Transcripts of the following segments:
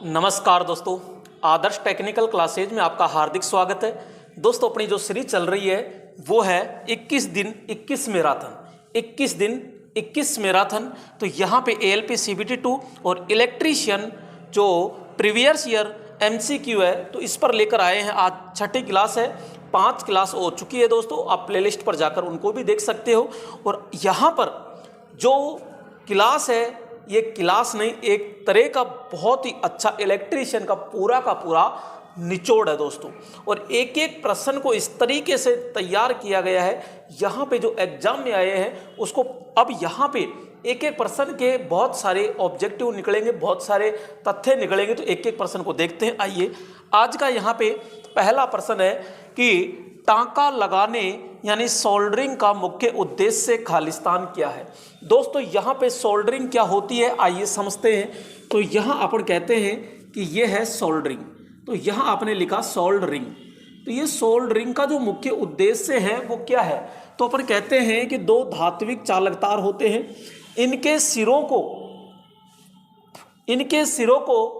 नमस्कार दोस्तों, आदर्श technical classes में आपका हार्दिक स्वागत है। दोस्तों, अपनी जो सीरीज चल रही है वो है 21 दिन 21 मैराथन। 21 दिन 21 मैराथन। तो यहाँ पे ALP CBT2 और इलेक्ट्रीशियन जो प्रीवियस ईयर MCQ है तो इस पर लेकर आए हैं। आज छठी क्लास है, 5 क्लास हो चुकी है दोस्तों। आप प्लेलिस्ट पर जाकर उनको भी देख सकते हो। और यहाँ पर जो क्लास है ये क्लास नहीं, एक तरह का बहुत ही अच्छा इलेक्ट्रीशियन का पूरा निचोड़ है दोस्तों। और एक एक प्रश्न को इस तरीके से तैयार किया गया है, यहाँ पे जो एग्जाम में आए हैं उसको अब यहाँ पे एक एक प्रश्न के बहुत सारे ऑब्जेक्टिव निकलेंगे, बहुत सारे तथ्य निकलेंगे। तो एक एक प्रश्न को देखते हैं। आइए, आज का यहाँ पे पहला प्रश्न है कि टांका लगाने यानी सोल्डरिंग का मुख्य उद्देश्य खालिस्तान क्या है। दोस्तों, यहाँ पे सोल्डरिंग क्या होती है आइए समझते हैं। तो यहाँ अपन कहते हैं कि ये है सोल्डरिंग। तो यहाँ आपने लिखा सोल्डरिंग। तो ये सोल्डरिंग का जो मुख्य उद्देश्य है वो क्या है। तो अपन कहते हैं कि दो धात्विक चालक तार होते हैं, इनके सिरों को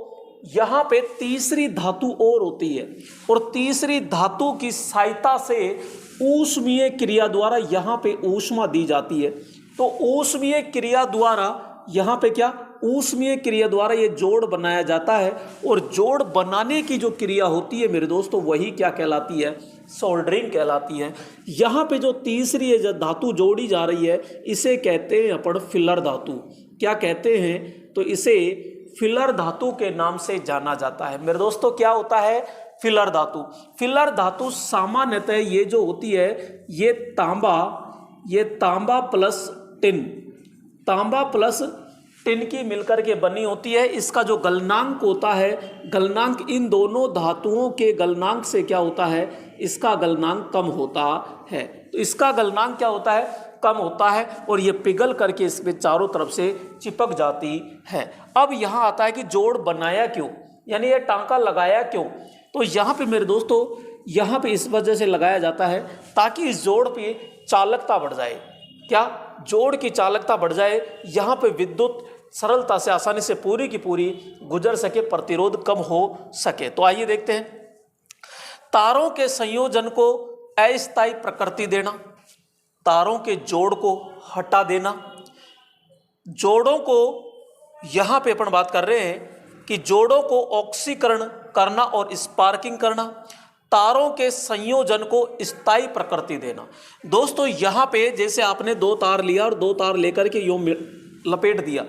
यहाँ पे तीसरी धातु और होती है और तीसरी धातु की सहायता से ऊष्मीय क्रिया द्वारा यहाँ पे ऊष्मा दी जाती है। तो ऊष्मीय क्रिया द्वारा यहाँ पे क्या, ऊष्मीय क्रिया द्वारा ये जोड़ बनाया जाता है। और जोड़ बनाने की जो क्रिया होती है मेरे दोस्तों वही क्या कहलाती है, सोल्डरिंग कहलाती है। यहाँ पे जो तीसरी जो धातु जोड़ी जा रही है इसे कहते हैं अपन फिलर धातु। क्या कहते हैं, तो इसे फिलर धातु के नाम से जाना जाता है। मेरे दोस्तों, क्या होता है फिलर धातु। फिलर धातु सामान्यतः ये जो होती है ये तांबा प्लस टिन की मिलकर के बनी होती है। इसका जो गलनांक होता है, गलनांक इन दोनों धातुओं के गलनांक से क्या होता है, इसका गलनांक कम होता है। तो इसका गलनांक क्या होता है, कम होता है और ये पिघल करके इसके चारों तरफ से चिपक जाती है। अब यहाँ आता है कि जोड़ बनाया क्यों, यानी ये टांका लगाया क्यों। तो यहाँ पे मेरे दोस्तों, यहाँ पे इस वजह से लगाया जाता है ताकि इस जोड़ पे चालकता बढ़ जाए। क्या, जोड़ की चालकता बढ़ जाए, यहाँ पे विद्युत सरलता से आसानी से पूरी की पूरी गुजर सके, प्रतिरोध कम हो सके। तो आइए देखते हैं। तारों के संयोजन को अस्थायी प्रकृति देना, तारों के जोड़ को हटा देना। जोड़ों को यहाँ पे अपन बात कर रहे हैं कि जोड़ों को ऑक्सीकरण करना और स्पार्किंग करना, तारों के संयोजन को स्थायी प्रकृति देना। दोस्तों, यहाँ पे जैसे आपने दो तार लिया और दो तार लेकर के यूं लपेट दिया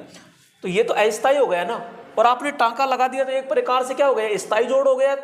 तो ये तो अस्थायी हो गया ना, और आपने टांका लगा दिया तो एक प्रकार से क्या हो गया, स्थायी जोड़ हो गया।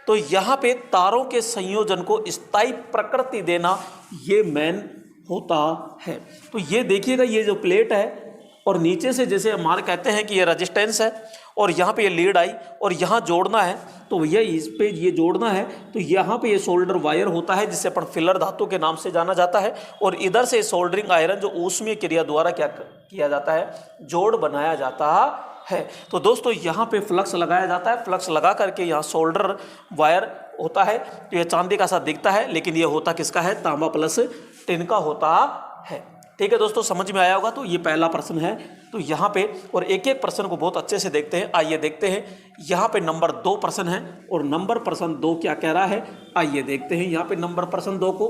तो यहाँ पे तारों के संयोजन को स्थायी प्रकृति देना ये मेन होता है। तो ये देखिएगा, ये जो प्लेट है और नीचे से जैसे हमारे कहते हैं कि ये रेजिस्टेंस है और यहाँ पे ये लीड आई और यहाँ जोड़ना है, तो भैया इस पे ये जोड़ना है। तो यहाँ पे ये सोल्डर वायर होता है जिसे अपन फिलर धातु के नाम से जाना जाता है। और इधर से सोल्डरिंग आयरन जो ऊष्मीय क्रिया द्वारा क्या किया जाता है, जोड़ बनाया जाता है। तो दोस्तों, यहाँ पे फ्लक्स लगाया जाता है। फ्लक्स लगा करके यहाँ सोल्डर वायर होता है। तो ये चांदी का सा दिखता है लेकिन ये होता किसका है, तांबा प्लस टिन का होता है। ठीक है दोस्तों, समझ में आया होगा। तो ये पहला प्रश्न है। तो यहाँ पे और एक एक प्रश्न को बहुत अच्छे से देखते हैं। आइए देखते हैं। यहाँ पे नंबर 2 प्रश्न है और नंबर प्रश्न 2 क्या कह रहा है, आइए देखते हैं। यहाँ पे नंबर प्रश्न 2 को,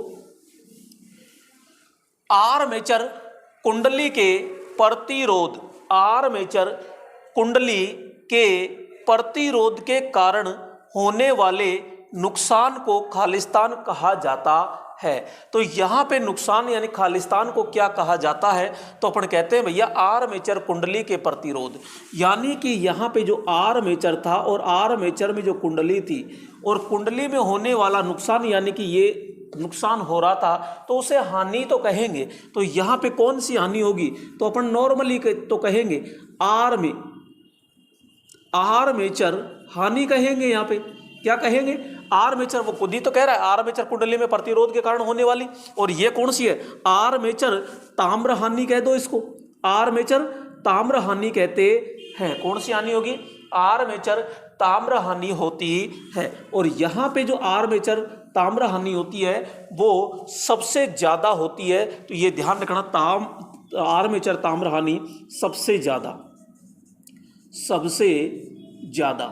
आर्मेचर कुंडली के प्रतिरोध के कारण होने वाले नुकसान को खालिस्तान कहा जाता है। तो यहाँ पे नुकसान यानी खालिस्तान को क्या कहा जाता है, तो अपन कहते हैं भैया आर्मेचर कुंडली के प्रतिरोध। यानी कि यहाँ पे जो आर्मेचर था और आर्मेचर में जो कुंडली थी और कुंडली में होने वाला नुकसान, यानी कि ये नुकसान हो रहा था तो उसे हानि तो कहेंगे। तो यहाँ पे कौन सी हानि होगी, तो अपन नॉर्मली तो कहेंगे आर्मेचर हानि कहेंगे। यहाँ पे क्या कहेंगे, आर्मेचर, वो खुद ही तो कह रहा है आर्मेचर कुंडली में प्रतिरोध के कारण होने वाली। और ये कौन सी है, आर्मेचर ताम्र हानि कह दो इसको, आर्मेचर ताम्र हानि कहते हैं। कौन सी हानि होगी, आर्मेचर ताम्र हानि होती है। और यहाँ पे जो आर्मेचर ताम्र हानि होती है वो सबसे ज्यादा होती है। तो ये ध्यान आर्मेचर ताम्र हानि सबसे ज़्यादा।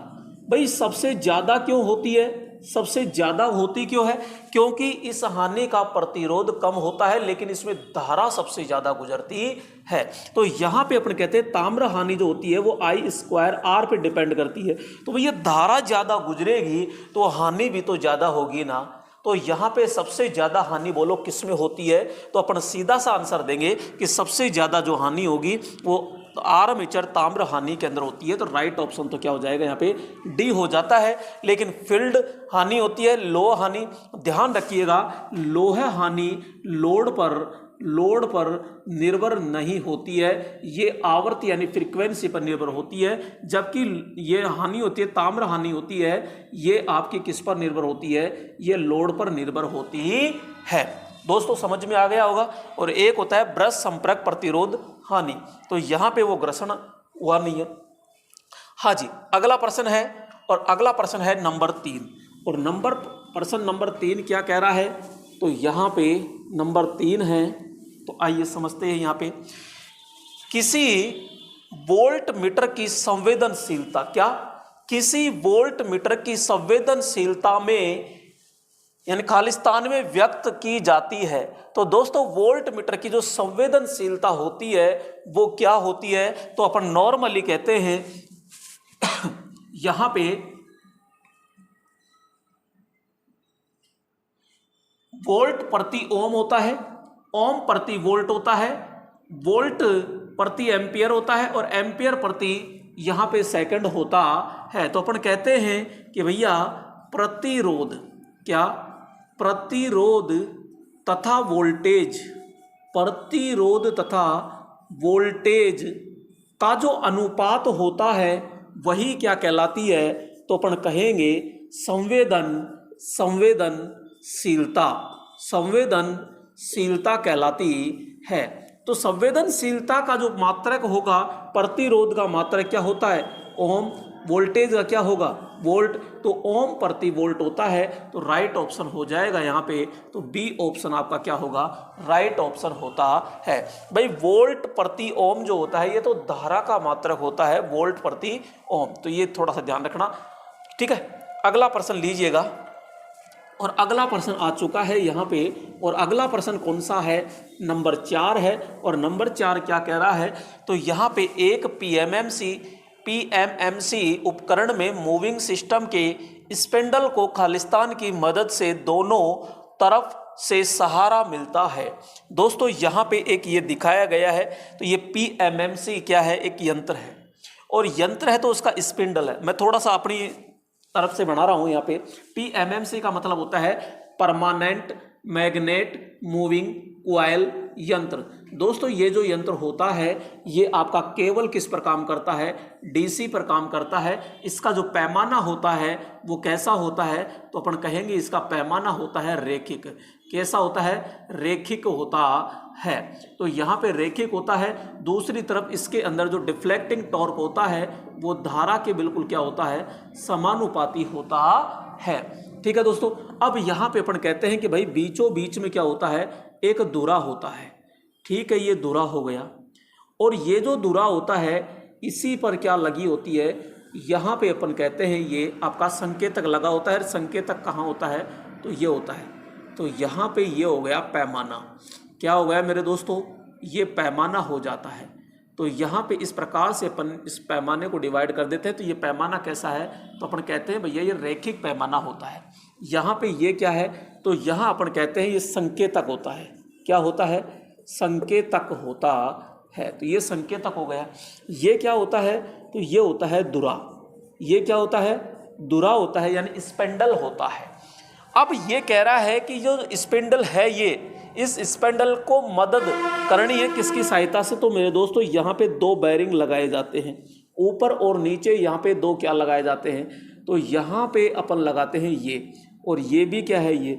भाई सबसे ज़्यादा क्यों होती है, सबसे ज़्यादा होती क्यों है? क्योंकि इस हानि का प्रतिरोध कम होता है लेकिन इसमें धारा सबसे ज़्यादा गुजरती है। तो यहाँ पे अपन कहते हैं ताम्र हानि जो होती है वो I²R पे डिपेंड करती है। तो भैया धारा ज़्यादा गुजरेगी तो हानि भी तो ज़्यादा होगी ना। तो यहाँ पे सबसे ज़्यादा हानि बोलो किस में होती है, तो अपन सीधा सा आंसर देंगे कि सबसे ज़्यादा जो हानि होगी वो आर्मेचर ताम्र हानि के अंदर होती है। तो राइट ऑप्शन तो क्या हो जाएगा यहाँ पे, डी हो जाता है। लेकिन फील्ड हानि होती है, लोह हानि, ध्यान रखिएगा लोह हानि लोड पर निर्भर नहीं होती है, ये आवर्ती यानी फ्रीक्वेंसी पर निर्भर होती है। जबकि ये हानि होती है, ताम्र हानि होती है, ये आपकी किस पर निर्भर होती है, ये लोड पर निर्भर होती है। दोस्तों समझ में आ गया होगा। और एक होता है ब्रश संपर्क प्रतिरोध हानि, तो यहाँ पे वो घर्षण हुआ नहीं है। हाँ जी, अगला प्रश्न है, और अगला प्रश्न है नंबर 3। और प्रश्न नंबर 3 क्या कह रहा है, तो यहाँ पे नंबर 3 है, तो आइए समझते हैं। यहाँ पे किसी वोल्ट मीटर की संवेदनशीलता, क्या किसी वोल्ट मीटर की संवेदनशीलता में यानी खालिस्तान में व्यक्त की जाती है। तो दोस्तों वोल्ट मीटर की जो संवेदनशीलता होती है वो क्या होती है, तो अपन नॉर्मली कहते हैं यहां पे वोल्ट प्रति ओम होता है, ओम प्रति वोल्ट होता है, वोल्ट प्रति एम्पियर होता है, और एम्पियर प्रति यहां पे सेकंड होता है। तो अपन कहते हैं कि भैया प्रतिरोध, क्या प्रतिरोध तथा वोल्टेज, प्रतिरोध तथा वोल्टेज का जो अनुपात होता है वही क्या कहलाती है, तो अपन कहेंगे संवेदनशीलता कहलाती है। तो संवेदनशीलता का जो मात्रक होगा, प्रतिरोध का मात्रक क्या होता है, ओम, वोल्टेज का क्या होगा, वोल्ट, तो ओम प्रति वोल्ट होता है। तो राइट ऑप्शन हो जाएगा यहाँ पे, तो बी ऑप्शन आपका क्या होगा, राइट ऑप्शन होता है। भाई वोल्ट प्रति ओम जो होता है ये तो धारा का मात्रक होता है, वोल्ट प्रति ओम, तो ये थोड़ा सा ध्यान रखना, ठीक है। अगला प्रश्न लीजिएगा, और अगला प्रश्न आ चुका है यहाँ पे, और अगला प्रश्न कौन सा है, नंबर 4 है। और नंबर 4 क्या कह रहा है, तो यहाँ पे एक पीएमएमसी उपकरण में मूविंग सिस्टम के स्पिंडल को खालिस्तान की मदद से दोनों तरफ से सहारा मिलता है। दोस्तों यहाँ पे एक ये दिखाया गया है, तो ये पीएमएमसी क्या है, एक यंत्र है, और यंत्र है तो उसका स्पिंडल है। मैं थोड़ा सा अपनी तरफ से बना रहा हूँ यहाँ पे। पीएमएमसी का मतलब होता है परमानेंट मैग्नेट मूविंग कॉइल यंत्र। दोस्तों ये जो यंत्र होता है ये आपका केवल किस पर काम करता है, डीसी पर काम करता है। इसका जो पैमाना होता है वो कैसा होता है, तो अपन कहेंगे इसका पैमाना होता है रेखिक। कैसा होता है, रेखिक होता है। तो यहाँ पे रेखिक होता है। दूसरी तरफ इसके अंदर जो डिफ्लेक्टिंग टॉर्क होता है वो धारा के बिल्कुल क्या होता है, समानुपाती होता है। ठीक है दोस्तों, अब यहाँ पे अपन कहते हैं कि भाई बीचों बीच में क्या होता है, एक धुरा होता है। ठीक है, ये धुरा हो गया, और ये जो धुरा होता है इसी पर क्या लगी होती है, यहाँ पे अपन कहते हैं ये आपका संकेतक लगा होता है। संकेतक कहाँ होता है, तो ये होता है। तो यहाँ पे ये हो गया पैमाना। क्या हो गया मेरे दोस्तों, ये पैमाना हो जाता है। तो यहाँ पे इस प्रकार से अपन इस पैमाने को डिवाइड कर देते हैं। तो ये पैमाना कैसा है, तो अपन कहते हैं भैया ये रैखिक पैमाना होता है। यहाँ पे ये क्या है, तो यहाँ अपन कहते हैं ये संकेतक होता है। क्या होता है, संकेतक होता है। तो ये संकेतक हो गया। ये क्या होता है, तो ये होता है धुरा। ये क्या होता है, धुरा होता है, यानी स्पिंडल होता है। अब ये कह रहा है कि जो स्पिंडल है ये, इस स्पिंडल को मदद करनी है किसकी सहायता से, तो मेरे दोस्तों यहाँ पे 2 बेरिंग लगाए जाते हैं, ऊपर और नीचे। यहाँ पे 2 क्या लगाए जाते हैं, तो यहाँ पे अपन लगाते हैं ये, और ये भी क्या है, ये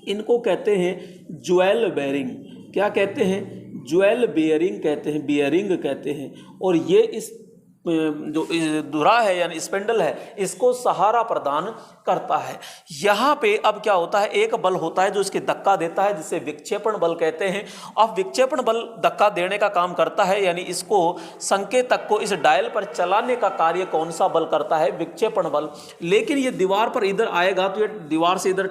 इनको कहते हैं ज्वेल बेरिंग। क्या कहते हैं, ज्वेल बेयरिंग कहते हैं, बियरिंग कहते हैं। और ये इस जो धुरा है यानी स्पिंडल है इसको सहारा प्रदान करता है। यहाँ पे अब क्या होता है, एक बल होता है जो इसके धक्का देता है जिसे विक्षेपण बल कहते हैं। अब विक्षेपण बल धक्का देने का काम करता है, यानी इसको संकेतक को इस डायल पर चलाने का कार्य कौन सा बल करता है, विक्षेपण बल। लेकिन ये दीवार पर इधर आएगा तो ये दीवार से इधर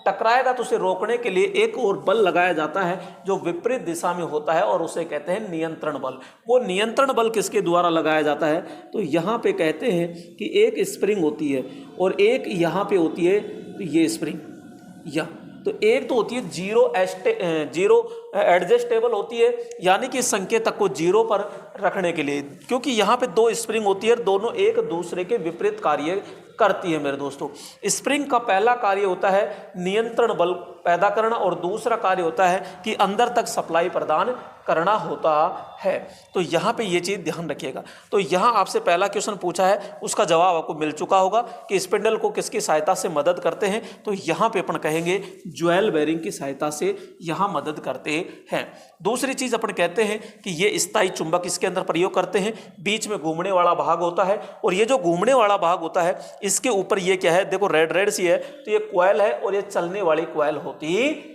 टकराएगा तो उसे रोकने के लिए एक और बल लगाया जाता है जो विपरीत दिशा में होता है और उसे कहते हैं नियंत्रण बल। वो नियंत्रण बल किसके द्वारा लगाया जाता है, तो यहाँ पे कहते हैं कि एक स्प्रिंग होती है और एक यहाँ पे होती है, तो ये स्प्रिंग तो एक तो होती है जीरो एडजस्टेबल होती है, यानी कि संकेतक को जीरो पर रखने के लिए, क्योंकि यहाँ पे दो स्प्रिंग होती है, दोनों एक दूसरे के विपरीत कार्य करती है मेरे दोस्तों। स्प्रिंग का पहला कार्य होता है नियंत्रण बल पैदा करना और दूसरा कार्य होता है कि अंदर तक सप्लाई प्रदान करना होता है। तो यहाँ पे ये चीज़ ध्यान रखिएगा। तो यहाँ आपसे पहला क्वेश्चन पूछा है, उसका जवाब आपको मिल चुका होगा कि स्पिंडल को किसकी सहायता से मदद करते हैं, तो यहाँ पे अपन कहेंगे ज्वेल बेरिंग की सहायता से यहाँ मदद करते हैं। दूसरी चीज़ अपन कहते हैं कि ये स्थायी चुंबक इसके अंदर प्रयोग करते हैं, बीच में घूमने वाला भाग होता है और ये जो घूमने वाला भाग होता है इसके ऊपर ये क्या है, देखो रेड सी है, तो ये कॉइल है और ये चलने वाली कॉइल होती है।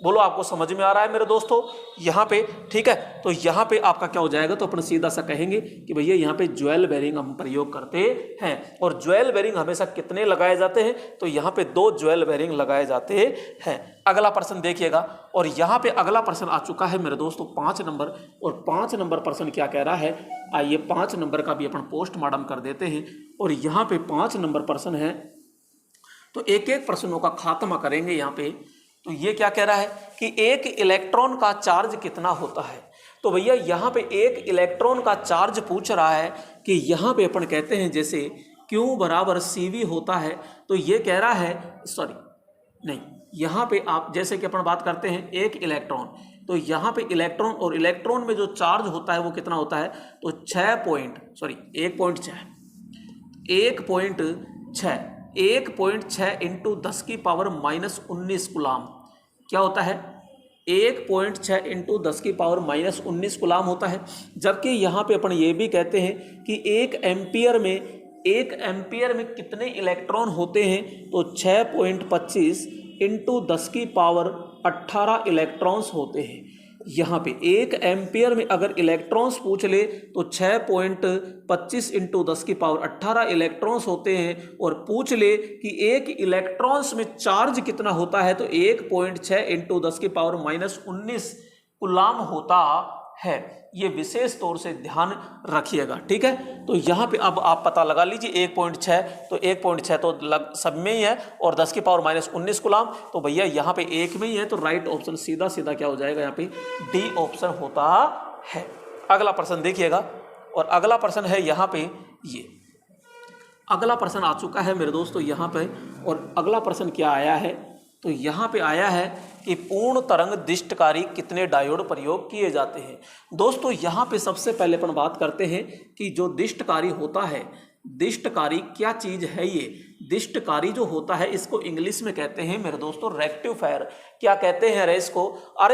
बोलो आपको समझ में आ रहा है मेरे दोस्तों यहाँ पे, ठीक है। तो यहाँ पे आपका क्या हो जाएगा, तो अपन सीधा सा कहेंगे कि भैया यहाँ पे ज्वेल बेरिंग हम प्रयोग करते हैं। और ज्वेल बेरिंग हमेशा कितने लगाए जाते हैं, तो यहाँ पे 2 ज्वेल बेरिंग लगाए जाते हैं। अगला प्रश्न देखिएगा, और यहाँ पे अगला प्रश्न आ चुका है मेरे दोस्तों 5 नंबर, और 5 नंबर प्रश्न क्या कह रहा है, आइए 5 नंबर का भी अपन पोस्टमार्टम कर देते हैं। और यहाँ पे 5 नंबर प्रश्न है, तो एक एक प्रश्नों का खात्मा करेंगे यहाँ पे। तो ये क्या कह रहा है कि एक इलेक्ट्रॉन का चार्ज कितना होता है। तो भैया यहाँ पे एक इलेक्ट्रॉन का चार्ज पूछ रहा है कि यहाँ पे अपन कहते हैं जैसे Q बराबर CV होता है, तो ये कह रहा है यहाँ पे आप जैसे कि अपन बात करते हैं एक इलेक्ट्रॉन, तो यहाँ पे इलेक्ट्रॉन और इलेक्ट्रॉन में जो चार्ज होता है वो कितना होता है, तो 1.6 इंटू 10 की पावर -19 कूलाम क्या होता है, 1.6 इंटू 10 की पावर -19 कूलाम होता है। जबकि यहाँ पे अपन ये भी कहते हैं कि 1 एम्पियर में कितने इलेक्ट्रॉन होते हैं, तो 6.25 इंटू 10 की पावर 18 इलेक्ट्रॉन्स होते हैं। यहाँ पे 1 एम्पियर में अगर इलेक्ट्रॉन्स पूछ ले तो 6.25 इंटू 10 की पावर 18 इलेक्ट्रॉन्स होते हैं, और पूछ ले कि एक इलेक्ट्रॉन्स में चार्ज कितना होता है, तो 1.6 इंटू 10 की पावर -19 कूलाम होता है। ये विशेष तौर से ध्यान रखिएगा, ठीक है। तो यहाँ पे अब आप पता लगा लीजिए 1.6, तो 1.6 तो सब में ही है, और 10 की पावर -19 कूलाम, तो भैया यहाँ पे एक में ही है, तो राइट ऑप्शन सीधा क्या हो जाएगा, यहाँ पे डी ऑप्शन होता है। अगला प्रश्न देखिएगा, और अगला प्रश्न है यहाँ पे, ये अगला प्रश्न आ चुका है मेरे दोस्तों यहाँ पे। और अगला प्रश्न क्या आया है, तो यहाँ पे आया है कि पूर्ण तरंग दिष्टकारी कितने डायोड प्रयोग किए जाते हैं। दोस्तों यहाँ पे सबसे पहले अपन बात करते हैं कि जो दिष्टकारी होता है, दिष्टकारी क्या चीज़ है। ये दिष्टकारी जो होता है इसको इंग्लिश में कहते हैं मेरे दोस्तों रेक्टिफायर। क्या कहते हैं, अरे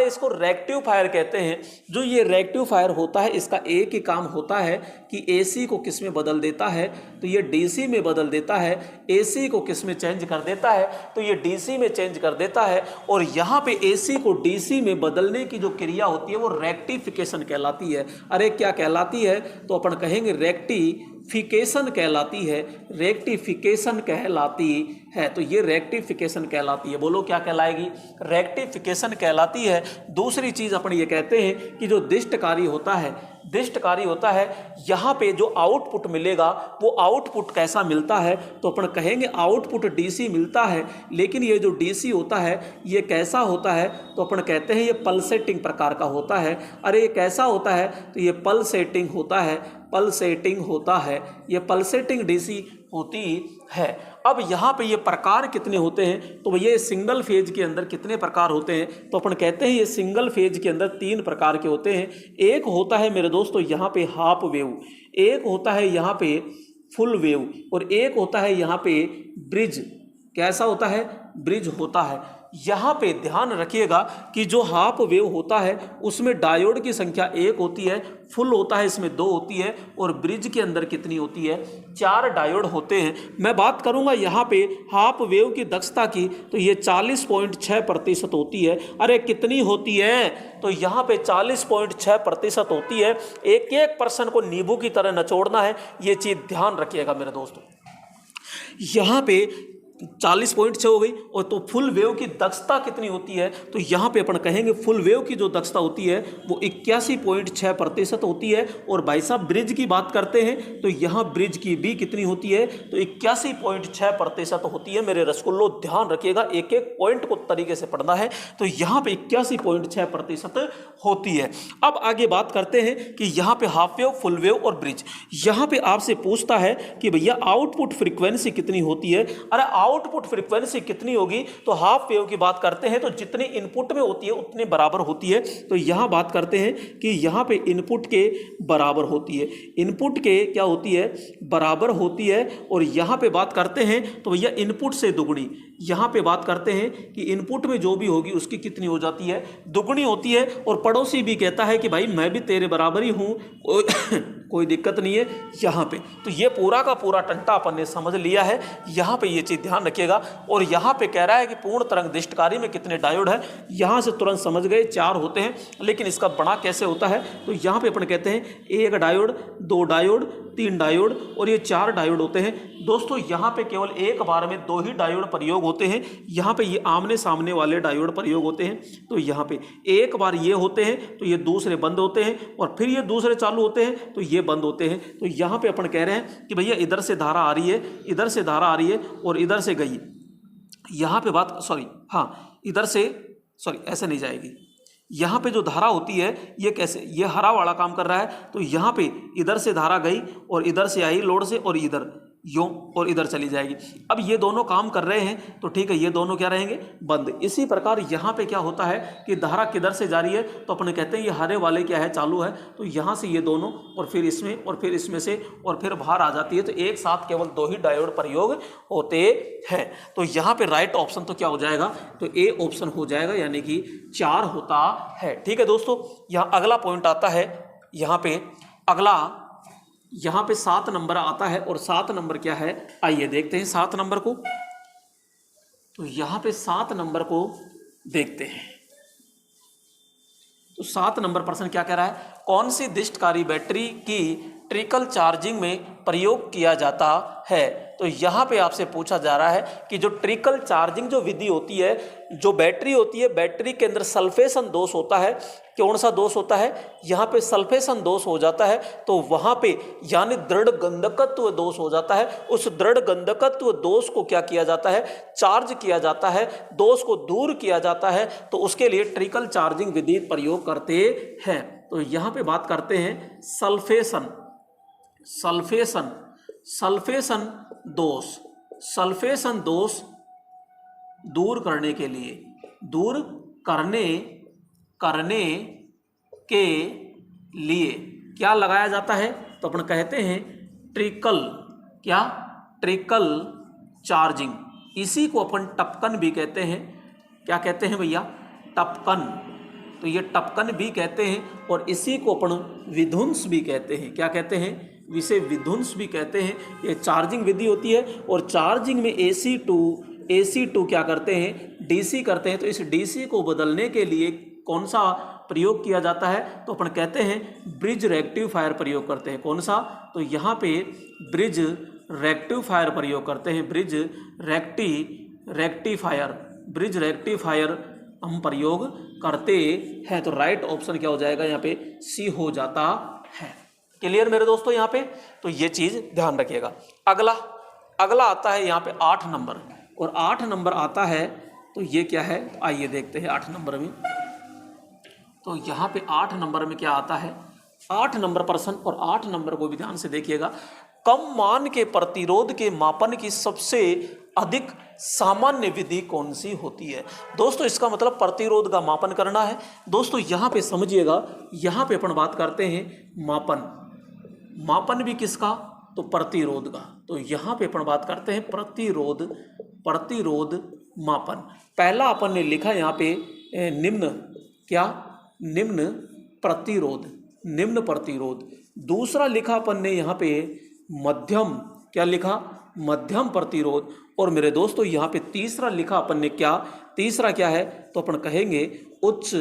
इसको रेक्टिफायर कहते हैं। जो ये रेक्टिफायर होता है इसका एक ही काम होता है कि एसी को किस में बदल देता है, तो ये डीसी में बदल देता है। एसी को किस में चेंज कर देता है, तो ये डीसी में चेंज कर देता है। और यहाँ पे एसी को डीसी में बदलने की जो क्रिया होती है वो रेक्टिफिकेशन कहलाती है। अरे क्या कहलाती है, तो अपन कहेंगे रेक्टिफिकेशन कहलाती है, रेक्टिफिकेशन कहलाती है। तो ये रेक्टिफिकेशन कहलाती है। बोलो क्या कहलाएगी, रेक्टिफिकेशन कहलाती है। दूसरी चीज अपन ये कहते हैं कि जो दिष्टकारी होता है यहाँ पे जो आउटपुट मिलेगा वो आउटपुट कैसा मिलता है, तो अपन कहेंगे आउटपुट डीसी मिलता है। लेकिन ये जो डीसी होता है ये कैसा होता है, तो अपन कहते हैं ये पल्सेटिंग प्रकार का होता है। अरे ये कैसा होता है, तो ये पल्सेटिंग होता है, ये पल्सेटिंग डीसी होती है। अब यहाँ पे ये प्रकार कितने होते हैं, तो ये सिंगल फेज के अंदर कितने प्रकार होते हैं, तो अपन कहते हैं ये सिंगल फेज के अंदर 3 प्रकार के होते हैं। एक होता है मेरे दोस्तों यहाँ पे हाफ वेव, एक होता है यहाँ पे फुल वेव, और एक होता है यहाँ पे ब्रिज। कैसा होता है, ब्रिज होता है। यहाँ पे ध्यान रखिएगा कि जो हाफ वेव होता है उसमें डायोड की संख्या 1 होती है, फुल होता है इसमें 2 होती है, और ब्रिज के अंदर कितनी होती है, 4 डायोड होते हैं। मैं बात करूंगा यहाँ पे हाफ वेव की दक्षता की, तो ये 40.6% होती है। अरे कितनी होती है, तो यहाँ पे 40.6% होती है। एक एक परसेंट को नींबू की तरह नचोड़ना है, ये चीज़ ध्यान रखिएगा मेरे दोस्तों। यहाँ पे 40.6 हो गई, और तो फुल वेव की दक्षता कितनी होती है, तो यहाँ पे अपन कहेंगे फुल वेव की जो दक्षता होती है वो 81.6% होती है। और भाई साहब ब्रिज की बात करते हैं तो यहाँ ब्रिज की भी कितनी होती है, तो 81.6% होती है। मेरे रसगुल्लो ध्यान रखिएगा, एक एक पॉइंट को तरीके से पढ़ना है। तो यहाँ पे 81.6% होती है। अब आगे बात करते हैं कि यहाँ पे हाफ वेव, फुल वेव और ब्रिज। यहाँ पे आपसे पूछता है कि भैया आउटपुट फ्रीक्वेंसी कितनी होती है। अरे आउटपुट फ्रीक्वेंसी कितनी होगी, तो हाफ वेव की बात करते हैं तो जितनी इनपुट में होती है उतनी बराबर होती है। तो यहां बात करते हैं कि यहां पे इनपुट के बराबर होती है, इनपुट के क्या होती है, बराबर होती है। और यहां पे बात करते हैं तो भैया इनपुट से दुगुनी, यहां पे बात करते हैं कि इनपुट में जो भी होगी उसकी कितनी हो जाती है, दुगुनी होती है। और पड़ोसी भी कहता है कि भाई मैं भी तेरे बराबर ही हूं, कोई दिक्कत नहीं है यहाँ पे। तो ये पूरा का पूरा टंटा अपन ने समझ लिया है। यहाँ पे ये चीज़ ध्यान रखिएगा। और यहाँ पे कह रहा है कि पूर्ण तरंग दिष्टकारी में कितने डायोड है, यहाँ से तुरंत समझ गए 4 होते हैं। लेकिन इसका बड़ा कैसे होता है, तो यहाँ पे अपन कहते हैं 1 डायोड, 2 डायोड, 3 डायोड और ये 4 डायोड होते हैं। दोस्तों यहाँ पे केवल एक बार में 2 ही डायोड प्रयोग होते हैं। यहाँ पे ये आमने सामने वाले डायोड प्रयोग होते हैं। तो यहाँ पे एक बार ये होते हैं तो ये दूसरे बंद होते हैं, और फिर ये दूसरे चालू होते हैं तो ये बंद होते हैं। तो यहाँ पे अपन कह रहे हैं कि भैया इधर से धारा आ रही है, इधर से धारा आ रही है और इधर से गई। यहाँ पे बात इधर से ऐसे नहीं जाएगी। यहाँ पे जो धारा होती है ये कैसे, ये हरा वाला काम कर रहा है। तो यहाँ पे इधर से धारा गई और इधर से आई लोड से, और इधर यूं और इधर चली जाएगी। अब ये दोनों काम कर रहे हैं तो ठीक है, ये दोनों क्या रहेंगे, बंद। इसी प्रकार यहाँ पे क्या होता है कि धारा किधर से जा रही है, तो अपने कहते हैं ये हरे वाले क्या है, चालू है। तो यहाँ से ये दोनों और फिर इसमें और फिर इसमें से और फिर बाहर आ जाती है। तो एक साथ केवल 2 ही डायोड प्रयोग होते हैं। तो यहाँ पे राइट ऑप्शन तो क्या हो जाएगा, तो ए ऑप्शन हो जाएगा, यानी कि 4 होता है। ठीक है दोस्तों, यहाँ अगला पॉइंट आता है, यहाँ पे अगला यहाँ पे 7 नंबर आता है। और 7 नंबर क्या है, आइए देखते हैं 7 नंबर को। तो यहाँ पे 7 नंबर को देखते हैं। तो 7 नंबर प्रश्न क्या कह रहा है, कौन सी दिष्टकारी बैटरी की ट्रिकल चार्जिंग में प्रयोग किया जाता है। तो यहाँ पे आपसे पूछा जा रहा है कि जो ट्रिकल चार्जिंग जो विधि होती है, जो बैटरी होती है, बैटरी के अंदर सल्फेशन दोष होता है। कौन सा दोष होता है, यहाँ पे सल्फेशन दोष हो जाता है। तो वहाँ पे यानी दृढ़ गंधकत्व दोष हो जाता है। उस दृढ़ गंधकत्व दोष को क्या किया जाता है, चार्ज किया जाता है, दोष को दूर किया जाता है। तो उसके लिए ट्रिकल चार्जिंग विधि प्रयोग करते हैं। तो यहाँ पे बात करते हैं सल्फेशन दोष दूर करने के लिए, करने के लिए क्या लगाया जाता है, तो अपन कहते हैं ट्रिकल चार्जिंग। इसी को अपन टपकन भी कहते हैं। क्या कहते हैं भैया, टपकन। तो ये टपकन भी कहते हैं। और इसी को अपन विध्वंस भी कहते हैं। क्या कहते हैं, इसे विध्वंस भी कहते हैं। ये चार्जिंग विधि होती है। और चार्जिंग में AC टू क्या करते हैं, DC करते हैं। तो इस DC को बदलने के लिए कौन सा प्रयोग किया जाता है, तो अपन कहते हैं ब्रिज रेक्टिफायर प्रयोग करते हैं। कौन सा, तो यहाँ पे ब्रिज रेक्टिफायर प्रयोग करते हैं। ब्रिज रेक्टिफायर हम प्रयोग करते हैं। तो राइट ऑप्शन क्या हो जाएगा, यहाँ पे C हो जाता है। क्लियर मेरे दोस्तों यहाँ पे, तो ये चीज ध्यान रखिएगा। अगला आता है यहाँ पे 8 नंबर। और 8 नंबर आता है तो ये क्या है, आइए देखते हैं 8 नंबर में। तो यहाँ पे 8 नंबर में क्या आता है, 8 नंबर प्रश्न। और 8 नंबर को भी ध्यान से देखिएगा। कम मान के प्रतिरोध के मापन की सबसे अधिक सामान्य विधि कौन सी होती है। दोस्तों इसका मतलब प्रतिरोध का मापन करना है। दोस्तों यहाँ पे समझिएगा, यहाँ पे अपन बात करते हैं मापन भी किसका, तो प्रतिरोध का। तो यहाँ पे अपन बात करते हैं प्रतिरोध मापन। पहला अपन ने लिखा यहाँ पे निम्न, क्या, निम्न प्रतिरोध, निम्न प्रतिरोध। दूसरा लिखा अपन ने यहाँ पे मध्यम, क्या लिखा, मध्यम प्रतिरोध। और मेरे दोस्तों यहाँ पे तीसरा लिखा अपन ने क्या, तीसरा क्या है, तो अपन कहेंगे उच्च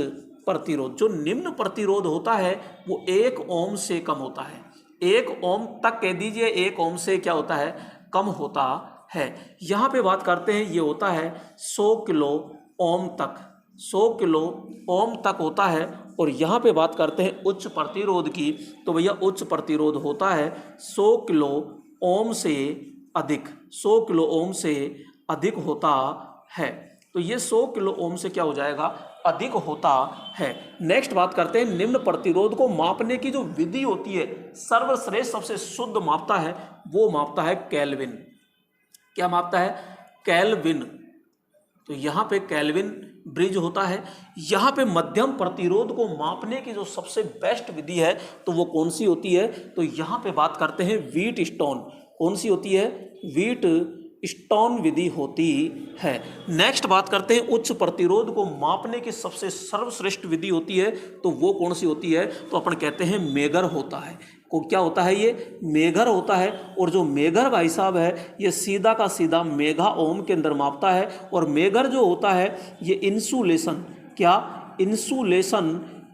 प्रतिरोध। जो निम्न प्रतिरोध होता है वो 1 ओम से कम होता है, 1 ओम तक कह दीजिए, 1 ओम से क्या होता है, कम होता है। यहाँ पे बात करते हैं, ये होता है 100 किलो ओम तक, 100 किलो ओम तक होता है। और यहाँ पे बात करते हैं उच्च प्रतिरोध की, तो भैया उच्च प्रतिरोध होता है 100 किलो ओम से अधिक, 100 किलो ओम से अधिक होता है। तो ये 100 किलो ओम से क्या हो जाएगा, अधिक होता है। नेक्स्ट बात करते हैं निम्न प्रतिरोध को मापने की जो विधि होती है, सर्वश्रेष्ठ सबसे शुद्ध मापता है, वो मापता है केल्विन। क्या मापता है, केल्विन। तो यहाँ पे केल्विन ब्रिज होता है। यहाँ पे मध्यम प्रतिरोध को मापने की जो सबसे बेस्ट विधि है तो वो कौन सी होती है, तो यहाँ पे बात करते हैं व्हीट स्टोन। कौन सी होती है, व्हीट स्टोन विधि होती है। नेक्स्ट बात करते हैं उच्च प्रतिरोध को मापने की सबसे सर्वश्रेष्ठ विधि होती है, तो वो कौन सी होती है, तो अपन कहते हैं मेगर होता है। को क्या होता है, ये मेगर होता है। और जो मेगर भाई साहब है ये सीधा का सीधा मेगा ओम के अंदर मापता है। और मेगर जो होता है ये इंसुलेशन, क्या,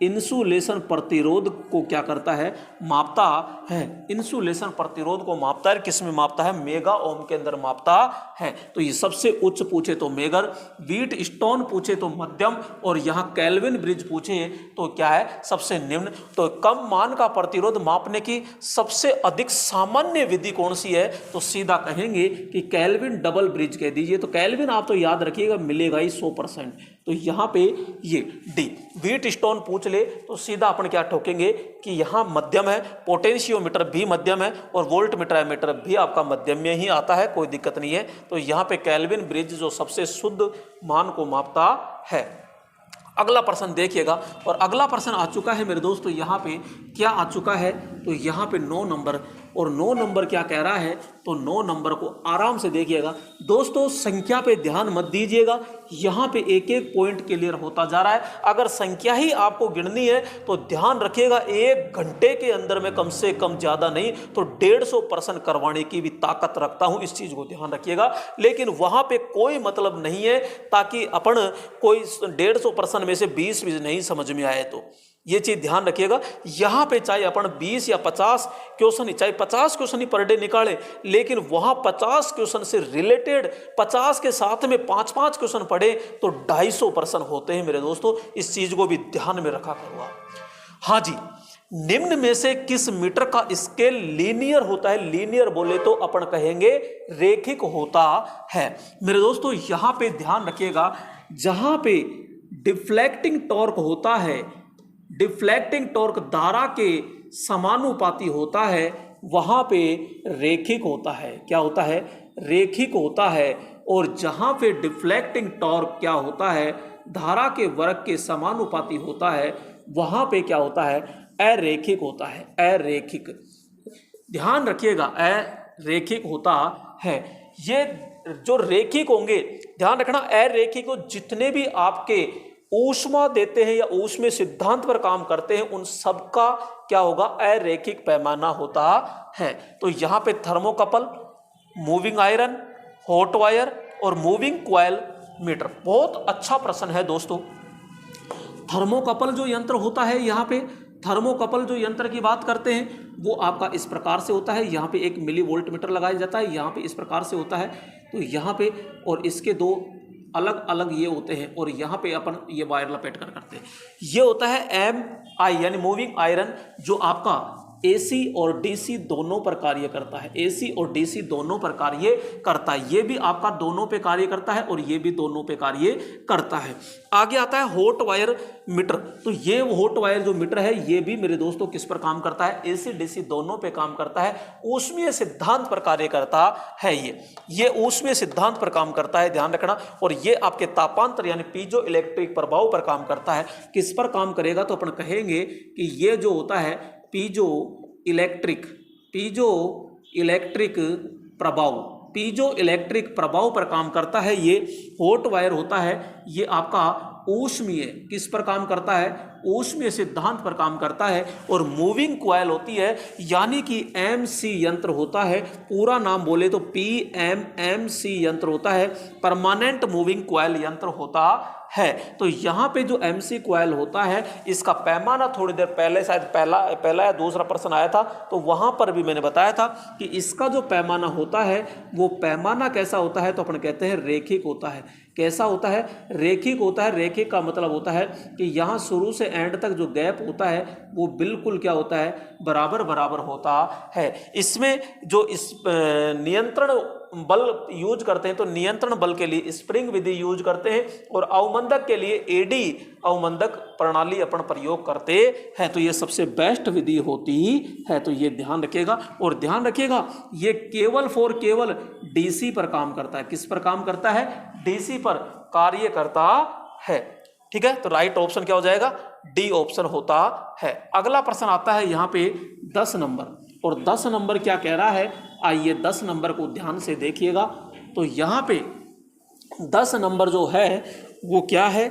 इंसुलेशन प्रतिरोध को क्या करता है, मापता है। इंसुलेशन प्रतिरोध को मापता है, किस में मापता है, मेगा ओम के अंदर मापता है। तो ये सबसे उच्च पूछे तो मेगर, व्हीट स्टोन पूछे तो मध्यम, और यहाँ केल्विन ब्रिज पूछे तो क्या है, सबसे निम्न। तो कम मान का प्रतिरोध मापने की सबसे अधिक सामान्य विधि कौन सी है, तो सीधा कहेंगे कि केल्विन डबल ब्रिज कह दीजिए। तो केल्विन आप तो याद रखिएगा, मिलेगा ही 100%। तो यहाँ पे ये डी, व्हीट स्टोन पूछ ले तो सीधा अपन क्या ठोकेंगे कि यहाँ मध्यम है, पोटेंशियोमीटर भी मध्यम है, और वोल्ट मीटर भी आपका मध्यम में ही आता है, कोई दिक्कत नहीं है। तो यहाँ पे केल्विन ब्रिज जो सबसे शुद्ध मान को मापता है। अगला प्रश्न देखिएगा, और अगला प्रश्न आ चुका है मेरे दोस्तों, यहाँ पे क्या आ चुका है, तो यहाँ पे 9 नंबर। और 9 नंबर क्या कह रहा है, तो 9 नंबर को आराम से देखिएगा दोस्तों, संख्या पे ध्यान मत दीजिएगा, यहाँ पे एक एक पॉइंट क्लियर होता जा रहा है। अगर संख्या ही आपको गिननी है तो ध्यान रखिएगा 1 घंटे के अंदर में कम से कम, ज़्यादा नहीं तो 150 प्रश्न करवाने की भी ताकत रखता हूँ, इस चीज़ को ध्यान रखिएगा। लेकिन वहाँ पे कोई मतलब नहीं है ताकि अपन कोई 150 प्रश्न में से 20 भी नहीं समझ में आए, तो ये चीज ध्यान रखिएगा। यहाँ पे चाहे अपन 20 या 50 क्वेश्चन ही, चाहे 50 क्वेश्चन ही पर डे निकाले, लेकिन वहाँ 50 क्वेश्चन से रिलेटेड 50 के साथ में 5-5 क्वेश्चन पढ़े तो 250 प्रश्न होते हैं मेरे दोस्तों। इस चीज को भी ध्यान में रखा करो आप। हाँ जी, निम्न में से किस मीटर का स्केल लीनियर होता है, लीनियर बोले तो अपन कहेंगे रेखिक होता है। मेरे दोस्तों यहाँ पे ध्यान रखिएगा, जहां पे डिफ्लेक्टिंग टॉर्क होता है, डिफ्लेक्टिंग टॉर्क धारा के समानुपाती होता है, वहां पे रेखिक होता है। क्या होता है, रेखिक होता है। और जहां पे डिफ्लेक्टिंग टॉर्क क्या होता है, धारा के वर्ग के समानुपाती होता है, वहां पे क्या होता है, अरेखिक होता है, अरेखिक। ध्यान रखिएगा, अरेखिक होता है। ये जो रेखिक होंगे, ध्यान रखना, अरेखिक को जितने भी आपके ऊष्मा देते हैं या ऊष्मीय सिद्धांत पर काम करते हैं, उन सबका क्या होगा, अरेखिक पैमाना होता है। तो यहाँ पे thermocouple, moving iron, hot wire और मूविंग कॉइल मीटर। बहुत अच्छा प्रश्न है दोस्तों। थर्मोकपल जो यंत्र होता है, यहाँ पे थर्मोकपल जो यंत्र की बात करते हैं वो आपका इस प्रकार से होता है। यहाँ पे एक मिली वोल्ट मीटर लगाया जाता है, यहाँ पे इस प्रकार से होता है। तो यहाँ पे और इसके 2 अलग अलग ये होते हैं, और यहाँ पे अपन ये वायर लपेट कर करते हैं। ये होता है MI यानी मूविंग आयरन, जो आपका AC और DC दोनों पर कार्य करता है, AC और DC दोनों पर कार्य करता है। ये भी आपका दोनों पे कार्य करता है और ये भी दोनों पे कार्य करता है। आगे आता है हॉट वायर मीटर। तो ये हॉट वायर जो मीटर है, ये भी मेरे दोस्तों किस पर काम करता है, AC DC दोनों पे काम करता है, ऊष्मीय सिद्धांत पर कार्य करता है। ये ऊष्मीय सिद्धांत पर काम करता है, ध्यान रखना। और ये आपके तापांतर यानी पीजो इलेक्ट्रिक प्रभाव पर काम करता है। किस पर काम करेगा, तो अपन कहेंगे कि ये जो होता है पीजो इलेक्ट्रिक प्रभाव, पीजो इलेक्ट्रिक प्रभाव पर काम करता है। ये हॉट वायर होता है, ये आपका ऊष्मीय किस पर काम करता है, ऊष्मीय सिद्धांत पर काम करता है। और मूविंग कॉइल होती है, यानी कि एमसी यंत्र होता है, पूरा नाम बोले तो पीएमएमसी यंत्र होता है, परमानेंट मूविंग कॉइल यंत्र होता है। तो यहाँ पे जो एमसी कॉइल होता है, इसका पैमाना थोड़ी देर पहले शायद पहला या दूसरा प्रश्न आया था, तो वहाँ पर भी मैंने बताया था कि इसका जो पैमाना होता है वो पैमाना कैसा होता है, तो अपन कहते हैं रेखिक होता है। कैसा होता है, रेखिक होता है। रेखिक का मतलब होता है कि यहाँ शुरू से एंड तक जो गैप होता है वो बिल्कुल क्या होता है, बराबर बराबर होता है। इसमें जो इस नियंत्रण बल यूज करते हैं, तो नियंत्रण बल के लिए स्प्रिंग विधि यूज करते हैं, और अवमंदक के लिए एडी अवमंदक प्रणाली अपन प्रयोग करते हैं। तो ये सबसे बेस्ट विधि होती है, तो ये ध्यान रखिएगा। और ध्यान रखिएगा ये केवल डीसी पर काम करता है। किस पर काम करता है, डीसी पर कार्य करता है। ठीक है, तो राइट ऑप्शन क्या हो जाएगा, डी ऑप्शन होता है। अगला प्रश्न आता है यहाँ पे 10 नंबर, और 10 नंबर क्या कह रहा है, आइए 10 नंबर को ध्यान से देखिएगा। तो यहाँ पे 10 नंबर जो है वो क्या है,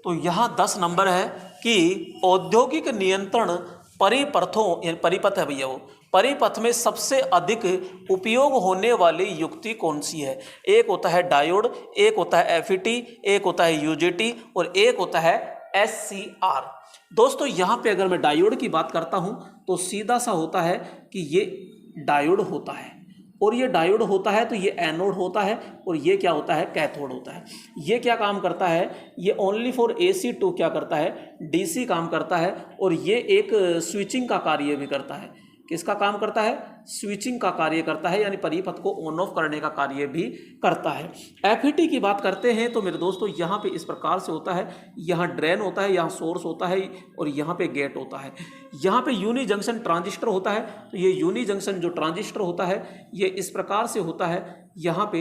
तो यहाँ 10 नंबर है कि औद्योगिक नियंत्रण परिपथ है भैया, वो परिपथ में सबसे अधिक उपयोग होने वाली युक्ति कौन सी है। एक होता है डायोड, एक होता है एफईटी, एक होता है यूजेटी, और एक होता है एससीआर। दोस्तों यहाँ पे अगर मैं डायोड की बात करता हूँ तो सीधा सा होता है कि ये डायोड होता है, और ये डायोड होता है तो ये एनोड होता है, और ये क्या होता है, कैथोड होता है। ये क्या काम करता है, ये ओनली फॉर AC टू क्या करता है, DC काम करता है, और ये एक स्विचिंग का कार्य भी करता है। किसका काम करता है, स्विचिंग का कार्य करता है, यानी परिपथ को ऑन ऑफ करने का कार्य भी करता है। एफईटी की बात करते हैं तो मेरे दोस्तों यहाँ पे इस प्रकार से होता है, यहाँ ड्रेन होता है, यहाँ सोर्स होता है, और यहाँ पे गेट होता है। यहाँ पे यूनी जंक्शन ट्रांजिस्टर होता है, तो ये यूनी जंक्शन जो ट्रांजिस्टर होता है ये इस प्रकार से होता है। यहाँ पे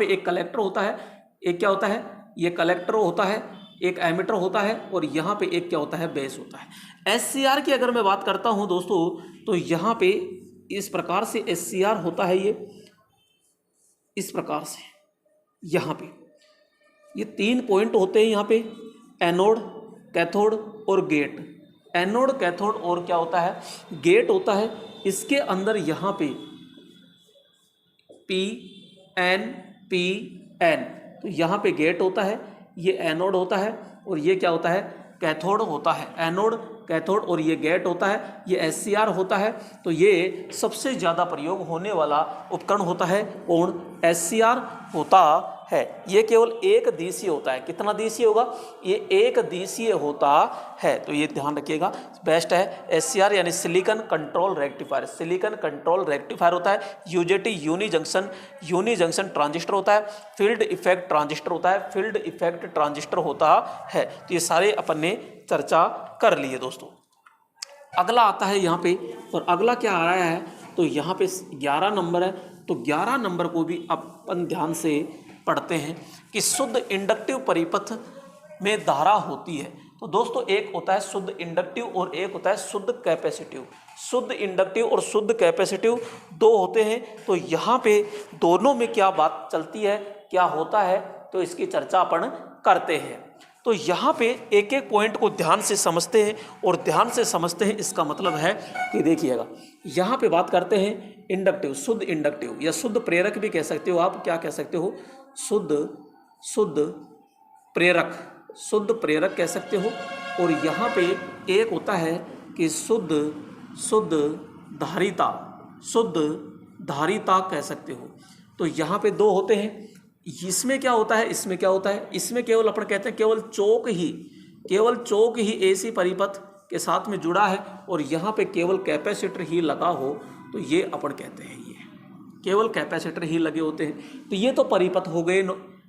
एक कलेक्टर होता है, एक क्या होता है, ये कलेक्टर होता है, एक एमिटर होता है, और यहाँ पे एक क्या होता है, बेस होता है। एससीआर की अगर मैं बात करता हूँ दोस्तों, तो यहाँ पे इस प्रकार से एससीआर होता है, ये इस प्रकार से। यहाँ पे ये 3 पॉइंट होते हैं, यहाँ पे एनोड, कैथोड और गेट। एनोड, कैथोड और क्या होता है, गेट होता है। इसके अंदर यहाँ पे PN, तो यहाँ पे गेट होता है, ये एनोड होता है, और ये क्या होता है, कैथोड होता है। एनोड, कैथोड और ये गेट होता है, ये एससीआर होता है। तो ये सबसे ज़्यादा प्रयोग होने वाला उपकरण होता है, कौन, एससीआर होता है। ये केवल एक दिशीय होता है। कितना दिशीय होगा, ये एक दिशीय होता है, तो ये ध्यान रखिएगा। बेस्ट है एससीआर यानी silicon control rectifier. Silicon control rectifier होता है। यूजेटी यूनी जंक्शन ट्रांजिस्टर होता है। फील्ड इफेक्ट ट्रांजिस्टर होता है। फील्ड इफेक्ट ट्रांजिस्टर होता है। तो ये सारे अपन ने चर्चा कर लिए दोस्तों। अगला आता है यहाँ पे, और अगला क्या आ रहा है, तो यहाँ पे 11 नंबर है। तो 11 नंबर को भी अपन ध्यान से पढ़ते हैं कि शुद्ध इंडक्टिव परिपथ में धारा होती है। तो दोस्तों एक होता है शुद्ध इंडक्टिव और एक होता है शुद्ध कैपेसिटिव। शुद्ध इंडक्टिव और शुद्ध कैपेसिटिव दो होते हैं। तो यहाँ पे दोनों में क्या बात चलती है, क्या होता है, तो इसकी चर्चा अपन करते हैं। तो यहाँ पे एक एक पॉइंट को ध्यान से समझते हैं, और ध्यान से समझते हैं इसका मतलब है कि देखिएगा, यहाँ पे बात करते हैं इंडक्टिव, शुद्ध इंडक्टिव या शुद्ध प्रेरक भी कह सकते हो आप। क्या कह सकते हो, शुद्ध प्रेरक कह सकते हो। और यहाँ पे एक होता है कि शुद्ध धारिता कह सकते हो। तो यहाँ पे 2 होते हैं। इसमें क्या होता है, इसमें क्या होता है, इसमें केवल अपन कहते हैं केवल चौक ही AC परिपथ के साथ में जुड़ा है, और यहाँ पे केवल कैपेसिटर ही लगा हो, तो ये अपन कहते हैं ये केवल कैपेसिटर ही लगे होते हैं। तो ये तो परिपथ हो गए,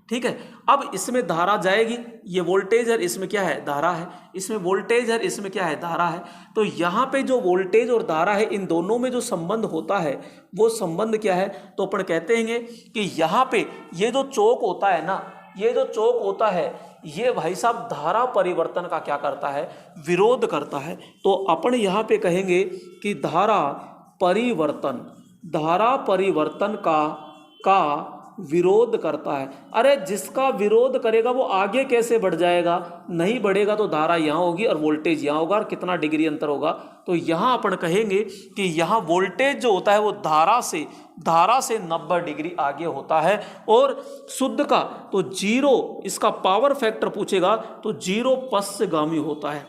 ठीक है। अब इसमें धारा जाएगी, ये वोल्टेज है, इसमें क्या है, धारा है। इसमें वोल्टेज है, इसमें क्या है, धारा है। तो यहाँ पे जो वोल्टेज और धारा है, इन दोनों में जो संबंध होता है वो संबंध क्या है, तो अपन कहते हैं कि यहाँ पे ये जो चौक होता है ना, ये जो चौक होता है, ये भाई साहब धारा परिवर्तन का क्या करता है, विरोध करता है। तो अपन यहाँ पे कहेंगे कि धारा परिवर्तन धारा परिवर्तन का विरोध करता है। अरे जिसका विरोध करेगा वो आगे कैसे बढ़ जाएगा, नहीं बढ़ेगा तो धारा यहाँ होगी और वोल्टेज यहाँ होगा, और कितना डिग्री अंतर होगा। तो यहाँ अपन कहेंगे कि यहाँ वोल्टेज जो होता है वो धारा से 90 डिग्री आगे होता है। और शुद्ध का तो 0, इसका पावर फैक्टर पूछेगा तो 0 पश्चगामी होता है,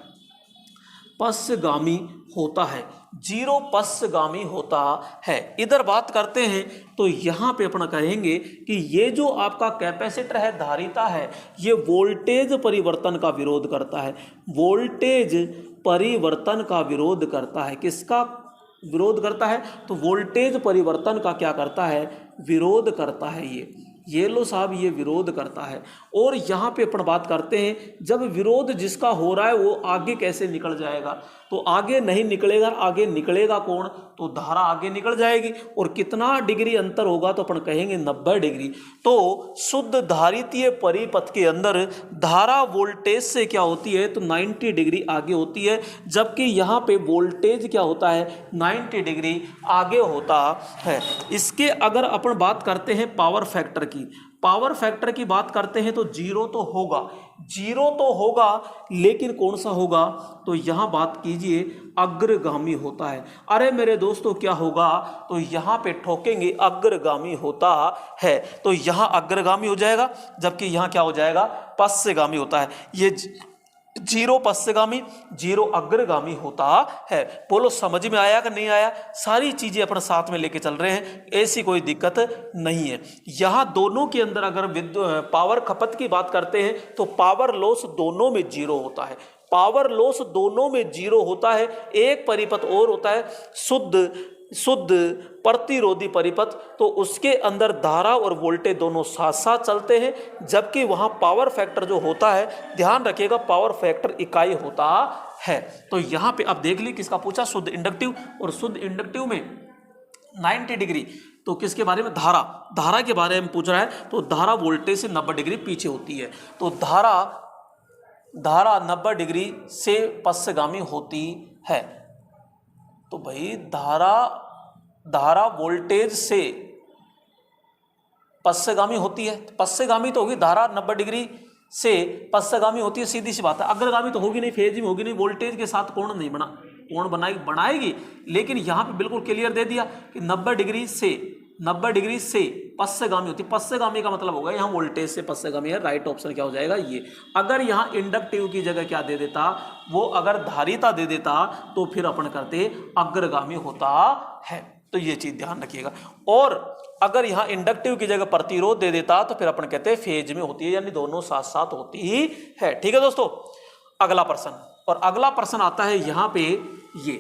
पश्चगामी होता है, 0 पश्चगामी होता है। इधर बात करते हैं तो यहाँ पे अपना कहेंगे कि ये जो आपका कैपेसिटर है, धारिता है, ये वोल्टेज परिवर्तन का विरोध करता है, वोल्टेज परिवर्तन का विरोध करता है। किसका विरोध करता है? तो वोल्टेज परिवर्तन का क्या करता है? विरोध करता है। ये लो साहब, ये विरोध करता है। और यहाँ पे अपन बात करते हैं, जब विरोध जिसका हो रहा है वो आगे कैसे निकल जाएगा, तो आगे नहीं निकलेगा। आगे निकलेगा कौन? तो धारा आगे निकल जाएगी। और कितना डिग्री अंतर होगा? तो अपन कहेंगे 90 डिग्री। तो शुद्ध धारितीय परिपथ के अंदर धारा वोल्टेज से क्या होती है? तो 90 डिग्री आगे होती है, जबकि यहाँ पे वोल्टेज क्या होता है? 90 डिग्री आगे होता है। इसके अगर अपन बात करते हैं पावर फैक्टर की, पावर फैक्टर की बात करते हैं तो 0 तो होगा, 0 तो होगा, लेकिन कौन सा होगा? तो यहाँ बात कीजिए अग्रगामी होता है। अरे मेरे दोस्तों क्या होगा? तो यहाँ पे ठोकेंगे अग्रगामी होता है, तो यहाँ अग्रगामी हो जाएगा, जबकि यहाँ क्या हो जाएगा? पश्चगामी होता है। ये 0 पश्चगामी, 0 अग्रगामी होता है। बोलो समझ में आया कि नहीं आया? सारी चीजें अपने साथ में लेके चल रहे हैं, ऐसी कोई दिक्कत नहीं है। यहाँ दोनों के अंदर अगर पावर खपत की बात करते हैं तो पावर लॉस दोनों में 0 होता है, पावर लॉस दोनों में 0 होता है। एक परिपथ और होता है शुद्ध प्रतिरोधी परिपथ, तो उसके अंदर धारा और वोल्टेज दोनों साथ साथ चलते हैं, जबकि वहां पावर फैक्टर जो होता है, ध्यान रखिएगा, पावर फैक्टर इकाई होता है। तो यहां पे अब देख ली किसका पूछा? शुद्ध इंडक्टिव। और शुद्ध इंडक्टिव में 90 डिग्री, तो किसके बारे में? धारा के बारे में पूछ रहा है। तो धारा वोल्टेज से 90 डिग्री पीछे होती है, तो धारा 90 डिग्री से पश्चगामी होती है। तो भाई धारा वोल्टेज से पश्चगामी होती है, पश्चगामी तो होगी, धारा 90 डिग्री से पश्चगामी होती है, सीधी सी बात है। अग्रगामी तो होगी नहीं, फेज में होगी नहीं, वोल्टेज के साथ कोण नहीं बनाएगी। लेकिन यहाँ पे बिल्कुल क्लियर दे दिया कि 90 डिग्री से पश्चगामी होती है। पश्चगामी का मतलब होगा यहाँ वोल्टेज से पश्चगामी है, राइट ऑप्शन क्या हो जाएगा? ये। अगर यहाँ इंडक्टिव की जगह क्या दे देता, वो अगर धारिता दे देता, तो फिर अपन करते अग्रगामी होता है। तो ये चीज ध्यान रखिएगा। और अगर यहाँ इंडक्टिव की जगह प्रतिरोध दे देता, तो फिर अपन कहते हैं फेज में होती है, यानी दोनों साथ साथ होती ही है। ठीक है दोस्तों, अगला प्रश्न। और अगला प्रश्न आता है यहाँ पे ये,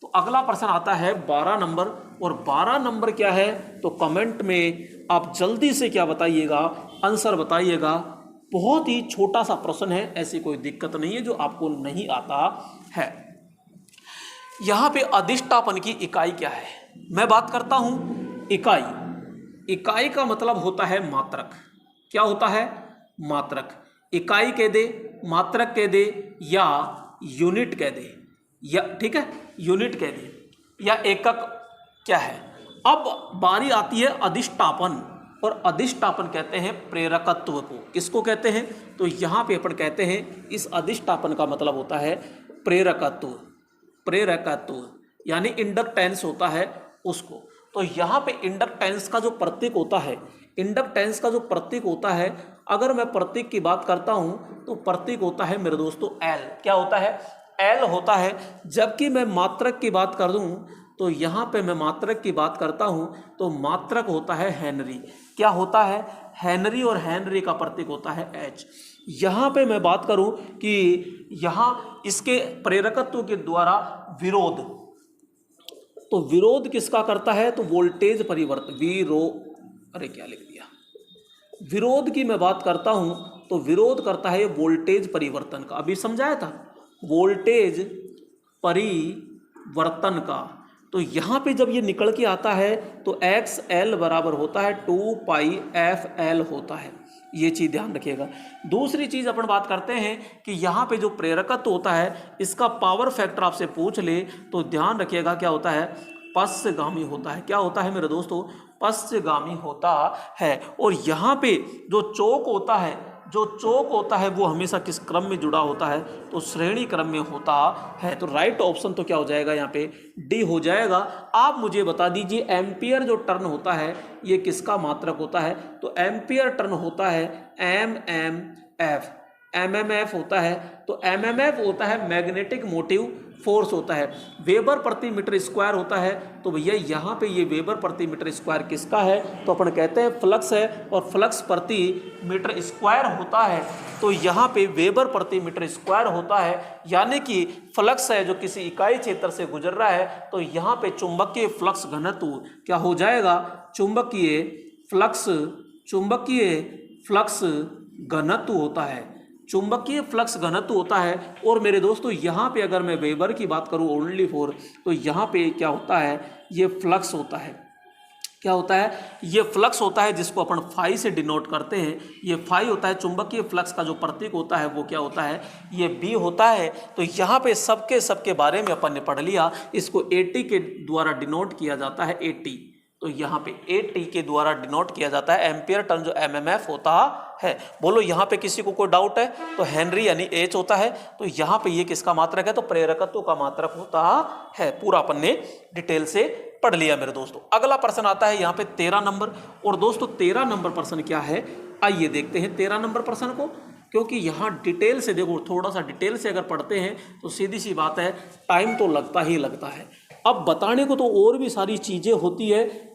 तो अगला प्रश्न आता है 12 नंबर। और 12 नंबर क्या है? तो कमेंट में आप जल्दी से क्या बताइएगा? आंसर बताइएगा। बहुत ही छोटा सा प्रश्न है, ऐसी कोई दिक्कत नहीं है जो आपको नहीं आता है। यहां पे अधिष्ठापन की इकाई क्या है? मैं बात करता हूं इकाई का मतलब होता है मात्रक। क्या होता है? मात्रक। इकाई कह दे, मात्रक कह दे, या यूनिट कह दे, या ठीक है यूनिट कह दे, या एकक क्या है। अब बारी आती है अधिष्ठापन, और अधिष्ठापन कहते हैं प्रेरकत्व को। किसको कहते हैं? तो यहाँ पे अपन कहते हैं इस अधिष्ठापन का मतलब होता है प्रेरकत्व, यानी इंडक्टेंस होता है उसको। तो यहाँ पे इंडक्टेंस का जो प्रतीक होता है, अगर मैं प्रतीक की बात करता हूँ तो प्रतीक होता है मेरे दोस्तों एल। क्या होता है? एल होता है। जबकि मैं मात्रक की बात कर दूं तो यहाँ पे मैं मात्रक की बात करता हूँ तो मात्रक होता है हेनरी। क्या होता है? हेनरी, और हेनरी का प्रतीक होता है एच। यहाँ पे मैं बात करूँ कि यहाँ इसके प्रेरकत्व के द्वारा विरोध, तो विरोध किसका करता है? तो वोल्टेज परिवर्तन, विरोध की मैं बात करता हूं तो विरोध करता है वोल्टेज परिवर्तन का। अभी समझाया था वोल्टेज परिवर्तन का। तो यहाँ पे जब ये निकल के आता है तो एक्स एल बराबर होता है 2 पाई एफ एल होता है। ये चीज़ ध्यान रखिएगा। दूसरी चीज़ अपन बात करते हैं कि यहाँ पे जो प्रेरकत्व होता है, इसका पावर फैक्टर आपसे पूछ ले तो ध्यान रखिएगा क्या होता है? पश्चगामी होता है। क्या होता है मेरे दोस्तों? पश्चगामी होता है। और यहाँ पे जो चौक होता है वो हमेशा किस क्रम में जुड़ा होता है? तो श्रेणी क्रम में होता है। तो राइट ऑप्शन तो क्या हो जाएगा यहाँ पे? डी हो जाएगा। आप मुझे बता दीजिए एम्पियर जो टर्न होता है ये किसका मात्रक होता है? तो एम्पियर टर्न होता है MMF। MMF होता है, तो MMF होता है मैग्नेटिक मोटिव फोर्स होता है। वेबर प्रति मीटर स्क्वायर होता है, तो भैया यहाँ पे ये वेबर प्रति मीटर स्क्वायर किसका है? तो अपन कहते हैं फ्लक्स है, और फ्लक्स प्रति मीटर स्क्वायर होता है, तो यहाँ पे वेबर प्रति मीटर स्क्वायर होता है। यानी कि फ्लक्स है जो किसी इकाई क्षेत्र से गुजर रहा है, तो यहाँ पे चुंबकीय फ्लक्स घनत्व क्या हो जाएगा? चुंबकीय फ्लक्स घनत्व होता है। चुंबकीय फ्लक्स घनत्व होता है। और मेरे दोस्तों यहाँ पे अगर मैं वेबर की बात करूँ ओनली फॉर, तो यहाँ पे क्या होता है? ये फ्लक्स होता है। क्या होता है? ये फ्लक्स होता है जिसको अपन फाई से डिनोट करते हैं। ये फाई होता है। चुंबकीय फ्लक्स का जो प्रतीक होता है वो क्या होता है? ये बी होता है। तो यहाँ पे सबके बारे में अपन ने पढ़ लिया। इसको AT के द्वारा डिनोट किया जाता है, AT। तो यहाँ पे AT के द्वारा डिनोट किया जाता है। एम्पियर टर्न जो MMF होता है। बोलो यहाँ पे किसी को कोई डाउट है? तो हेनरी यानी H होता है। तो यहाँ पे ये किसका मात्रक है? तो प्रेरकत्व का मात्रक होता है। पूरा अपन ने डिटेल से पढ़ लिया मेरे दोस्तों। अगला प्रश्न आता है यहाँ पे 13 नंबर। और दोस्तों 13 नंबर प्रश्न क्या है? आइए देखते हैं 13 नंबर प्रश्न को, क्योंकि यहाँ डिटेल से देखो, थोड़ा सा डिटेल से अगर पढ़ते हैं तो सीधी सी बात है टाइम तो लगता ही लगता है। अब बताने को तो और भी सारी चीजें होती है।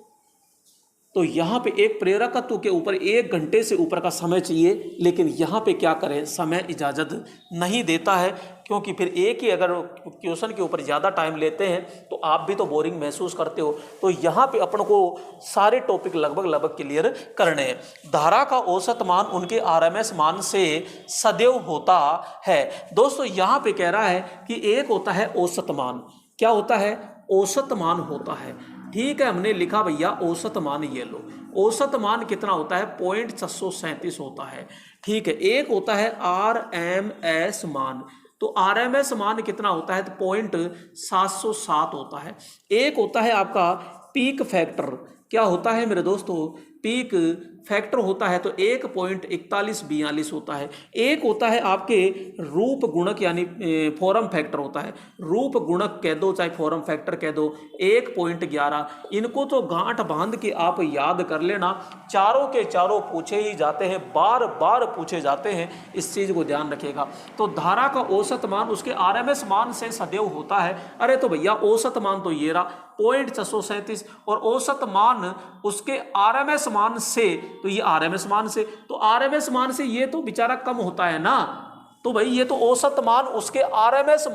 तो यहाँ पे एक प्रेरकत्व के ऊपर 1 घंटे से ऊपर का समय चाहिए, लेकिन यहाँ पे क्या करें, समय इजाज़त नहीं देता है। क्योंकि फिर एक ही अगर क्वेश्चन के ऊपर ज़्यादा टाइम लेते हैं तो आप भी तो बोरिंग महसूस करते हो। तो यहाँ पे अपन को सारे टॉपिक लगभग क्लियर करने हैं। धारा का औसत मान उनके RMS मान से सदैव होता है। दोस्तों यहाँ पे कह रहा है कि एक होता है औसत मान। क्या होता है? औसत मान होता है। ठीक है, हमने लिखा भैया औसत मान, ये लो औसत मान कितना होता है? 0.637 होता है। ठीक है, एक होता है RMS मान। तो RMS मान कितना होता है? तो 0.707 होता है। एक होता है आपका पीक फैक्टर। क्या होता है मेरे दोस्तों? पीक फैक्टर होता है, तो 1.4142 होता है। एक होता है आपके रूप गुणक यानी फॉर्म फैक्टर होता है। रूप गुणक कह दो चाहे फॉर्म फैक्टर कह दो, 1.11। इनको तो गांठ बांध के आप याद कर लेना। चारों के चारों पूछे ही जाते हैं, बार बार पूछे जाते हैं, इस चीज को ध्यान रखिएगा। तो धारा का औसत मान उसके RMS मान से सदैव होता है। अरे तो भैया औसत मान तो ये रहा 0.637, और औसत मान उसके RMS मान से, तो ये RMS मान से, तो RMS मान से ये तो बेचारा कम होता है ना। तो भाई ये तो औसत मान उसके RMS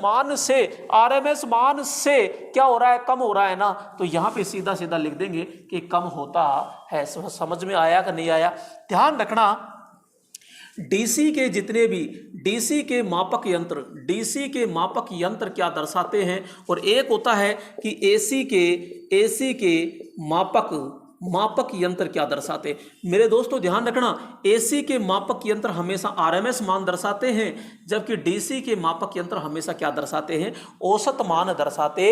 मान से क्या हो रहा है? कम हो रहा है ना। तो यहाँ पे सीधा सीधा लिख देंगे कि कम होता है। समझ में आया कि नहीं आया? ध्यान रखना, डीसी के जितने भी डीसी के मापक यंत्र क्या दर्शाते हैं? और एक होता है कि एसी के मापक यंत्र क्या दर्शाते हैं। मेरे दोस्तों ध्यान रखना, एसी के मापक यंत्र हमेशा RMS मान दर्शाते हैं, जबकि डीसी के मापक यंत्र हमेशा क्या दर्शाते हैं? औसत मान दर्शाते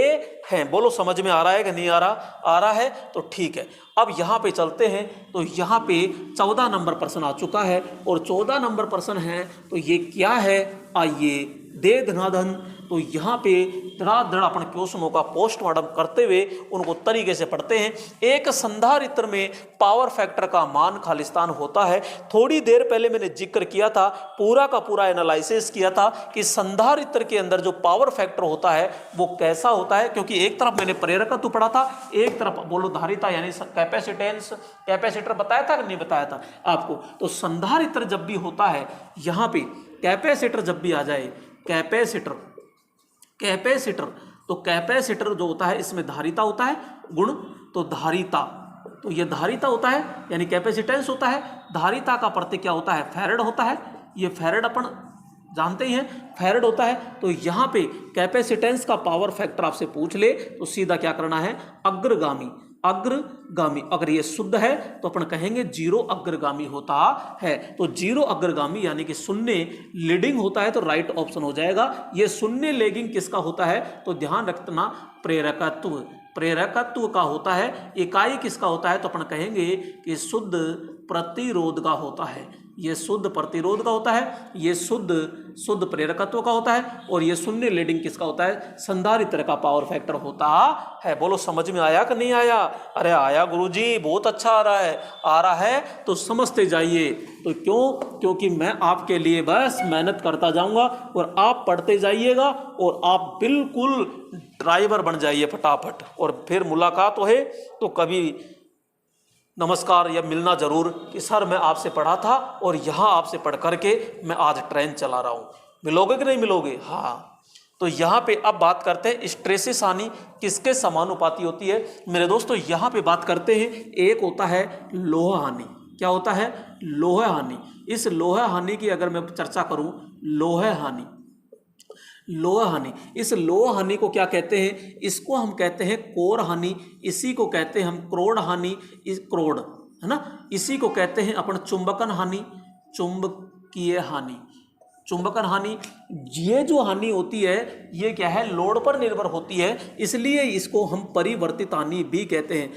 हैं। बोलो समझ में आ रहा है कि नहीं आ रहा? आ रहा है तो ठीक है। अब यहाँ पे चलते हैं। तो यहाँ पे 14 नंबर प्रश्न आ चुका है, और 14 नंबर प्रश्न है तो ये क्या है? आइए दे धनाधन। तो यहाँ पे धड़ाधड़ अपन क्वेश्चनों का पोस्टमार्टम करते हुए उनको तरीके से पढ़ते हैं। एक संधारित्र में पावर फैक्टर का मान खालिस्तान होता है। थोड़ी देर पहले मैंने जिक्र किया था, पूरा का पूरा एनालिसिस किया था कि संधारित्र के अंदर जो पावर फैक्टर होता है वो कैसा होता है। क्योंकि एक तरफ मैंने प्रेरकत्व पढ़ा था, एक तरफ बोलो धारिता यानी कैपेसिटर बताया था कि नहीं बताया था आपको? तो संधारित्र जब भी होता है, यहाँ पे कैपेसिटर जब भी आ जाए, कैपेसिटर तो कैपेसिटर जो होता है इसमें धारिता होता है गुण, तो धारिता, तो ये धारिता होता है यानी कैपेसिटेंस होता है। धारिता का प्रतीक क्या होता है? फैरेड होता है। ये फैरेड अपन जानते ही हैं, फैरेड होता है। तो यहाँ पे कैपेसिटेंस का पावर फैक्टर आपसे पूछ ले तो सीधा क्या करना है? अग्रगामी। अगर ये शुद्ध है तो अपन कहेंगे 0 अग्रगामी होता है। तो 0 अग्रगामी यानी कि शून्य लीडिंग होता है, तो राइट ऑप्शन हो जाएगा। ये शून्य लेगिंग किसका होता है? तो ध्यान रखना प्रेरकत्व। प्रेरकत्व का होता है, इकाई किसका होता है, तो अपन कहेंगे कि शुद्ध प्रतिरोध का होता है। ये शुद्ध प्रतिरोध का होता है, ये शुद्ध प्रेरकत्व का होता है, और ये शून्य लीडिंग किसका होता है, संधारित्र का पावर फैक्टर होता है। बोलो समझ में आया कि नहीं आया? अरे आया गुरुजी, बहुत अच्छा आ रहा है तो समझते जाइए। तो क्यों? क्योंकि मैं आपके लिए बस मेहनत करता जाऊंगा और आप पढ़ते जाइएगा और आप बिल्कुल ड्राइवर बन जाइए फटाफट। और फिर मुलाकात हो तो कभी नमस्कार या मिलना जरूर कि सर मैं आपसे पढ़ा था और यहाँ आपसे पढ़ करके मैं आज ट्रेन चला रहा हूँ। मिलोगे कि नहीं मिलोगे? हाँ। तो यहाँ पे अब बात करते हैं स्ट्रेसिस हानि किसके समानुपाती होती है। मेरे दोस्तों यहाँ पे बात करते हैं, एक होता है लोहा हानि। क्या होता है? लोहा हानि। इस लोहा हानि की अगर मैं चर्चा करूँ, लोहा हानि, इस लोहा हानि को क्या कहते हैं? इसको हम कहते हैं कोर हानि, इसी को कहते हैं हम क्रोड हानि, क्रोड है ना। इसी को कहते हैं अपन चुंबकन हानि, चुंबकीय हानि, चुंबकन हानि। ये जो हानि होती है ये क्या है? लोड पर निर्भर होती है, इसलिए इसको हम परिवर्तित हानि भी कहते हैं।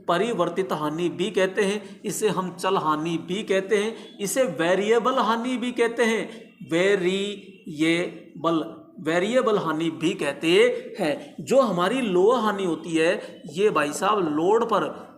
परिवर्तित हानि भी कहते हैं, इसे हम चल हानि भी कहते हैं, इसे वेरिएबल हानि भी कहते हैं, वेरिएबल हानि भी कहते हैं। जो हमारी लोहा हानि होती है ये भाई साहब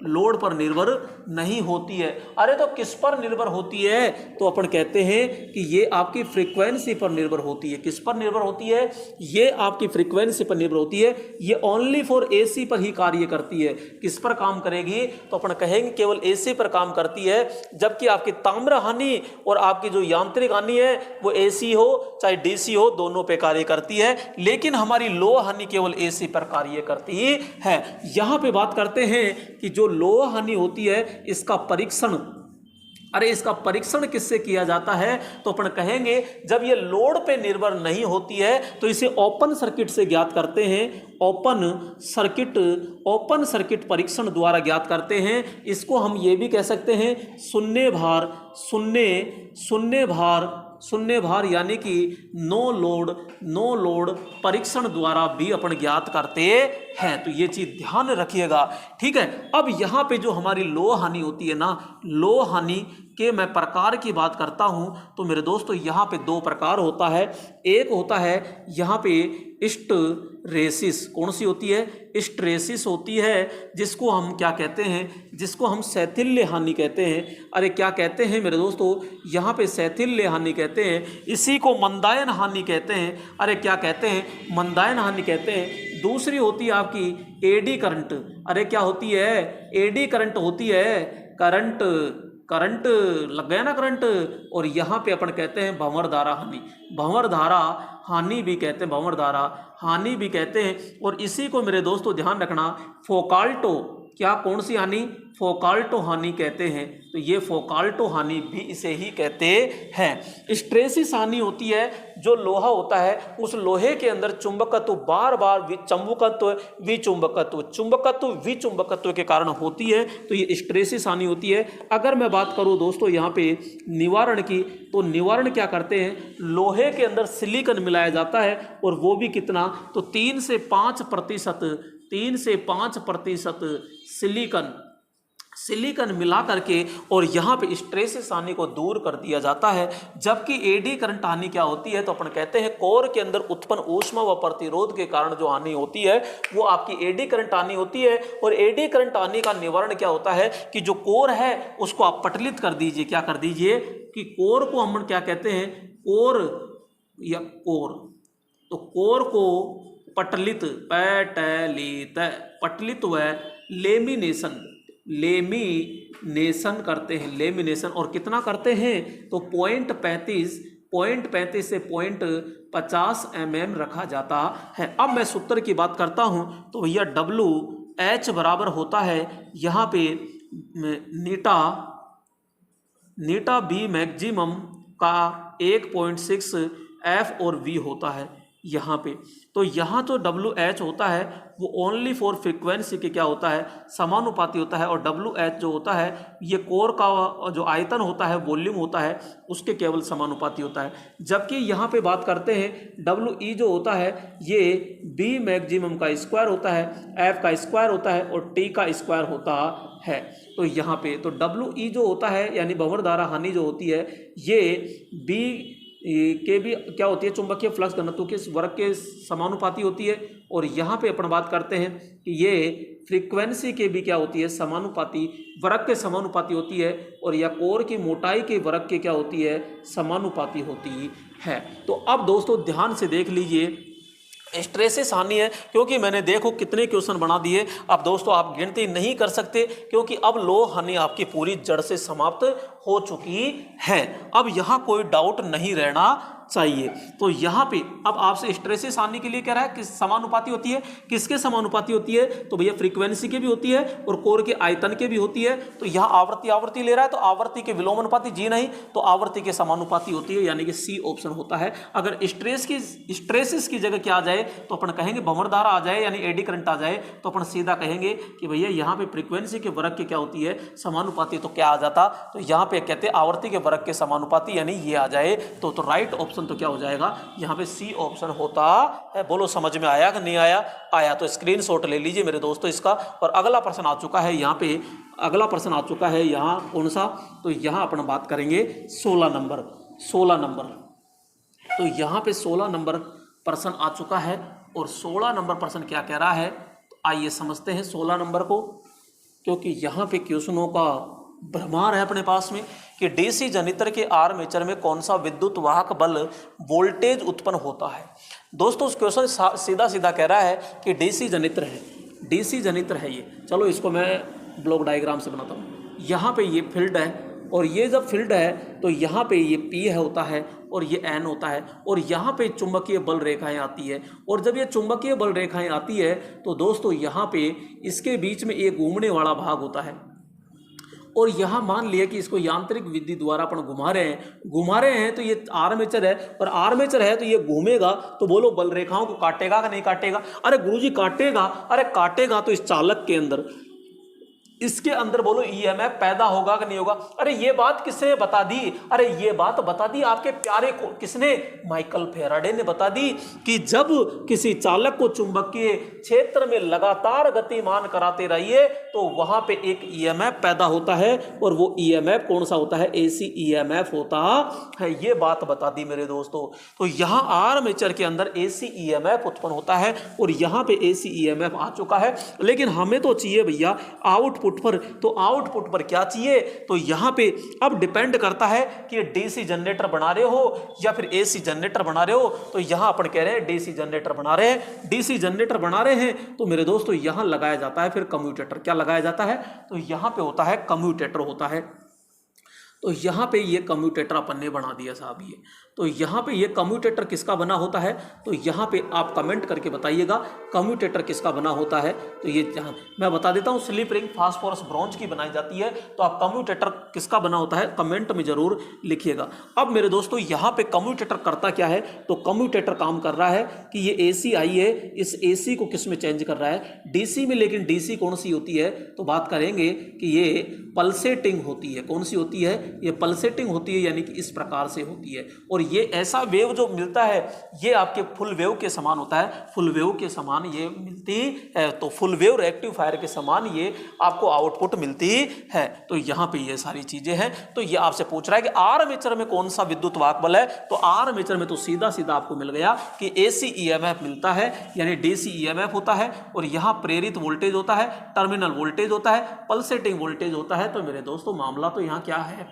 लोड पर निर्भर नहीं होती है। अरे तो किस पर निर्भर होती है? तो अपन कहते हैं कि ये आपकी फ्रीक्वेंसी पर निर्भर होती है। किस पर निर्भर होती है? ये आपकी फ्रीक्वेंसी पर निर्भर होती है। ये ओनली फॉर एसी पर ही कार्य करती है। किस पर काम करेगी? तो अपन कहेंगे केवल एसी पर काम करती है, जबकि आपकी ताम्र हानि और आपकी जो यांत्रिक हानि है वो एसी हो चाहे डीसी हो, दोनों पे कार्य करती है। लेकिन हमारी लोहा हानि केवल एसी पर कार्य करती है। यहां पे बात करते हैं कि जो लोहा हानि होती है इसका परीक्षण, अरे इसका परीक्षण किससे किया जाता है? तो अपन कहेंगे जब ये लोड पे निर्भर नहीं होती है तो इसे ओपन सर्किट से ज्ञात करते हैं। ओपन सर्किट परीक्षण द्वारा ज्ञात करते हैं। इसको हम ये भी कह सकते हैं शून्य भार यानी कि नो लोड परीक्षण द्वारा भी अपन ज्ञात करते हैं। तो ये चीज ध्यान रखिएगा, ठीक है। अब यहाँ पे जो हमारी लोहा हानि होती है ना, लोहा हानि के मैं प्रकार की बात करता हूं तो मेरे दोस्तों यहाँ पे दो प्रकार होता है। एक होता है यहाँ पे स्ट्रेसिस। कौन सी होती है? स्ट्रेसिस होती है, जिसको हम क्या कहते हैं? जिसको हम शैथिल्य हानि कहते हैं। अरे क्या कहते हैं मेरे दोस्तों? यहाँ पे शैथिल्य हानि कहते हैं, इसी को मंदायन हानि कहते हैं। अरे क्या कहते हैं? मंदायन हानि कहते हैं। दूसरी होती है आपकी एडी करंट। अरे क्या होती है? एडी करंट होती है। करंट लग गया ना, करंट। और यहाँ पे अपन कहते हैं भंवर धारा हानि। भंवर धारा हानि भी कहते हैं, भंवर धारा हानि भी कहते हैं। और इसी को मेरे दोस्तों ध्यान रखना, फोकाल्टो, क्या कौन सी हानि? फोकाल्टो हानि कहते हैं। तो ये फोकाल्टो हानि भी इसे ही कहते हैं। स्ट्रेसिस हानि होती है, जो लोहा होता है उस लोहे के अंदर चुंबकत्व बार बार चुंबकत्व विचुंबकत्व के कारण होती है। तो ये स्ट्रेसिस हानि होती है। अगर मैं बात करूं दोस्तों यहाँ पे निवारण की, तो निवारण क्या करते हैं? लोहे के अंदर सिलिकॉन मिलाया जाता है, और वो भी कितना? तो 3 से 5% सिलिकॉन मिला करके और यहाँ पे स्ट्रेसिस हानि को दूर कर दिया जाता है। जबकि एडी करंट हानि क्या होती है? तो अपन कहते हैं कोर के अंदर उत्पन्न ऊष्मा व प्रतिरोध के कारण जो हानि होती है वो आपकी एडी करंट हानि होती है। और एडी करंट हानि का निवारण क्या होता है कि जो कोर है उसको आप पटलित कर दीजिए। क्या कर दीजिए? कि कोर को हम क्या कहते हैं? कोर। तो कोर को पटलित व लेमिनेशन करते हैं। लेमिनेशन और कितना करते हैं? तो 0.35 से 0.50 mm रखा जाता है। अब मैं सूत्र की बात करता हूं तो भैया WH बराबर होता है यहाँ पे नीटा बी मैक्सिमम का 1.6 F और V होता है। यहाँ पे। तो यहाँ जो WH होता है वो ओनली फॉर फ्रीक्वेंसी के क्या होता है, समानुपाती होता है, और WH जो होता है ये कोर का जो आयतन होता है, वॉल्यूम होता है, उसके केवल समानुपाती होता है। जबकि यहाँ पे बात करते हैं WE जो होता है ये B मैक्सिमम का स्क्वायर होता है, F का स्क्वायर होता है और T का स्क्वायर होता है। तो यहाँ पे तो WE जो होता है यानी भंवर धारा हानि जो होती है ये B के भी क्या होती है, चुंबकीय फ्लक्स घनत्व के वर्ग के समानुपाती होती है। और यहाँ पे अपन बात करते हैं कि ये फ्रीक्वेंसी के भी क्या होती है, समानुपाती, वर्ग के समानुपाती होती है। और यह कोर की मोटाई के वर्ग के क्या होती है, समानुपाती होती है। तो अब दोस्तों ध्यान से देख लीजिए, स्ट्रेसिस हानि है, क्योंकि मैंने देखो कितने क्वेश्चन बना दिए। अब दोस्तों आप गिनती नहीं कर सकते क्योंकि अब लो हानि आपकी पूरी जड़ से समाप्त हो चुकी है। अब यहाँ कोई डाउट नहीं रहना चाहिए। तो यहाँ पे अब आपसे स्ट्रेसिस हानि के लिए कह रहा है कि समानुपाती होती है, किसके समानुपाती होती है, तो भैया फ्रीक्वेंसी के भी होती है और कोर के आयतन के भी होती है। तो यहाँ आवर्ती ले रहा है तो आवर्ती के विलोमानुपाती, जी नहीं, तो आवर्ती के समानुपाती होती है, यानी कि सी ऑप्शन होता है। अगर स्ट्रेसिस की जगह क्या आ जाए तो अपन कहेंगे भंवर धारा आ जाए यानी एडी करंट आ जाए, तो अपन सीधा कहेंगे कि भैया यहाँ पे फ्रीक्वेंसी के वर्ग की क्या होती है, समानुपाती। तो क्या आ जाता, तो यहाँ पे कहते हैं आवर्ती के वर्ग के समानुपाती, यानी ये आ जाए। तो राइट ऑप्शन तो क्या हो जाएगा, यहाँ पे सी ऑप्शन होता है। बोलो समझ में आया कि नहीं आया? आया तो स्क्रीनशॉट ले लीजिए मेरे दोस्तों इसका। और अगला प्रश्न आ चुका है यहाँ पे, अगला प्रश्न आ चुका है यहाँ कौन सा, तो यहाँ अपन बात करेंगे 16 नंबर। तो यहाँ पे 16 नंबर प्रश्न आ चुका है। और 16 नंबर प्रश्न क्या कह रहा है, तो आइए समझते हैं 16 नंबर को, क्योंकि यहाँ पे क्वेश्चनों का भ्रमार है अपने पास में कि डीसी जनित्र के आर्मेचर में कौन सा विद्युत वाहक बल वोल्टेज उत्पन्न होता है। दोस्तों उस क्वेश्चन सीधा कह रहा है कि डीसी जनित्र है ये। चलो इसको मैं ब्लॉक डायग्राम से बनाता हूँ। यहाँ पे ये फील्ड है और ये जब फील्ड है तो यहाँ पे ये P है होता है और ये N होता है, और यहाँ पे चुंबकीय बल रेखाएं आती है। और जब ये चुंबकीय बल रेखाएं आती है तो दोस्तों यहाँ पे इसके बीच में एक घूमने वाला भाग होता है। और यहाँ मान लिया कि इसको यांत्रिक विधि द्वारा अपन घुमा रहे हैं तो ये आर्मेचर है, और आर्मेचर है तो ये घूमेगा। तो बोलो बल रेखाओं को काटेगा कि नहीं काटेगा? अरे गुरुजी काटेगा। अरे काटेगा तो इस चालक के अंदर, इसके अंदर बोलो ईएमएफ पैदा होगा कि नहीं होगा? अरे ये बात किसने बता दी? अरे ये बात बता दी आपके प्यारे को, किसने? माइकल फैराडे ने बता दी कि जब किसी चालक को चुंबकीय क्षेत्र में लगातार गतिमान कराते रहिए तो वहां पे एक ईएमएफ पैदा होता है, और वो ईएमएफ कौन सा होता है? एसी ईएमएफ होता है। ये बात बता दी मेरे दोस्तों। तो यहाँ आर्मेचर के अंदर एसी ईएमएफ उत्पन्न होता है और यहाँ पे एसी ईएमएफ आ चुका है। लेकिन हमें तो चाहिए भैया आउटपुट पर। तो आउटपुट पर क्या चाहिए? तो यहाँ पे अब डिपेंड करता है कि डीसी जनरेटर बना रहे हो या फिर एसी जनरेटर बना रहे हो। तो यहाँ अपन कह रहे हैं डीसी जनरेटर बना रहे हैं। डीसी जनरेटर बना रहे हैं तो मेरे दोस्तों यहाँ लगाया जाता है फिर कम्यूटेटर। क्या लगाया जाता है? तो यहाँ पे होता है कम्यूटेटर होता है। तो यहाँ पे ये कम्यूटेटर अपन ने बना दिया साहब ये। तो यहाँ पे ये कम्यूटेटर किसका बना होता है? तो यहाँ पे आप कमेंट करके बताइएगा कम्यूटेटर किसका बना होता है। तो ये जहाँ मैं बता देता हूँ, स्लिप रिंग फास्फोरस ब्रॉन्ज की बनाई जाती है। तो आप कम्यूटेटर किसका बना होता है कमेंट में जरूर लिखिएगा। अब मेरे दोस्तों यहाँ पे कम्यूटेटर करता क्या है? तो कम्यूटेटर काम कर रहा है कि ये एसी आई है, इस एसी को किस में चेंज कर रहा है? डीसी में। लेकिन डीसी कौन सी होती है? तो बात करेंगे कि ये पल्सेटिंग होती है। कौन सी होती है? ये पल्सेटिंग होती है, यानी कि इस प्रकार से होती है। और ये ऐसा वेव जो मिलता है ये आपके फुल वेव के समान होता है। फुल वेव के समान ये मिलती है। तो फुल वेव रेक्टिफायर के समान ये आपको आउटपुट मिलती है। तो यहाँ पे ये सारी चीजें हैं। तो ये आपसे पूछ रहा है कि आर्मेचर में कौन सा विद्युत वाहक बल है? तो आर्मेचर में तो सीधा आपको मिल गया कि एसी ईएमएफ मिलता है, यानी डीसी ईएमएफ होता है। और यहाँ प्रेरित वोल्टेज होता है, टर्मिनल वोल्टेज होता है, पल्सेटिंग वोल्टेज होता है। तो मेरे दोस्तों मामला तो यहाँ क्या है?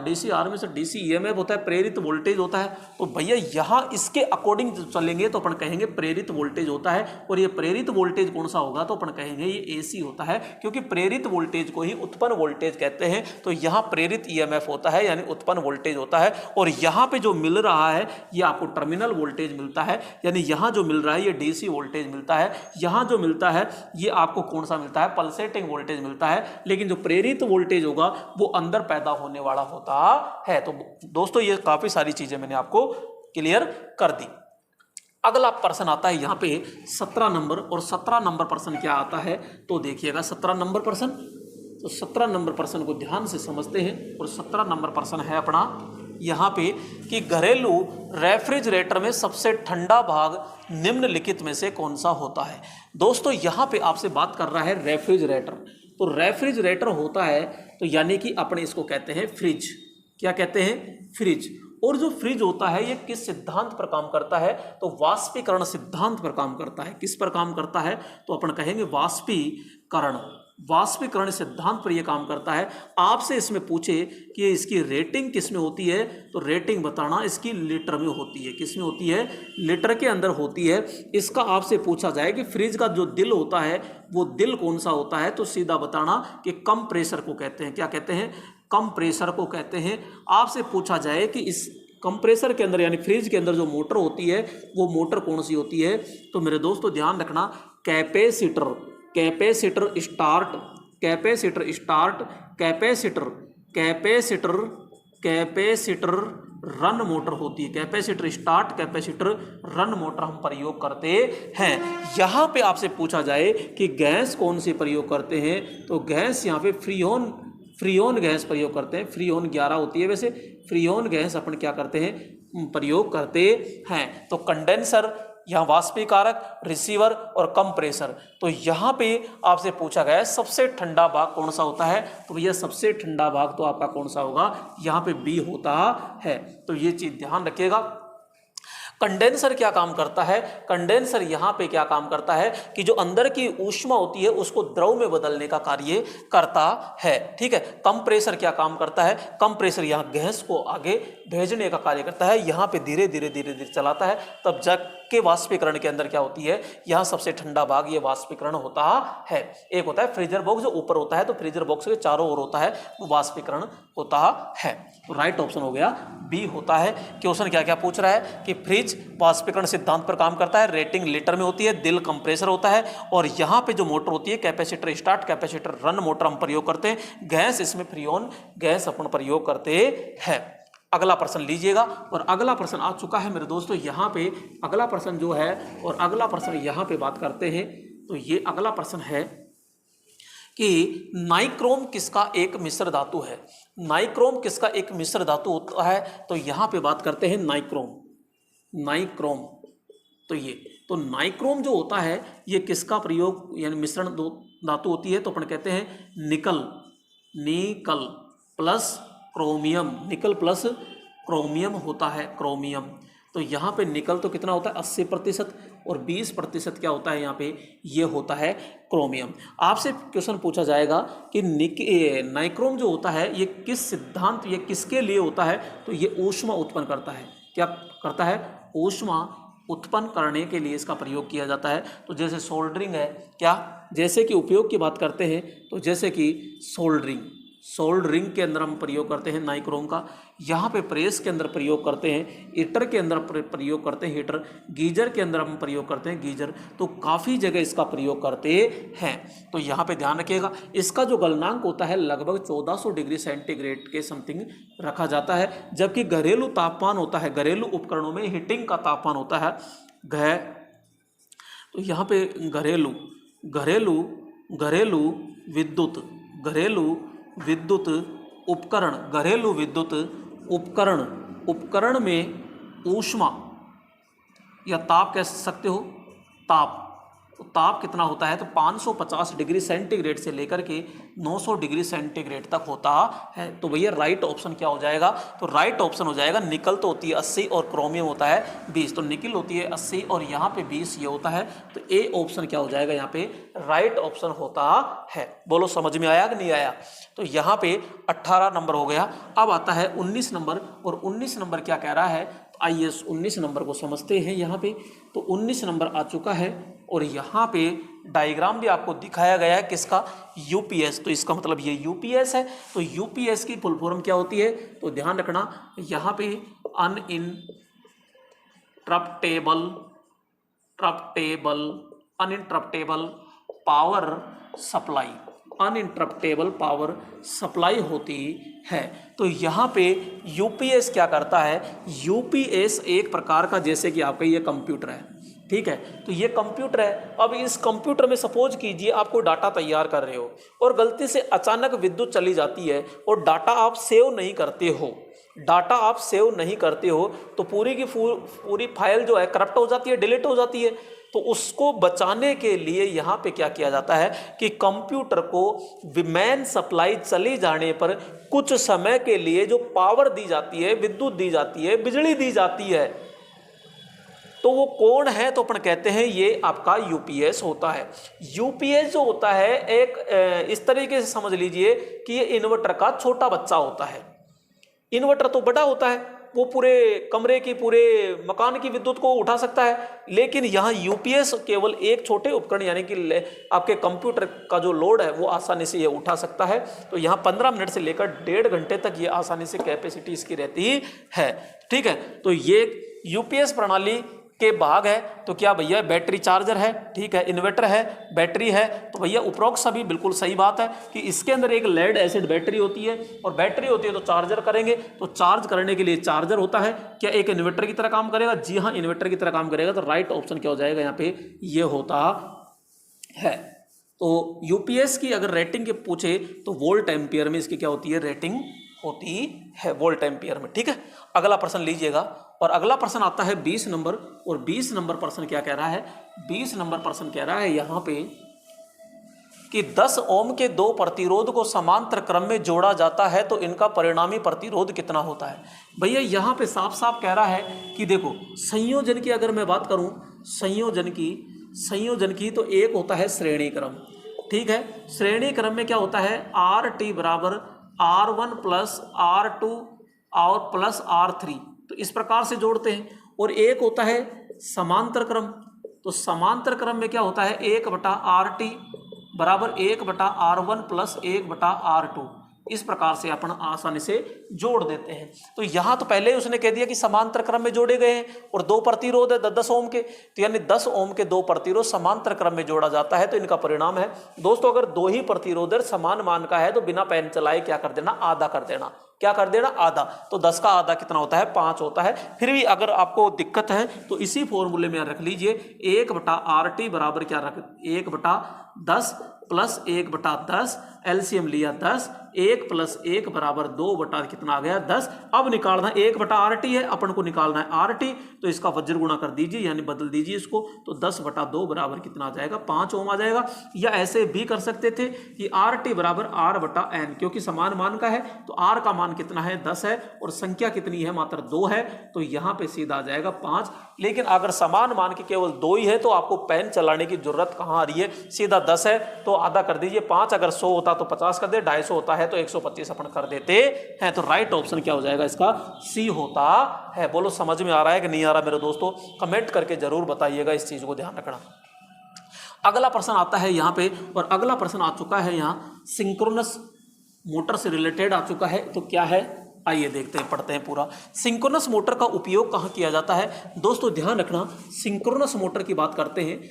डीसी आर्मेचर डीसी ईएमएफ होता है, प्रेरित वोल्टेज होता है। तो भैया यहाँ इसके अकॉर्डिंग चलेंगे तो अपन कहेंगे प्रेरित वोल्टेज होता है। और ये प्रेरित वोल्टेज कौन सा होगा? तो अपन कहेंगे ये एसी होता है, क्योंकि प्रेरित वोल्टेज को ही उत्पन्न वोल्टेज कहते हैं। तो यहाँ प्रेरित ईएमएफ होता है, यानी उत्पन्न वोल्टेज होता है। और यहाँ पे जो मिल रहा है ये आपको टर्मिनल वोल्टेज मिलता है, यानी यहाँ जो मिल रहा है ये डीसी वोल्टेज मिलता है। यहाँ जो मिलता है ये आपको कौन सा मिलता है? पल्सेटिंग वोल्टेज मिलता है। लेकिन जो प्रेरित वोल्टेज होगा वो अंदर पैदा होने वाला होता है। तो दोस्तों ये काफी सारी चीजें मैंने आपको क्लियर कर दी। अगला प्रश्न आता है यहाँ पे 17 नंबर, और 17 नंबर प्रश्न क्या आता है तो देखिएगा 17 नंबर प्रश्न। तो 17 नंबर प्रश्न को ध्यान से समझते हैं, और 17 नंबर प्रश्न है अपना यहाँ पे कि घरेलू रेफ्रिजरेटर में सबसे ठंडा भाग निम्नलिखित में से कौन सा होता है। दोस्तों यहाँ पे आपसे बात कर रहा है रेफ्रिजरेटर। तो रेफ्रिजरेटर होता है तो यानी कि अपने इसको कहते हैं फ्रिज। क्या कहते हैं? फ्रिज। और जो फ्रिज होता है ये किस सिद्धांत पर काम करता है तो वाष्पीकरण सिद्धांत पर काम करता है। किस पर काम करता है तो अपन कहेंगे वाष्पीकरण। वाष्पीकरण सिद्धांत पर यह काम करता है। आपसे इसमें पूछे कि इसकी रेटिंग किस में होती है तो रेटिंग बताना इसकी लीटर में होती है। किस में होती है? लीटर के अंदर होती है। इसका आपसे पूछा जाए कि फ्रिज का जो दिल होता है वो दिल कौन सा होता है तो सीधा बताना कि कंप्रेसर को कहते हैं। क्या कहते हैं? कंप्रेसर को कहते हैं। आपसे पूछा जाए कि इस कंप्रेसर के अंदर यानी फ्रिज के अंदर जो मोटर होती है वो मोटर कौन सी होती है तो मेरे दोस्तों ध्यान रखना capacitor. Capacitor start, capacitor start, capacitor capacitor capacitor run motor होती है। Capacitor start, capacitor run motor हम प्रयोग करते हैं। यहाँ पे आपसे पूछा जाए कि गैस कौन सी प्रयोग करते हैं तो गैस यहाँ पे फ्रीऑन गैस प्रयोग करते हैं। फ्रीऑन 11 होती है वैसे। फ्रीऑन गैस अपन क्या करते हैं? प्रयोग करते हैं। तो कंडेंसर, यहाँ वाष्पीकारक, रिसीवर और कंप्रेसर। तो यहाँ पे आपसे पूछा गया है सबसे ठंडा भाग कौन सा होता है तो भैया सबसे ठंडा भाग तो आपका कौन सा होगा? यहाँ पे बी होता है। तो ये चीज ध्यान रखिएगा। कंडेंसर क्या काम करता है? कंडेंसर यहाँ पे क्या काम करता है कि जो अंदर की ऊष्मा होती है उसको द्रव में बदलने का कार्य करता है। ठीक है। कंप्रेसर क्या काम करता है? कंप्रेसर यहाँ गैस को आगे भेजने का कार्य करता है। यहाँ पे धीरे धीरे धीरे धीरे चलाता है, तब के वाष्पीकरण के अंदर क्या होती है? यहाँ सबसे ठंडा भाग ये वाष्पीकरण होता है। एक होता है फ्रीजर बॉक्स जो ऊपर होता है, तो फ्रीजर बॉक्स के चारों ओर होता है वो वाष्पीकरण होता है। तो राइट ऑप्शन हो गया बी होता है। क्वेश्चन क्या क्या पूछ रहा है कि फ्रिज वाष्पीकरण सिद्धांत पर काम करता है, रेटिंग लीटर में होती है, दिल कंप्रेसर होता है, और यहाँ पे जो मोटर होती है capacitor start, capacitor run motor हम प्रयोग करते हैं। गैस इसमें फ्रीऑन गैस अपन प्रयोग करते हैं। अगला प्रश्न लीजिएगा, और अगला प्रश्न आ चुका है मेरे दोस्तों यहाँ पे। अगला प्रश्न जो है, और अगला प्रश्न यहाँ पे बात करते हैं तो ये अगला प्रश्न है कि नाइक्रोम किसका एक मिश्र धातु है। नाइक्रोम किसका एक मिश्र धातु होता है तो यहाँ पे बात करते हैं नाइक्रोम। नाइक्रोम तो ये तो नाइक्रोम जो होता है ये किसका प्रयोग यानी मिश्रण धातु होती है तो अपन कहते हैं निकल। Nickel plus chromium, nickel plus chromium होता है। क्रोमियम तो यहाँ पे निकल तो कितना होता है 80% और 20% क्या होता है यहाँ पे ये होता है क्रोमियम। आपसे क्वेश्चन पूछा जाएगा कि नाइक्रोम जो होता है ये किस सिद्धांत, ये किसके लिए होता है तो ये ऊष्मा उत्पन्न करता है। क्या करता है? ऊष्मा उत्पन्न करने के लिए इसका प्रयोग किया जाता है। तो जैसे सोल्डरिंग है, क्या जैसे कि उपयोग की बात करते हैं तो जैसे कि सोल्डरिंग के अंदर हम प्रयोग करते हैं नाइक्रोम का। यहाँ पे प्रेस के अंदर प्रयोग करते हैं, हीटर के अंदर प्रयोग करते हैं हीटर, गीजर के अंदर हम प्रयोग करते हैं गीजर। तो काफ़ी जगह इसका प्रयोग करते हैं। तो यहाँ पे ध्यान रखिएगा इसका जो गलनांक होता है लगभग 1400 डिग्री सेंटीग्रेड के समथिंग रखा जाता है, जबकि घरेलू तापमान होता है, घरेलू उपकरणों में हीटिंग का तापमान होता है तो यहाँ पे घरेलू विद्युत उपकरण, घरेलू विद्युत उपकरण में ऊष्मा या ताप कह सकते हो, ताप। तो ताप कितना होता है तो 550 डिग्री सेंटीग्रेड से लेकर के 900 डिग्री सेंटीग्रेड तक होता है। तो भैया राइट ऑप्शन क्या हो जाएगा तो राइट ऑप्शन हो जाएगा निकल तो होती है 80 और क्रोमियम होता है 20। तो निकल होती है 80 और यहाँ पे 20 ये होता है। तो ए ऑप्शन क्या हो जाएगा यहाँ पे राइट ऑप्शन होता है। बोलो समझ में आया कि नहीं आया? तो यहाँ पे 18 नंबर हो गया। अब आता है 19 नंबर, और 19 नंबर क्या कह रहा है आइए 19 नंबर को समझते हैं। यहाँ पे तो 19 नंबर आ चुका है, और यहाँ पे डायग्राम भी आपको दिखाया गया है किसका? यूपीएस। तो इसका मतलब ये यूपीएस है। तो यूपीएस की फुल फॉर्म क्या होती है तो ध्यान रखना यहाँ पे uninterruptible power supply. Uninterruptible power supply होती है। तो यहाँ पे यूपीएस क्या करता है, यूपीएस एक प्रकार का, जैसे कि आपका ये कंप्यूटर है, ठीक है, तो ये कंप्यूटर है। अब इस कंप्यूटर में सपोज कीजिए आपको डाटा तैयार कर रहे हो और गलती से अचानक विद्युत चली जाती है और डाटा आप सेव नहीं करते हो, डाटा आप सेव नहीं करते हो तो पूरी की पूरी फाइल जो है करप्ट हो जाती है, डिलीट हो जाती है। तो उसको बचाने के लिए यहाँ पे क्या किया जाता है कि कंप्यूटर को मेन सप्लाई चली जाने पर कुछ समय के लिए जो पावर दी जाती है, विद्युत दी जाती है, बिजली दी जाती है, तो वो कौन है, तो अपन कहते हैं ये आपका यूपीएस होता है। यूपीएस जो होता है एक इस तरीके से समझ लीजिए कि ये इन्वर्टर का छोटा बच्चा होता है। इन्वर्टर तो बड़ा होता है, वो पूरे कमरे की, पूरे मकान की विद्युत को उठा सकता है, लेकिन यहाँ यूपीएस केवल एक छोटे उपकरण यानी कि आपके कंप्यूटर का जो लोड है वो आसानी से ये उठा सकता है। तो यहाँ 15 मिनट से लेकर 1.5 घंटे तक ये आसानी से कैपेसिटी इसकी रहती है, ठीक है। तो ये यूपीएस प्रणाली के भाग है। तो क्या भैया बैटरी चार्जर है, ठीक है, इन्वर्टर है, बैटरी है, तो भैया उपरोक्त सभी बिल्कुल सही बात है कि इसके अंदर एक लेड एसिड बैटरी होती है और बैटरी होती है तो चार्जर करेंगे, तो चार्ज करने के लिए चार्जर होता है। क्या एक इन्वर्टर की तरह काम करेगा? जी हाँ, इन्वर्टर की तरह काम करेगा। तो राइट ऑप्शन क्या हो जाएगा यहाँ पे, ये होता है। तो यूपीएस की अगर रेटिंग के पूछे तो वोल्ट एम्पियर में इसकी क्या होती है, रेटिंग होती है वोल्ट एम्पियर में, ठीक है। अगला प्रश्न लीजिएगा और अगला प्रश्न आता है 20 नंबर। और 20 नंबर प्रश्न क्या कह रहा है, 20 नंबर प्रश्न कह रहा है यहाँ पे कि 10 ओम के 2 प्रतिरोध को समांतर क्रम में जोड़ा जाता है तो इनका परिणामी प्रतिरोध कितना होता है। भैया यहाँ पे साफ साफ कह रहा है कि देखो संयोजन की अगर मैं बात करूँ, संयोजन की तो एक होता है श्रेणी क्रम, ठीक है। श्रेणी क्रम में क्या होता है, आर टी बराबर R1 प्लस R2 और प्लस R3, तो इस प्रकार से जोड़ते हैं। और एक होता है समांतर क्रम, तो समांतर क्रम में क्या होता है, 1/RT बराबर 1/R1 प्लस 1/R2, इस प्रकार से अपन आसानी से जोड़ देते हैं। तो यहाँ तो पहले ही उसने कह दिया कि समांतर क्रम में जोड़े गए हैं और 2 प्रतिरोध है 10 ओम के, तो यानी 10 ओम के 2 प्रतिरोध समांतर क्रम में जोड़ा जाता है तो इनका परिणाम है। दोस्तों अगर 2 ही प्रतिरोध समान मान का है तो बिना पेन चलाए क्या कर देना, आधा कर देना। क्या कर देना, आधा। तो 10 का आधा कितना होता है, 5 होता है। फिर भी अगर आपको दिक्कत है तो इसी फॉर्मूले में रख लीजिए, 1/RT बराबर क्या रख, 1/10 प्लस 1/10, एलसीएम लिया 10, 1 प्लस 1 बराबर 2 कितना आ गया, 10। अब निकालना 1/RT है, अपन को निकालना है RT, तो इसका वज्र गुणा कर दीजिए यानी बदल दीजिए इसको, तो 10/2 बराबर कितना आ जाएगा, 5 ओम आ जाएगा। या ऐसे भी कर सकते थे कि RT बराबर R/N, क्योंकि समान मान का है तो R का मान कितना है, 10 है और संख्या कितनी है, मात्र 2 है, तो यहाँ पे सीधा आ जाएगा 5। लेकिन अगर समान मान के केवल 2 ही है तो आपको पेन चलाने की जरूरत कहाँ आ रही है, सीधा 10 है तो आधा कर दीजिए 5, अगर 100 होता तो 50 कर दे, 250 होता है तो 125 अपन कर देते हैं। तो राइट ऑप्शन क्या हो जाएगा इसका, सी होता है। बोलो समझ में आ रहा है कि नहीं आ रहा मेरे दोस्तों, कमेंट करके जरूर बताइएगा, इस चीज को ध्यान रखना। अगला प्रश्न आता है यहाँ पे, और अगला प्रश्न आ चुका है यहाँ सिंक्रोनस मोटर से रिलेटेड आ चुका है। तो क्या है, आइए देखते हैं, पढ़ते हैं पूरा। सिंक्रोनस मोटर का उपयोग कहाँ किया जाता है। दोस्तों ध्यान रखना, सिंक्रोनस मोटर की बात करते हैं,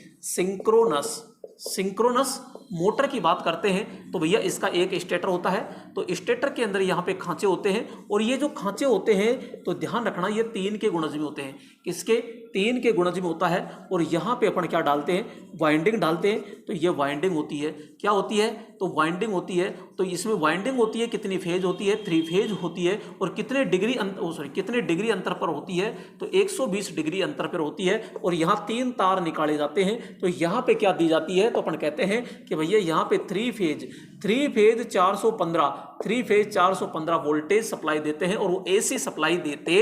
सिंक्रोनस मोटर की बात करते हैं तो भैया इसका एक स्टेटर होता है, तो स्टेटर के अंदर यहाँ पे खांचे होते हैं, और ये जो खांचे होते हैं तो ध्यान रखना ये 3 के गुणज में होते हैं। किसके, 3 के गुणज में होता है। और यहाँ पे अपन क्या डालते हैं, वाइंडिंग डालते हैं, तो ये वाइंडिंग होती है। क्या होती है, तो वाइंडिंग होती है। तो इसमें वाइंडिंग होती है, कितनी फेज होती है, 3 फेज होती है। और कितने डिग्री अंतर पर होती है, तो 120 डिग्री अंतर पर होती है। और यहाँ 3 तार निकाले जाते हैं। तो यहाँ पे क्या दी जाती है, तो अपन कहते हैं कि भैया यहाँ पे 3 फेज 415 वोल्टेज सप्लाई देते हैं, और वो एसी सप्लाई देते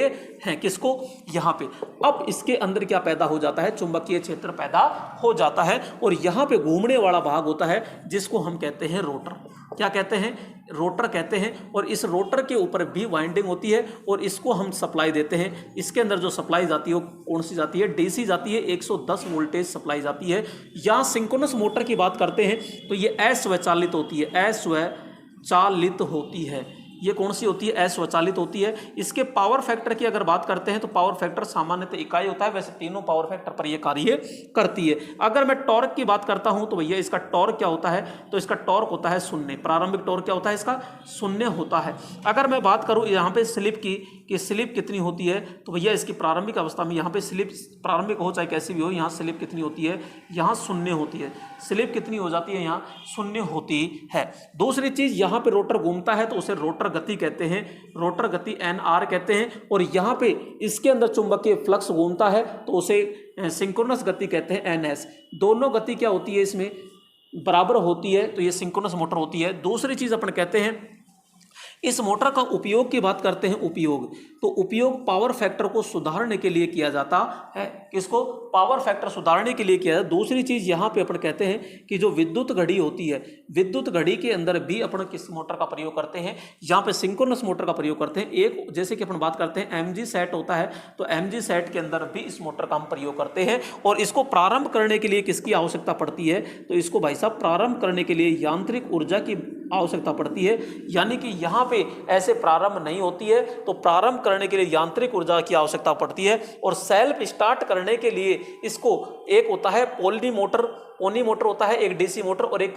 हैं किसको, यहाँ पे। अब इसके अंदर क्या पैदा हो जाता है, चुंबकीय क्षेत्र पैदा हो जाता है, और यहाँ पे घूमने वाला भाग होता है जिसको हम कहते हैं रोटर। क्या कहते हैं, रोटर कहते हैं। और इस रोटर के ऊपर भी वाइंडिंग होती है, और इसको हम सप्लाई देते हैं। इसके अंदर जो सप्लाई जाती है वो कौन सी जाती है, डीसी जाती है, 110 वोल्टेज सप्लाई जाती है। या सिंक्रोनस मोटर की बात करते हैं तो ये अस्वचालित होती है, अस्वचालित होती है। ये कौन सी होती है, अस्वचालित होती है। इसके पावर फैक्टर की अगर बात करते हैं तो पावर फैक्टर सामान्यतः इकाई होता है, वैसे तीनों पावर फैक्टर पर ये कार्य करती है। अगर मैं टॉर्क की बात करता हूं तो भैया इसका टॉर्क क्या होता है, तो इसका टॉर्क होता है शून्य, प्रारंभिक टॉर्क क्या होता है इसका, शून्य होता है। अगर मैं बात करूं यहाँ पे स्लिप की कि स्लिप कितनी होती है, तो भैया इसकी प्रारंभिक अवस्था में यहाँ पे स्लिप प्रारंभिक हो चाहे कैसी भी हो, यहाँ स्लिप कितनी होती है, यहाँ शून्य होती है। स्लिप कितनी हो जाती है, यहाँ शून्य होती है। दूसरी चीज यहाँ पे रोटर घूमता है तो उसे रोटर गति कहते हैं, रोटर गति NR कहते हैं। और यहाँ पे इसके अंदर चुंबकीय फ्लक्स घूमता है तो उसे सिंक्रोनस गति कहते हैं, NS। दोनों गति क्या होती है इसमें, बराबर होती है, तो ये सिंक्रोनस मोटर होती है। दूसरी चीज अपन कहते हैं इस मोटर का उपयोग की बात करते हैं, उपयोग, तो उपयोग पावर फैक्टर को सुधारने के लिए किया जाता है। किसको, पावर फैक्टर सुधारने के लिए किया जाता है। दूसरी चीज यहाँ पे अपन कहते हैं कि जो विद्युत घड़ी होती है, विद्युत घड़ी के अंदर भी अपन किस मोटर का प्रयोग करते हैं, यहाँ पे सिंक्रोनस मोटर का प्रयोग करते हैं। एक जैसे कि अपन बात करते हैं MG सेट होता है, तो MG सेट के अंदर भी इस मोटर का हम प्रयोग करते हैं। और इसको प्रारंभ करने के लिए किसकी आवश्यकता पड़ती है, तो इसको भाई साहब प्रारंभ करने के लिए यांत्रिक ऊर्जा की आवश्यकता पड़ती है। यानी कि यहाँ पे ऐसे प्रारंभ नहीं होती है, तो प्रारंभ करने के लिए यांत्रिक ऊर्जा की आवश्यकता पड़ती है। और सेल्फ स्टार्ट करने के लिए इसको एक होता है पोनी मोटर होता है, एक DC मोटर, और एक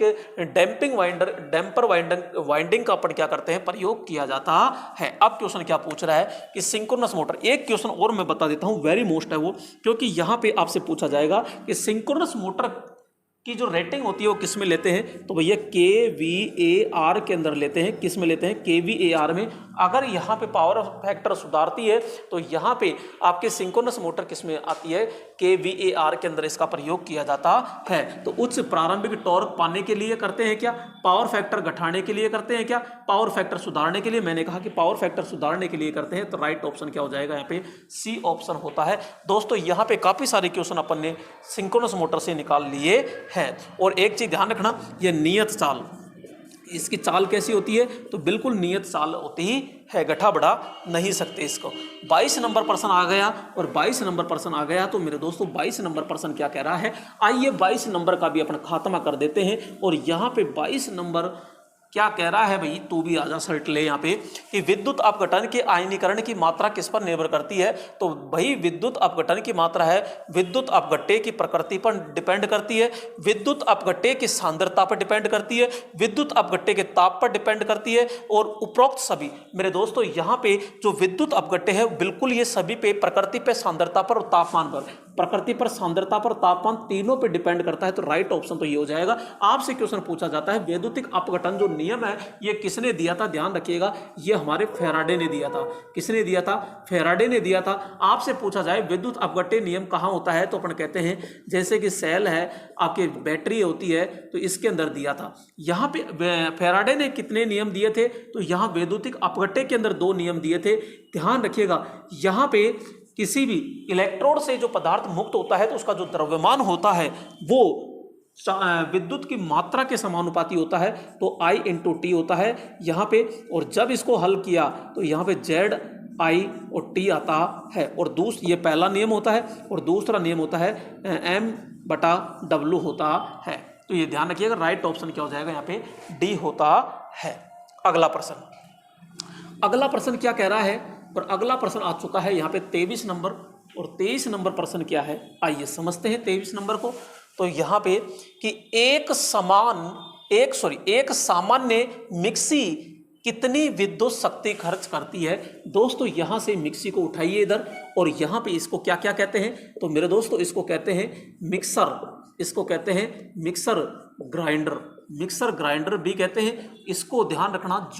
डैम्पर वाइंडिंग का अपन क्या करते हैं, प्रयोग किया जाता है। अब क्वेश्चन क्या पूछ रहा है कि सिंक्रोनस मोटर, एक क्वेश्चन और मैं बता देता हूं, वेरी मोस्ट है वो, क्योंकि यहां पे आपसे पूछा जाएगा कि सिंक्रोनस मोटर की जो रेटिंग होती है वो किस में लेते हैं, तो भैया kVAR के अंदर लेते हैं। किस में लेते हैं, kVAR में। अगर यहाँ पे पावर फैक्टर सुधारती है तो यहाँ पे आपके सिंक्रोनस मोटर किस में आती है, kVAR के अंदर इसका प्रयोग किया जाता है। तो उच्च प्रारंभिक टॉर्क पाने के लिए करते हैं क्या, पावर फैक्टर घटाने के लिए करते हैं क्या, पावर फैक्टर सुधारने के लिए। मैंने कहा कि पावर फैक्टर सुधारने के लिए करते हैं, तो राइट ऑप्शन क्या हो जाएगा, यहाँ पे C ऑप्शन होता है। दोस्तों यहाँ पे काफी सारे क्वेश्चन अपन ने सिंक्रोनस मोटर से निकाल लिए है। और एक चीज ध्यान रखना, ये नियत चाल, इसकी चाल कैसी होती है, तो बिल्कुल नियत चाल होती है, गठा बढ़ा नहीं सकते इसको। 22 नंबर प्रश्न आ गया, और 22 नंबर प्रश्न आ गया तो मेरे दोस्तों 22 नंबर प्रश्न क्या कह रहा है, आइए 22 नंबर का भी अपन खात्मा कर देते हैं। और यहाँ पे 22 नंबर क्या कह रहा है, भाई तू भी आजा शर्ट ले यहाँ पे, कि विद्युत अपघटन के आयनीकरण की मात्रा किस पर निर्भर करती है। तो भाई विद्युत अपघटन की मात्रा है, विद्युत अपघट्य की प्रकृति पर डिपेंड करती है, विद्युत अपघट्य की सांद्रता पर डिपेंड करती है, विद्युत अपघट्य के ताप पर डिपेंड करती है। और उपरोक्त सभी मेरे दोस्तों यहाँ पे जो विद्युत अपघट्य है बिल्कुल ये सभी पे प्रकृति पे, सांद्रता पर और तापमान पर, प्रकृति पर, सांद्रता पर, तापमान तीनों पे डिपेंड करता है। तो राइट ऑप्शन तो ये हो जाएगा। आपसे क्वेश्चन पूछा जाता है वैद्युतिक अपघटन जो नियम है ये किसने दिया था, ध्यान रखिएगा, ये हमारे फैराडे ने दिया था। किसने दिया था, फैराडे ने दिया था। आपसे पूछा जाए विद्युत अपघट्य नियम कहाँ होता है, तो अपन कहते हैं जैसे कि सेल है, आपकी बैटरी होती है, तो इसके अंदर दिया था। यहाँ पे फैराडे ने कितने नियम दिए थे, तो यहाँ वैद्युतिक अपघट्य के अंदर 2 नियम दिए थे। ध्यान रखिएगा, यहाँ पे किसी भी इलेक्ट्रोड से जो पदार्थ मुक्त होता है तो उसका जो द्रव्यमान होता है वो विद्युत की मात्रा के समानुपाती होता है, तो I × T होता है यहाँ पे। और जब इसको हल किया तो यहाँ पे Z I और T आता है। और ये पहला नियम होता है, और दूसरा नियम होता है M/W होता है। तो ये ध्यान रखिएगा, राइट ऑप्शन क्या हो जाएगा, यहाँ पे D होता है। अगला प्रश्न क्या कह रहा है, और अगला प्रश्न आ चुका है यहाँ पे 23 नंबर। और 23 नंबर प्रश्न क्या है, आइए समझते हैं 23 नंबर को। तो यहाँ पे कि एक सामान्य मिक्सी कितनी विद्युत शक्ति खर्च करती है। दोस्तों यहाँ से मिक्सी को उठाइए इधर, और यहाँ पे इसको क्या क्या कहते हैं, तो मेरे दोस्तों इसको कहते हैं मिक्सर, इसको कहते हैं मिक्सर ग्राइंडर भी कहते हैं। इसको ध्यान रखना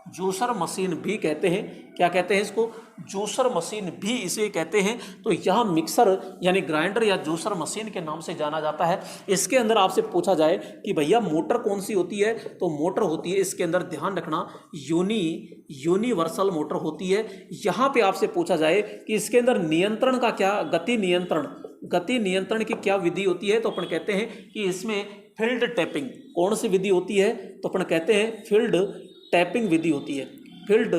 जूसर मशीन भी कहते हैं। क्या कहते हैं इसको, जूसर मशीन भी इसे कहते हैं। तो यहाँ मिक्सर यानी ग्राइंडर या जूसर मशीन के नाम से जाना जाता है। इसके अंदर आपसे पूछा जाए कि भैया मोटर कौन सी होती है, तो मोटर होती है इसके अंदर, ध्यान रखना, यूनिवर्सल मोटर होती है। यहाँ पे आपसे पूछा जाए कि इसके अंदर नियंत्रण का क्या, गति नियंत्रण की क्या विधि होती है, तो अपन कहते हैं कि इसमें फील्ड टैपिंग, कौन सी विधि होती है, तो अपन कहते हैं फील्ड टैपिंग विधि होती है। फील्ड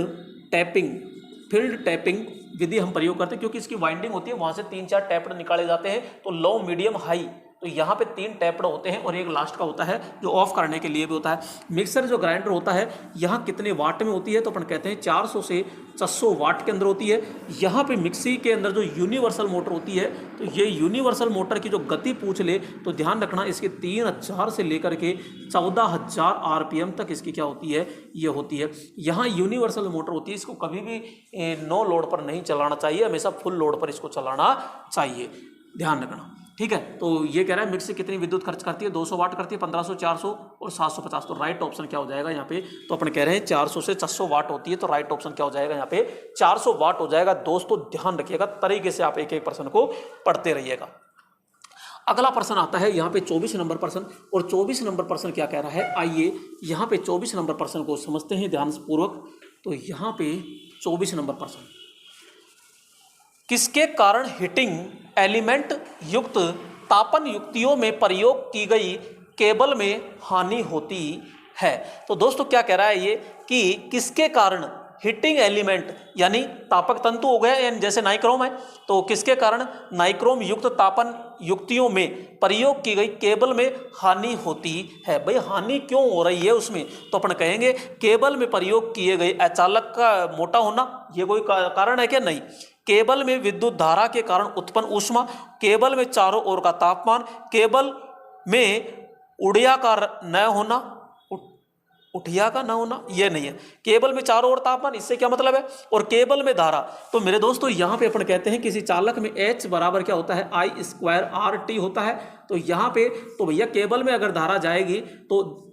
टैपिंग विधि हम प्रयोग करते हैं, क्योंकि इसकी वाइंडिंग होती है, वहां से 3-4 टैप निकाले जाते हैं। तो लो, मीडियम, हाई, तो यहाँ पे 3 टैप्ड होते हैं और एक लास्ट का होता है जो ऑफ करने के लिए भी होता है। मिक्सर जो ग्राइंडर होता है यहाँ कितने वाट में होती है, तो अपन कहते हैं 400 से 600 वाट के अंदर होती है। यहाँ पे मिक्सी के अंदर जो यूनिवर्सल मोटर होती है, तो ये यूनिवर्सल मोटर की जो गति पूछ ले तो ध्यान रखना इसके 3000 से लेकर के 14000 आरपीएम तक इसकी क्या होती है, ये होती है। यहाँ यूनिवर्सल मोटर होती है, इसको कभी भी नो लोड पर नहीं चलाना चाहिए, हमेशा फुल लोड पर इसको चलाना चाहिए, ध्यान रखना, ठीक है। तो ये कह रहा है मिक्सी कितनी विद्युत खर्च करती है, 200 वाट करती है, 1500, 400 और 750। तो राइट ऑप्शन क्या हो जाएगा यहाँ पे, तो अपन कह रहे हैं 400 से 600 वाट होती है, तो राइट ऑप्शन क्या हो जाएगा यहाँ पे 400 वाट हो जाएगा। दोस्तों ध्यान रखिएगा, तरीके से आप एक एक प्रश्न को पढ़ते रहिएगा। अगला प्रश्न आता है यहाँ पे 24 नंबर प्रश्न, और 24 नंबर प्रश्न क्या कह रहा है, आइए यहाँ पे 24 नंबर प्रश्न को समझते हैं ध्यानपूर्वक। तो यहाँ पे 24 नंबर प्रश्न, किसके कारण हीटिंग एलिमेंट युक्त तापन युक्तियों में प्रयोग की गई केबल में हानि होती है। तो दोस्तों क्या कह रहा है ये कि किसके कारण हीटिंग एलिमेंट यानी तापक तंतु हो गया, यानी जैसे नाइक्रोम है, तो किसके कारण नाइक्रोम युक्त तापन युक्तियों में प्रयोग की गई केबल में हानि होती है। भाई हानि क्यों हो रही है उसमें, तो अपन कहेंगे केबल में प्रयोग किए गए अचालक का मोटा होना, ये कोई कारण है क्या, नहीं। केबल में विद्युत धारा के कारण उत्पन्न ऊष्मा, केबल में चारों ओर का तापमान, केबल में उड़िया का न होना, उठिया का ना होना, ये नहीं है। केबल में चारों ओर तापमान, इससे क्या मतलब है, और केबल में धारा। तो मेरे दोस्तों यहाँ पे अपन कहते हैं किसी चालक में H बराबर क्या होता है, I²RT होता है। तो यहाँ पे तो भैया केबल में अगर धारा जाएगी तो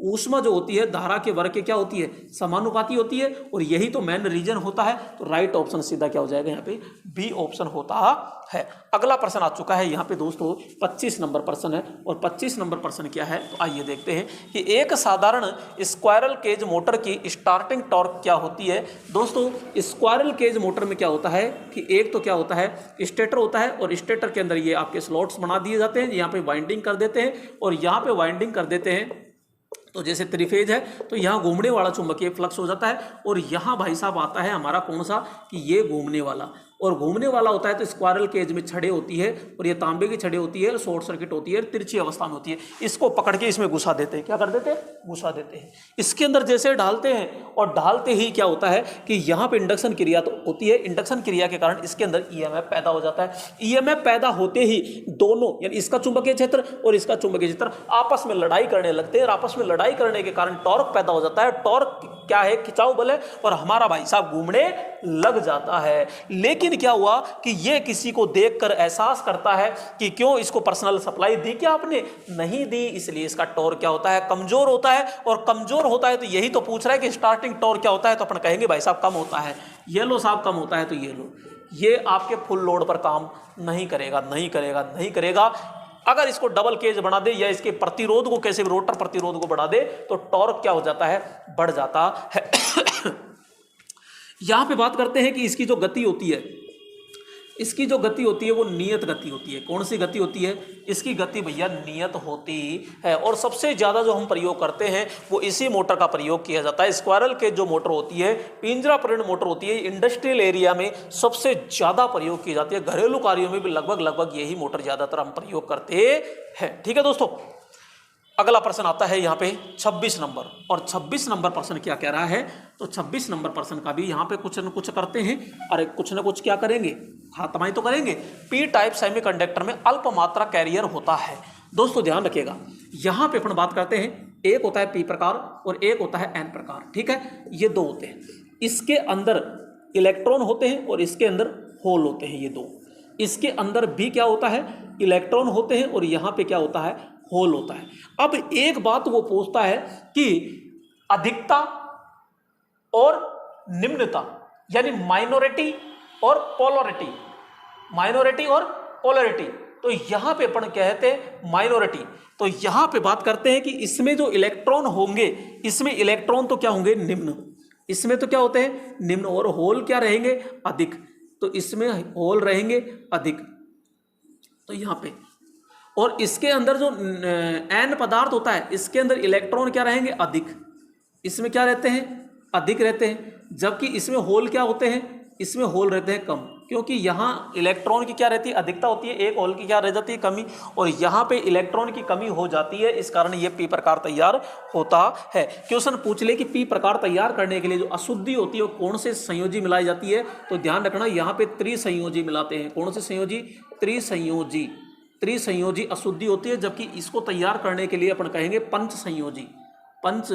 ऊष्मा जो होती है धारा के वर्ग के क्या होती है, समानुपाती होती है, और यही तो मेन रीजन होता है। तो राइट ऑप्शन सीधा क्या हो जाएगा यहाँ पे, बी ऑप्शन होता है। अगला प्रश्न आ चुका है यहाँ पे दोस्तों 25 नंबर प्रश्न है, और 25 नंबर प्रश्न क्या है, तो आइए देखते हैं कि एक साधारण स्क्वायरल केज मोटर की स्टार्टिंग टॉर्क क्या होती है। दोस्तों स्क्वायरल केज मोटर में क्या होता है कि एक तो क्या होता है, स्टेटर होता है, और स्टेटर के अंदर ये आपके स्लॉट्स बना दिए जाते हैं, यहाँ पे वाइंडिंग कर देते हैं, और यहाँ पे वाइंडिंग कर देते हैं। तो जैसे त्रिफेज है तो यहाँ घूमने वाला चुंबकीय फ्लक्स हो जाता है, और यहाँ भाई साहब आता है हमारा कौन सा, कि ये घूमने वाला, और घूमने वाला होता है तो स्क्वायरल केज में छड़े होती है, और ये तांबे की छड़े होती है, शॉर्ट सर्किट होती है, तिरछी अवस्था में होती है। इसको पकड़ के इसमें घुसा देते हैं, क्या कर देते हैं, घुसा देते हैं। इसके अंदर जैसे डालते हैं, और डालते ही क्या होता है कि यहाँ पे इंडक्शन क्रिया तो होती है, इंडक्शन क्रिया के कारण इसके अंदर ईएमएफ पैदा हो जाता है। ईएमएफ पैदा होते ही दोनों यानी इसका चुंबकीय क्षेत्र और इसका चुंबकीय क्षेत्र आपस में लड़ाई करने लगते हैं, और आपस में लड़ाई करने के कारण टॉर्क पैदा हो जाता है। टॉर्क क्या है, खिंचाव बल है, और हमारा भाई साहब घूमने लग जाता है। लेकिन क्या हुआ कि ये किसी को देखकर एहसास करता है कि क्यों इसको पर्सनल सप्लाई दी, क्या आपने नहीं दी, इसलिए इसका टॉर्क क्या होता है, कमजोर होता है। और कमजोर होता है तो यही तो पूछ रहा है कि स्टार्टिंग टॉर्क क्या होता है, तो अपन कहेंगे भाई साहब कम होता है। ये लो साहब कम होता है, तो ये लो, ये आपके फुल लोड पर काम नहीं करेगा, नहीं करेगा, नहीं करेगा। अगर इसको डबल केज बना दे या इसके प्रतिरोध को कैसे रोटर प्रतिरोध को बढ़ा दे तो टॉर्क क्या हो जाता है, बढ़ जाता है। यहां पे बात करते हैं कि इसकी जो गति होती है, इसकी जो गति होती है वो नियत गति होती है। कौन सी गति होती है, इसकी गति भैया नियत होती है। और सबसे ज़्यादा जो हम प्रयोग करते हैं वो इसी मोटर का प्रयोग किया जाता है। स्क्वायरल के जो मोटर होती है, पिंजरा परिणत मोटर होती है, इंडस्ट्रियल एरिया में सबसे ज़्यादा प्रयोग की जाती है। घरेलू कार्यों में भी लगभग यही मोटर ज़्यादातर हम प्रयोग करते हैं। ठीक है दोस्तों, अगला प्रश्न आता है यहाँ पे 26 नंबर, और 26 नंबर प्रश्न क्या कह रहा है, तो 26 नंबर प्रश्न का भी यहाँ पे कुछ न कुछ करते हैं। अरे कुछ न कुछ क्या करेंगे, खातमाई तो करेंगे। पी टाइप सेमीकंडक्टर में अल्प मात्रा कैरियर होता है। दोस्तों ध्यान रखिएगा, यहाँ पे अपन बात करते हैं, एक होता है पी प्रकार और एक होता है एन प्रकार। ठीक है, ये दो होते हैं। इसके अंदर इलेक्ट्रॉन होते हैं और इसके अंदर होल होते हैं, ये दो। इसके अंदर भी क्या होता है, इलेक्ट्रॉन होते हैं, और यहाँ पे क्या होता है, होल होता है। अब एक बात वो पूछता है कि अधिकता और निम्नता यानी माइनॉरिटी और पोलैरिटी, माइनॉरिटी और पोलैरिटी। तो यहां पे अपन कहते हैं माइनॉरिटी। तो यहां पे बात करते हैं कि इसमें जो इलेक्ट्रॉन होंगे, इसमें इलेक्ट्रॉन तो क्या होंगे, निम्न। इसमें तो क्या होते हैं, निम्न, और होल क्या रहेंगे, अधिक। तो इसमें होल रहेंगे अधिक, तो यहां पे। और इसके अंदर जो एन पदार्थ होता है, इसके अंदर इलेक्ट्रॉन क्या रहेंगे, अधिक। इसमें क्या रहते हैं, अधिक रहते हैं। जबकि इसमें होल क्या होते हैं, इसमें होल रहते हैं कम। क्योंकि यहाँ इलेक्ट्रॉन की क्या रहती है, अधिकता होती है, एक होल की क्या रह जाती है, कमी, और यहाँ पे इलेक्ट्रॉन की कमी हो जाती है, इस कारण ये पी प्रकार तैयार होता है। क्वेश्चन पूछ ले कि पी प्रकार तैयार करने के लिए जो अशुद्धि होती है वो कौन से संयोजी मिलाई जाती है, तो ध्यान रखना यहाँ पे त्रिसंयोजी मिलाते हैं। कौन से संयोजी, त्रिसंयोजी, त्रिसंयोजी अशुद्धि होती है, जबकि इसको तैयार करने के लिए अपन कहेंगे पंच संयोजी, पंच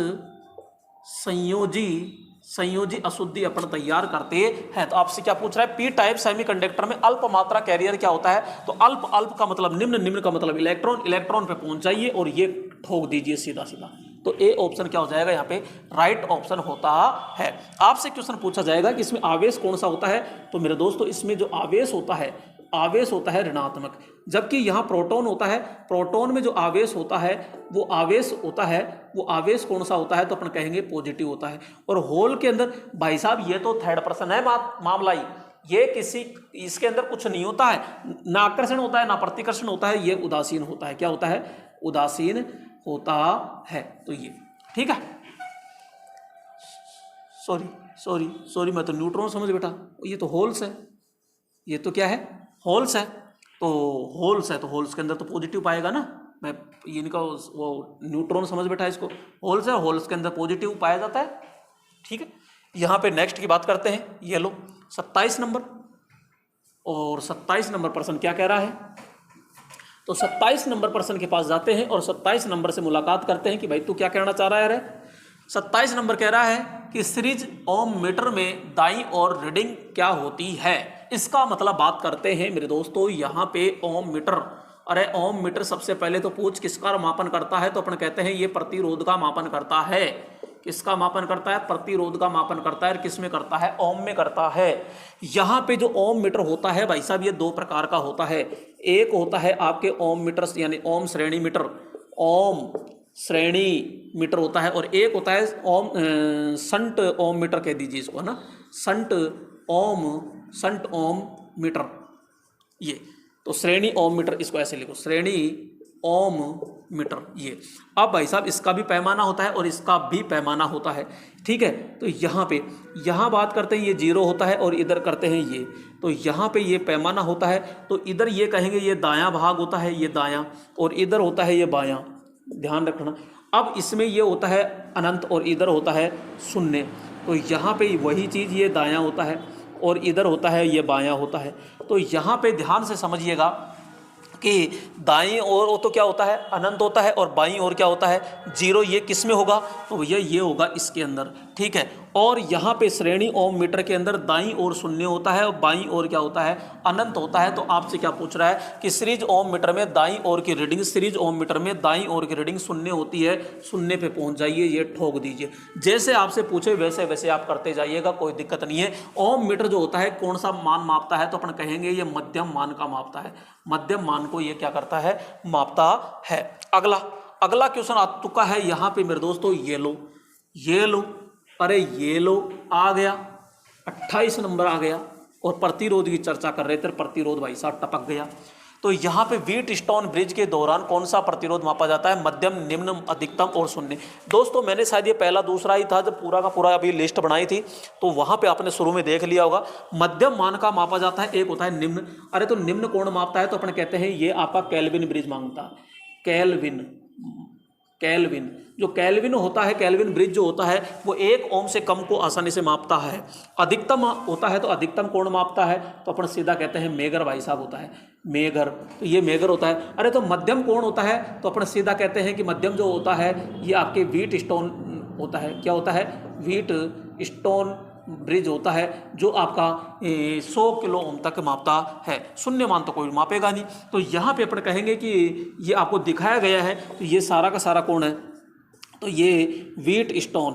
संयोजी अशुद्धि अपन तैयार करते हैं। तो आपसे क्या पूछ रहा है, पी टाइप सेमीकंडक्टर में अल्प मात्रा कैरियर क्या होता है, तो अल्प, अल्प का मतलब निम्न, निम्न का मतलब इलेक्ट्रॉन, इलेक्ट्रॉन पे पहुंच जाइए और ये ठोक दीजिए सीधा सीधा। तो ए ऑप्शन क्या हो जाएगा यहाँ पे, राइट ऑप्शन होता है। आपसे क्वेश्चन पूछा जाएगा कि इसमें आवेश कौन सा होता है, तो मेरे दोस्तों इसमें जो आवेश होता है, आवेश होता है ऋणात्मक, जबकि यहाँ प्रोटॉन होता है। प्रोटॉन में जो आवेश होता है वो आवेश होता है, वो आवेश कौन सा होता है, तो अपन कहेंगे पॉजिटिव होता है। और होल के अंदर भाई साहब ये तो थर्ड पर्सन है मामला ही, ये किसी, इसके अंदर कुछ नहीं होता है, ना आकर्षण होता है ना प्रतिकर्षण होता है, ये उदासीन होता है। क्या होता है, उदासीन होता है। तो ये ठीक है, सॉरी मैं तो न्यूट्रॉन समझ बैठा, ये तो होल्स है, ये तो क्या है, होल्स है। तो होल्स है तो होल्स के अंदर तो पॉजिटिव पाएगा ना, मैं इनका वो न्यूट्रॉन समझ बैठा, इसको होल्स है, होल्स के अंदर पॉजिटिव पाया जाता है। ठीक है, यहाँ पे नेक्स्ट की बात करते हैं, ये लो 27 नंबर, और 27 नंबर प्रश्न क्या कह रहा है, तो 27 नंबर प्रश्न के पास जाते हैं और 27 नंबर से मुलाकात करते हैं कि भाई तू क्या कहना चाह रहा है रे। 27 नंबर कह रहा है कि सीरीज ओम मीटर में दाईं ओर रीडिंग क्या होती है। इसका मतलब बात करते हैं मेरे दोस्तों, यहाँ पे ओम मीटर, अरे ओम मीटर सबसे पहले तो पूछ किसका मापन करता है, तो अपन कहते हैं ये प्रतिरोध का मापन करता है। किसका मापन करता है, प्रतिरोध का मापन करता है। किस में करता है, ओम में करता है। यहाँ पे जो ओम मीटर होता है भाई साहब, ये दो प्रकार का होता है। एक होता है आपके ओम मीटर यानी ओम श्रेणी मीटर, ओम श्रेणी मीटर होता है, और एक होता है ओम संट ओम मीटर कह दीजिए इसको, है ना, संट ओम मीटर। ये तो श्रेणी ओम मीटर, इसको ऐसे लिखो, श्रेणी ओम मीटर। ये अब भाई साहब इसका भी पैमाना होता है और इसका भी पैमाना होता है। ठीक है, तो यहाँ बात करते हैं ये 0 होता है और इधर करते हैं ये, तो यहाँ पे ये पैमाना होता है, तो इधर ये कहेंगे ये दायां भाग होता है, ये दायां, और इधर होता है ये बायां, ध्यान रखना। अब इसमें ये होता है अनंत और इधर होता है शून्य, तो यहाँ पे वही चीज़ ये दायां होता है और इधर होता है ये बायां होता है। तो यहाँ पे ध्यान से समझिएगा कि दाईं ओर तो क्या होता है, अनंत होता है, और बाईं ओर क्या होता है, 0। ये किस में होगा, तो भैया ये होगा इसके अंदर। ठीक है, और यहाँ पे श्रेणी ओम मीटर के अंदर दाईं ओर शून्य होता है और बाईं ओर क्या होता है, अनंत होता है। तो आपसे क्या पूछ रहा है कि सीरीज ओम मीटर में दाईं ओर की रीडिंग, सीरीज ओम मीटर में दाईं ओर की रीडिंग शून्य होती है, शून्य पे पहुंच जाइए, ये ठोक दीजिए। जैसे आपसे पूछे वैसे वैसे आप करते जाइएगा, कोई दिक्कत नहीं है। ओम मीटर जो होता है कौन सा मान मापता है, तो अपन कहेंगे ये मध्यम मान का मापता है, मध्यम मान को ये क्या करता है, मापता है। अगला क्वेश्चन आ चुका है यहाँ पे मेरे दोस्तों, ये लो, अरे ये लो आ गया, 28 नंबर आ गया, और प्रतिरोध की चर्चा कर रहे थे, प्रतिरोध भाई साहब टपक गया। तो यहाँ पे व्हीटस्टोन ब्रिज के दौरान कौन सा प्रतिरोध मापा जाता है, मध्यम, निम्न, अधिकतम और शून्य। दोस्तों मैंने शायद ये पहला दूसरा ही था जब पूरा का पूरा अभी लिस्ट बनाई थी, तो वहाँ पे आपने शुरू में देख लिया होगा। मध्यम मान का मापा जाता है, एक होता है निम्न। अरे तो निम्न कौन मापता है, तो अपन कहते हैं ये आपका केल्विन ब्रिज मांगता है, केल्विन जो केल्विन होता है, केल्विन ब्रिज जो होता है वो 1 ओम से कम को आसानी से मापता है। अधिकतम होता है, तो अधिकतम कौन मापता है, तो अपन सीधा कहते हैं मेगर भाई साहब होता है, मेगर। तो ये मेगर होता है। अरे तो मध्यम कौन होता है, तो अपन सीधा कहते हैं कि मध्यम जो होता है ये आपके व्हीटस्टोन होता है। क्या होता है, व्हीटस्टोन ब्रिज होता है, जो आपका 100 किलो ओम तक मापता है। शून्य मान तो कोई मापेगा नहीं। तो यहाँ पे अपन कहेंगे कि ये आपको दिखाया गया है, तो ये सारा का सारा कौन है, तो ये व्हीटस्टोन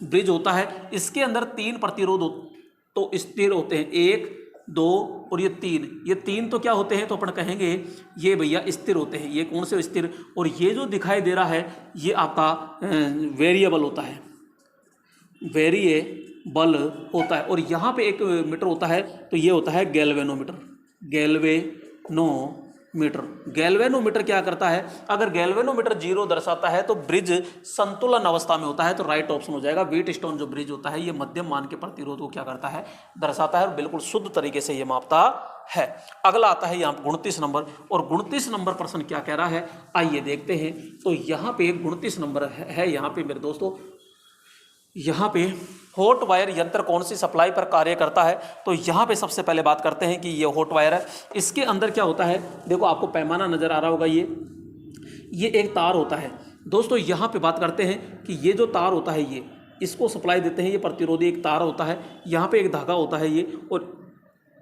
ब्रिज होता है। इसके अंदर 3 प्रतिरोध तो स्थिर होते हैं, 1, 2 और ये 3। ये 3 तो क्या होते हैं, तो अपन कहेंगे ये भैया स्थिर होते हैं। ये कौन से स्थिर, और ये जो दिखाई दे रहा है ये आपका वेरिएबल होता है, वेरिएबल होता है। और यहाँ पे एक मीटर होता है, तो ये होता है गैल्वेनोमीटर, गैल्वेनोमीटर। मीटर। गैल्वेनोमीटर क्या करता है, अगर गैल्वेनोमीटर 0 दर्शाता है तो ब्रिज संतुलन अवस्था में होता है, तो राइट ऑप्शन हो जाएगा। व्हीटस्टोन जो ब्रिज होता है ये मध्यम मान के प्रतिरोध को क्या करता है, दर्शाता है और बिल्कुल शुद्ध तरीके से ये मापता है। अगला आता है यहाँ 29 नंबर, और 29 नंबर प्रश्न क्या कह रहा है, आइए देखते हैं। तो यहाँ पे 29 नंबर है यहाँ पे मेरे दोस्तों, यहाँ पे हॉट वायर यंत्र कौन सी सप्लाई पर कार्य करता है। तो यहाँ पे सबसे पहले बात करते हैं कि ये हॉट वायर है, इसके अंदर क्या होता है, देखो आपको पैमाना नज़र आ रहा होगा, ये एक तार होता है दोस्तों। यहाँ पे बात करते हैं कि ये जो तार होता है ये इसको सप्लाई देते हैं, ये प्रतिरोधी एक तार होता है, यहाँ पे एक धागा होता है ये, और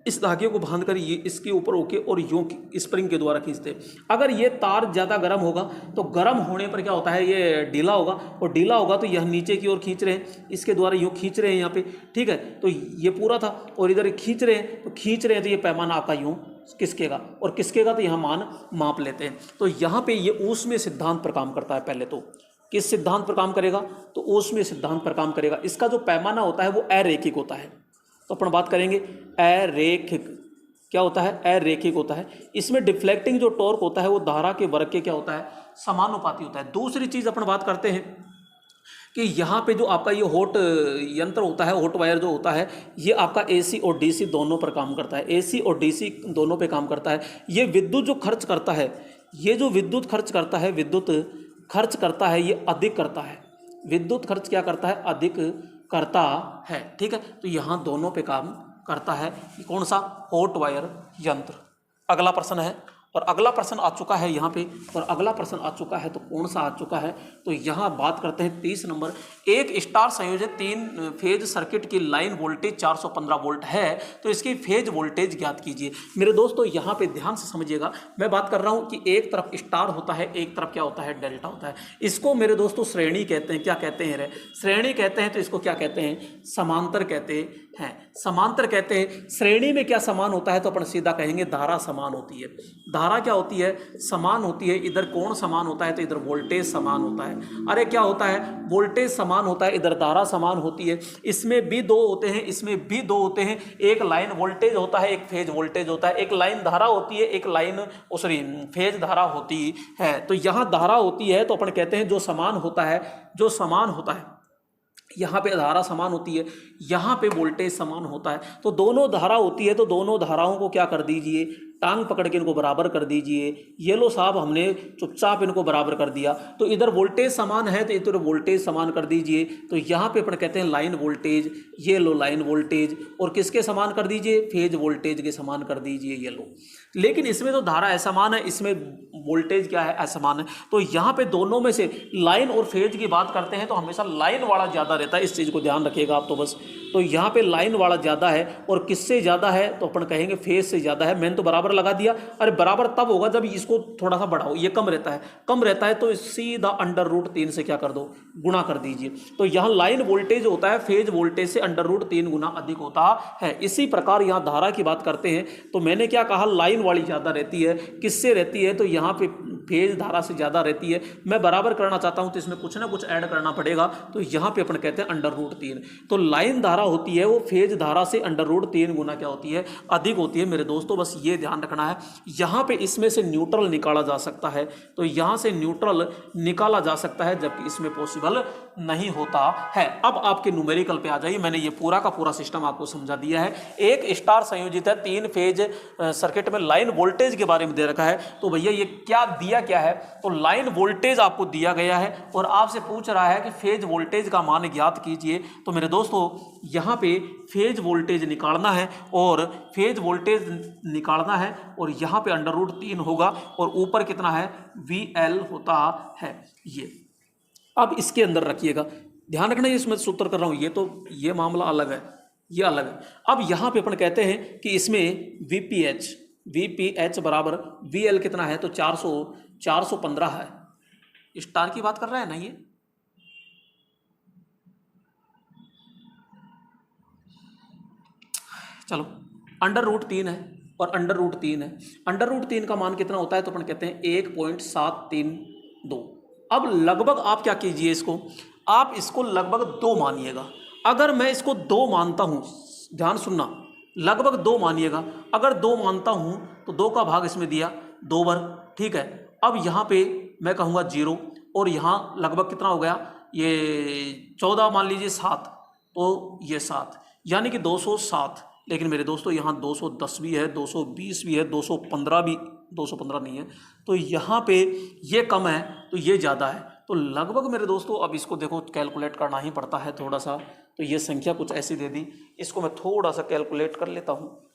इस धागे को बांध कर ये इसके ऊपर होके और यूं स्प्रिंग के द्वारा खींचते हैं। अगर ये तार ज़्यादा गर्म होगा तो गर्म होने पर क्या होता है, ये ढीला होगा, और ढीला होगा तो यह नीचे की ओर खींच रहे हैं, इसके द्वारा यूं खींच रहे हैं यहाँ पे, ठीक है। तो ये पूरा था और इधर खींच रहे हैं, तो ये पैमाना आपका यूं किसकेगा, और किसकेगा तो यहाँ मान माप लेते हैं। तो यहाँ पे ये ऊष्मीय सिद्धांत पर काम करता है। पहले तो किस सिद्धांत पर काम करेगा, तो ऊष्मीय सिद्धांत पर काम करेगा। इसका जो पैमाना होता है वो अरैखिक होता है। तो अपन बात करेंगे अरैखिक, क्या होता है, अरैखिक होता है। इसमें डिफ्लेक्टिंग जो टॉर्क होता है वो धारा के वर्ग के क्या होता है, समानुपाती होता है। दूसरी चीज़ अपन बात करते हैं कि यहाँ पे जो आपका ये हॉट यंत्र होता है, हॉट वायर जो होता है, ये आपका एसी और डीसी दोनों पर काम करता है, एसी और डीसी दोनों पे काम करता है। ये विद्युत जो खर्च करता है, ये जो विद्युत खर्च करता है, विद्युत खर्च करता है, ये अधिक करता है। विद्युत खर्च क्या करता है, अधिक करता है, ठीक है। तो यहाँ दोनों पे काम करता है। कौन सा, हॉट वायर यंत्र। अगला प्रश्न है, और अगला प्रश्न आ चुका है यहाँ पे, और अगला प्रश्न आ चुका है तो कौन सा आ चुका है, तो यहाँ बात करते हैं 30 नंबर। एक स्टार संयोजित 3 फेज सर्किट की लाइन वोल्टेज 415 वोल्ट है, तो इसकी फेज वोल्टेज ज्ञात कीजिए। मेरे दोस्तों यहाँ पे ध्यान से समझिएगा, मैं बात कर रहा हूँ कि एक तरफ स्टार होता है, एक तरफ क्या होता है, डेल्टा होता है। इसको मेरे दोस्तों श्रेणी कहते हैं। क्या कहते हैं रे, श्रेणी कहते हैं। तो इसको क्या कहते हैं, समांतर कहते हैं, समांतर कहते हैं। श्रेणी में क्या समान होता है, तो अपन सीधा कहेंगे धारा समान होती है। धारा क्या होती है, समान होती है। इधर कोण समान होता है तो इधर वोल्टेज समान होता है। अरे क्या होता है, वोल्टेज समान होता है, इधर धारा समान होती है। इसमें भी 2 होते हैं, इसमें भी 2 होते हैं। एक लाइन वोल्टेज होता है, एक फेज वोल्टेज होता है। एक लाइन धारा होती है, एक लाइन सॉरी फेज धारा होती है। तो यहाँ धारा होती है तो अपन कहते हैं जो समान होता है, जो समान होता है, यहाँ पे धारा समान होती है, यहाँ पे वोल्टेज समान होता है। तो दोनों धारा होती है तो दोनों धाराओं को क्या कर दीजिए, टांग पकड़ के इनको बराबर कर दीजिए। ये लो साहब, हमने चुपचाप इनको बराबर कर दिया। तो इधर वोल्टेज समान है तो इधर वोल्टेज समान कर दीजिए। तो यहाँ पे अपन कहते हैं लाइन वोल्टेज, ये लो लाइन वोल्टेज, और किसके समान कर दीजिए, फेज वोल्टेज के समान कर दीजिए, ये लो। लेकिन इसमें तो धारा असमान है, इसमें वोल्टेज क्या है, असमान है। तो यहाँ पे दोनों में से लाइन और फेज की बात करते हैं तो हमेशा लाइन वाला ज़्यादा रहता है। इस चीज़ को ध्यान रखिएगा आप तो बस। तो यहाँ पे लाइन वाला ज़्यादा है, और किससे ज़्यादा है, तो अपन कहेंगे फेज से ज़्यादा है। मैंने तो बराबर लगा दिया। अरे बराबर तब होगा जब इसको थोड़ा सा बढ़ाओ, ये कम रहता है, कम रहता है तो सीधा √3 से क्या कर दो, गुणा कर दीजिए। तो यहाँ लाइन वोल्टेज होता है फेज वोल्टेज से √3 गुना अधिक होता है। इसी प्रकार यहाँ धारा की बात करते हैं तो मैंने क्या कहा, लाइन वाली ज़्यादा रहती है। किससे रहती है, तो यहाँ पे फेज धारा से ज़्यादा रहती है। मैं बराबर करना चाहता हूँ तो इसमें कुछ ना कुछ ऐड करना पड़ेगा। तो यहाँ पे अपन कहते हैं √3। तो लाइन धारा होती है वो फेज धारा से √3 गुना क्या होती है, अधिक होती है। मेरे दोस्तों बस ये ध्यान रखना है। यहाँ पे इसमें से न्यूट्रल निकाला जा सकता है, तो यहाँ से न्यूट्रल निकाला जा सकता है, जबकि इसमें पॉसिबल नहीं होता है। अब आपके न्यूमेरिकल पे आ जाइए। मैंने ये पूरा का पूरा सिस्टम आपको समझा दिया है। एक स्टार संयोजित है 3 फेज सर्किट में, लाइन वोल्टेज के बारे में दे रखा है। तो भैया ये क्या दिया क्या है, तो लाइन वोल्टेज आपको दिया गया है और आपसे पूछ रहा है कि फेज वोल्टेज का मान ज्ञात कीजिए। तो मेरे दोस्तों यहाँ पे फेज वोल्टेज निकालना है, और फेज वोल्टेज निकालना है, और यहाँ पे √3 होगा, और ऊपर कितना है, VL होता है ये। अब इसके अंदर रखिएगा, ध्यान रखना, इसमें सूत्र कर रहा हूँ, ये मामला अलग है, ये अलग है। अब यहाँ पे अपन कहते हैं कि इसमें VPH बराबर VL कितना है, तो 415 है। स्टार की बात कर रहा है ना ये, चलो √3 है और √3 है। √3 का मान कितना होता है, तो अपन कहते हैं 1.732। अब लगभग आप क्या कीजिए, आप इसको लगभग 2 मानिएगा। अगर मैं इसको 2 मानता हूँ, ध्यान सुनना, लगभग 2 मानिएगा। अगर 2 मानता हूँ तो 2 का भाग इसमें दिया, 2 बार, ठीक है। अब यहाँ पे मैं कहूँगा 0 और यहाँ लगभग कितना हो गया, ये 14 मान लीजिए 7, तो ये 7 यानी कि 207। लेकिन मेरे दोस्तों यहाँ 210 भी है, 220 भी है, 215 भी, 215 नहीं है, तो यहाँ पे ये कम है तो ये ज़्यादा है। तो लगभग मेरे दोस्तों अब इसको देखो कैलकुलेट करना ही पड़ता है थोड़ा सा, तो ये संख्या कुछ ऐसी दे दी, इसको मैं थोड़ा सा कैलकुलेट कर लेता हूँ।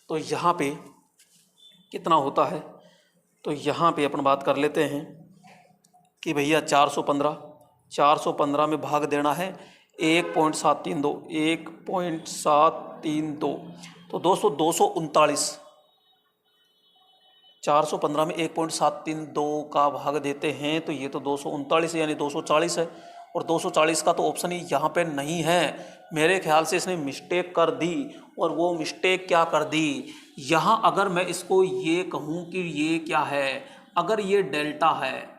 तो यहाँ पे कितना होता है, तो यहाँ पे अपन बात कर लेते हैं कि भैया 415 में भाग देना है 1.732, 1.732, तो दोस्तों 239, 415 में 1.732 का भाग देते हैं तो ये तो 239 यानी 240 है, और 240 का तो ऑप्शन ही यहाँ पे नहीं है। मेरे ख्याल से इसने मिस्टेक कर दी, और वो मिस्टेक क्या कर दी, यहाँ अगर मैं इसको ये कहूँ कि ये क्या है, अगर ये डेल्टा है,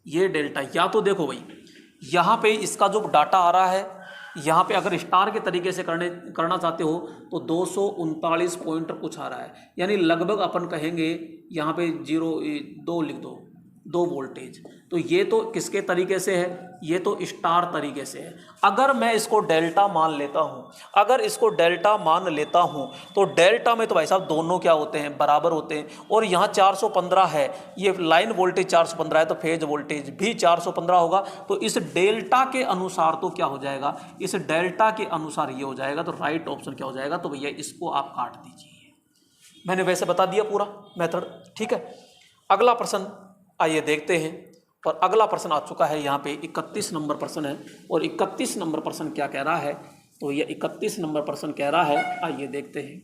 ये डेल्टा, या तो देखो भाई यहाँ पे इसका जो डाटा आ रहा है, यहाँ पे अगर स्टार के तरीके से करना चाहते हो तो 239 पॉइंट कुछ आ रहा है, यानी लगभग अपन कहेंगे यहाँ पे 2 लिख दो, 2 वोल्टेज। तो ये तो किसके तरीके से है, ये तो स्टार तरीके से है। अगर मैं इसको डेल्टा मान लेता हूँ, अगर इसको डेल्टा मान लेता हूँ तो डेल्टा में तो भाई साहब दोनों क्या होते हैं, बराबर होते हैं। और यहाँ 415 है, ये लाइन वोल्टेज 415 है, तो फेज वोल्टेज भी 415 होगा। तो इस डेल्टा के अनुसार तो क्या हो जाएगा, इस डेल्टा के अनुसार ये हो जाएगा। तो राइट ऑप्शन क्या हो जाएगा, तो भैया इसको आप काट दीजिए। मैंने वैसे बता दिया पूरा मेथड, ठीक है। अगला प्रश्न आइए देखते हैं, और अगला प्रश्न आ चुका है यहाँ पे 31 नंबर प्रश्न है। और 31 नंबर प्रश्न क्या कह रहा है, तो ये 31 नंबर प्रश्न कह रहा है, आइए देखते हैं।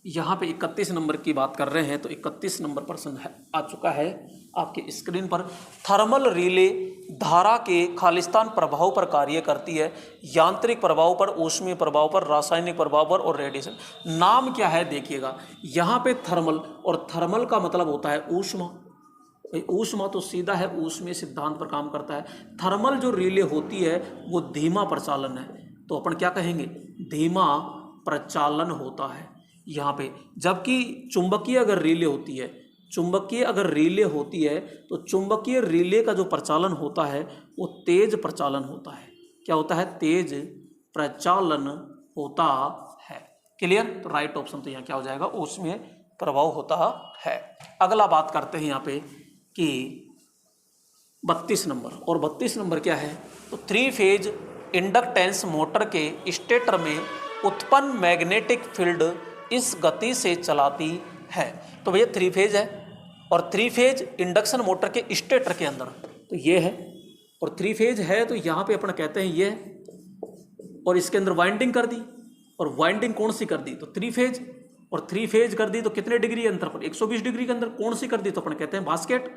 यहाँ पे 31 नंबर की बात कर रहे हैं, तो 31 नंबर प्रश्न है आ चुका है आपकी स्क्रीन पर। थर्मल रिले धारा के खालिस्तान प्रभाव पर कार्य करती है, यांत्रिक प्रभाव पर, ऊष्मीय प्रभाव पर, रासायनिक प्रभाव पर और रेडिएशन। नाम क्या है देखिएगा, यहाँ पे थर्मल, और थर्मल का मतलब होता है ऊष्मा। ऊष्मा तो सीधा है ऊष्मीय सिद्धांत पर काम करता है। थर्मल जो रिले होती है वो धीमा प्रचालन है, तो अपन क्या कहेंगे, धीमा प्रचालन होता है यहाँ पे। जबकि चुंबकीय अगर रिले होती है, चुंबकीय अगर रिले होती है तो चुंबकीय रिले का जो प्रचालन होता है वो तेज प्रचालन होता है। क्या होता है, तेज प्रचालन होता है। क्लियर, तो राइट ऑप्शन तो यहाँ क्या हो जाएगा, ऊष्मीय प्रभाव होता है। अगला बात करते हैं यहाँ पे कि 32 नंबर, और 32 नंबर क्या है, तो 3 फेज इंडक्टेंस मोटर के स्टेटर में उत्पन्न मैग्नेटिक फील्ड इस गति से चलाती है। तो भैया 3 फेज है, और 3 फेज इंडक्शन मोटर के स्टेटर के अंदर तो ये है, और 3 फेज है तो यहाँ पे अपन कहते हैं ये है, और इसके अंदर वाइंडिंग कर दी, और वाइंडिंग कौन सी कर दी, तो 3 फेज, और 3 फेज कर दी तो कितने डिग्री अंतर पर, 120 डिग्री के अंदर। कौन सी कर दी, तो अपन कहते हैं बास्केट।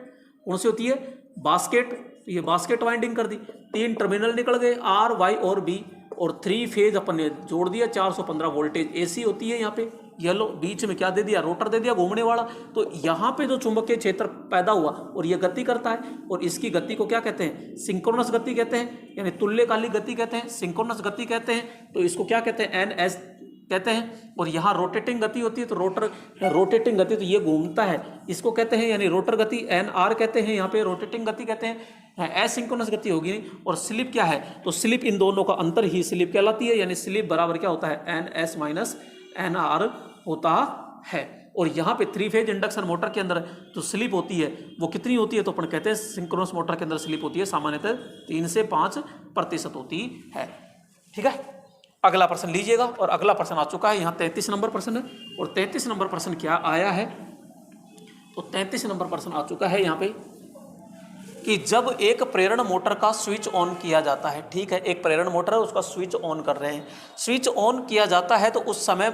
कौन सी होती है, बास्केट, तो ये बास्केट वाइंडिंग कर दी। 3 टर्मिनल निकल गए, आर, वाई और बी, और 3 फेज अपन ने जोड़ दिया। 415 वोल्टेज एसी होती है यहाँ पे। येलो बीच में क्या दे दिया, रोटर दे दिया घूमने वाला। तो यहाँ पे जो चुंबकीय क्षेत्र पैदा हुआ और ये गति करता है, और इसकी गति को क्या कहते हैं, सिंक्रोनस गति कहते हैं, यानी तुल्यकालिक गति कहते हैं, सिंक्रोनस गति कहते हैं। तो इसको क्या कहते हैं, NS कहते हैं। और यहाँ रोटेटिंग गति होती है, तो रोटेटिंग गति, तो ये घूमता है, इसको कहते हैं, यानी रोटर गति NR कहते हैं। यहाँ पे रोटेटिंग गति कहते हैं, एसिंक्रोनस गति होगी। और स्लिप क्या है, तो स्लिप इन दोनों का अंतर ही स्लिप कहलाती है, यानी स्लिप बराबर क्या होता है, NS माइनस NR होता है। और यहाँ पे 3 फेज इंडक्शन मोटर के अंदर जो स्लिप होती है वो कितनी होती है, तो अपन कहते हैं सिंक्रोनस मोटर के अंदर स्लिप होती है सामान्यतः 3 से 5% होती है। ठीक है, अगला प्रश्न लीजिएगा। और अगला प्रश्न आ चुका है, यहाँ 33 नंबर प्रश्न है। और 33 नंबर प्रश्न क्या आया है, तो 33 नंबर प्रश्न आ चुका है यहाँ पे कि जब एक प्रेरण मोटर का स्विच ऑन किया जाता है, ठीक है, एक प्रेरण मोटर है उसका स्विच ऑन कर रहे हैं, स्विच ऑन किया जाता है तो उस समय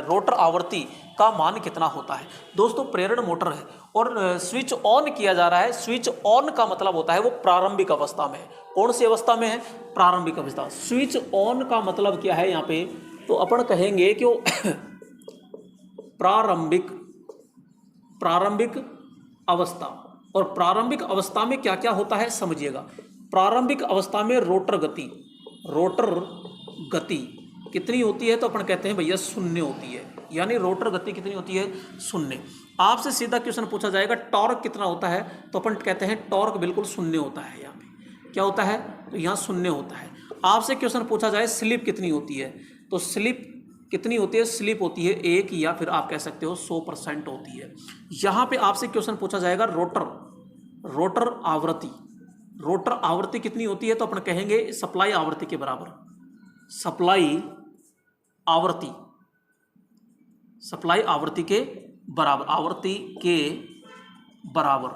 रोटर आवृत्ति का मान कितना होता है। दोस्तों प्रेरण मोटर है और स्विच ऑन किया जा रहा है। स्विच ऑन का मतलब होता है वो प्रारंभिक अवस्था में है। कौन सी अवस्था में है, प्रारंभिक अवस्था। स्विच ऑन का मतलब क्या है यहाँ पे, तो अपन कहेंगे कि प्रारंभिक अवस्था। और प्रारंभिक अवस्था में क्या क्या होता है समझिएगा। प्रारंभिक अवस्था में रोटर गति कितनी होती है, तो अपन कहते हैं भैया 0 होती है, यानी रोटर गति कितनी होती है, 0। आपसे सीधा क्वेश्चन पूछा जाएगा टॉर्क कितना होता है, तो अपन कहते हैं टॉर्क बिल्कुल 0 होता है। यहाँ पे क्या होता है, तो यहाँ 0 होता है। आपसे क्वेश्चन पूछा जाए स्लिप कितनी होती है, तो स्लिप कितनी होती है, स्लिप होती है 1 या फिर आप कह सकते हो 100% होती है। यहाँ पे आपसे क्वेश्चन पूछा जाएगा रोटर आवृत्ति, रोटर आवृत्ति कितनी होती है, तो अपन कहेंगे सप्लाई आवृत्ति के बराबर, सप्लाई आवृत्ति के बराबर,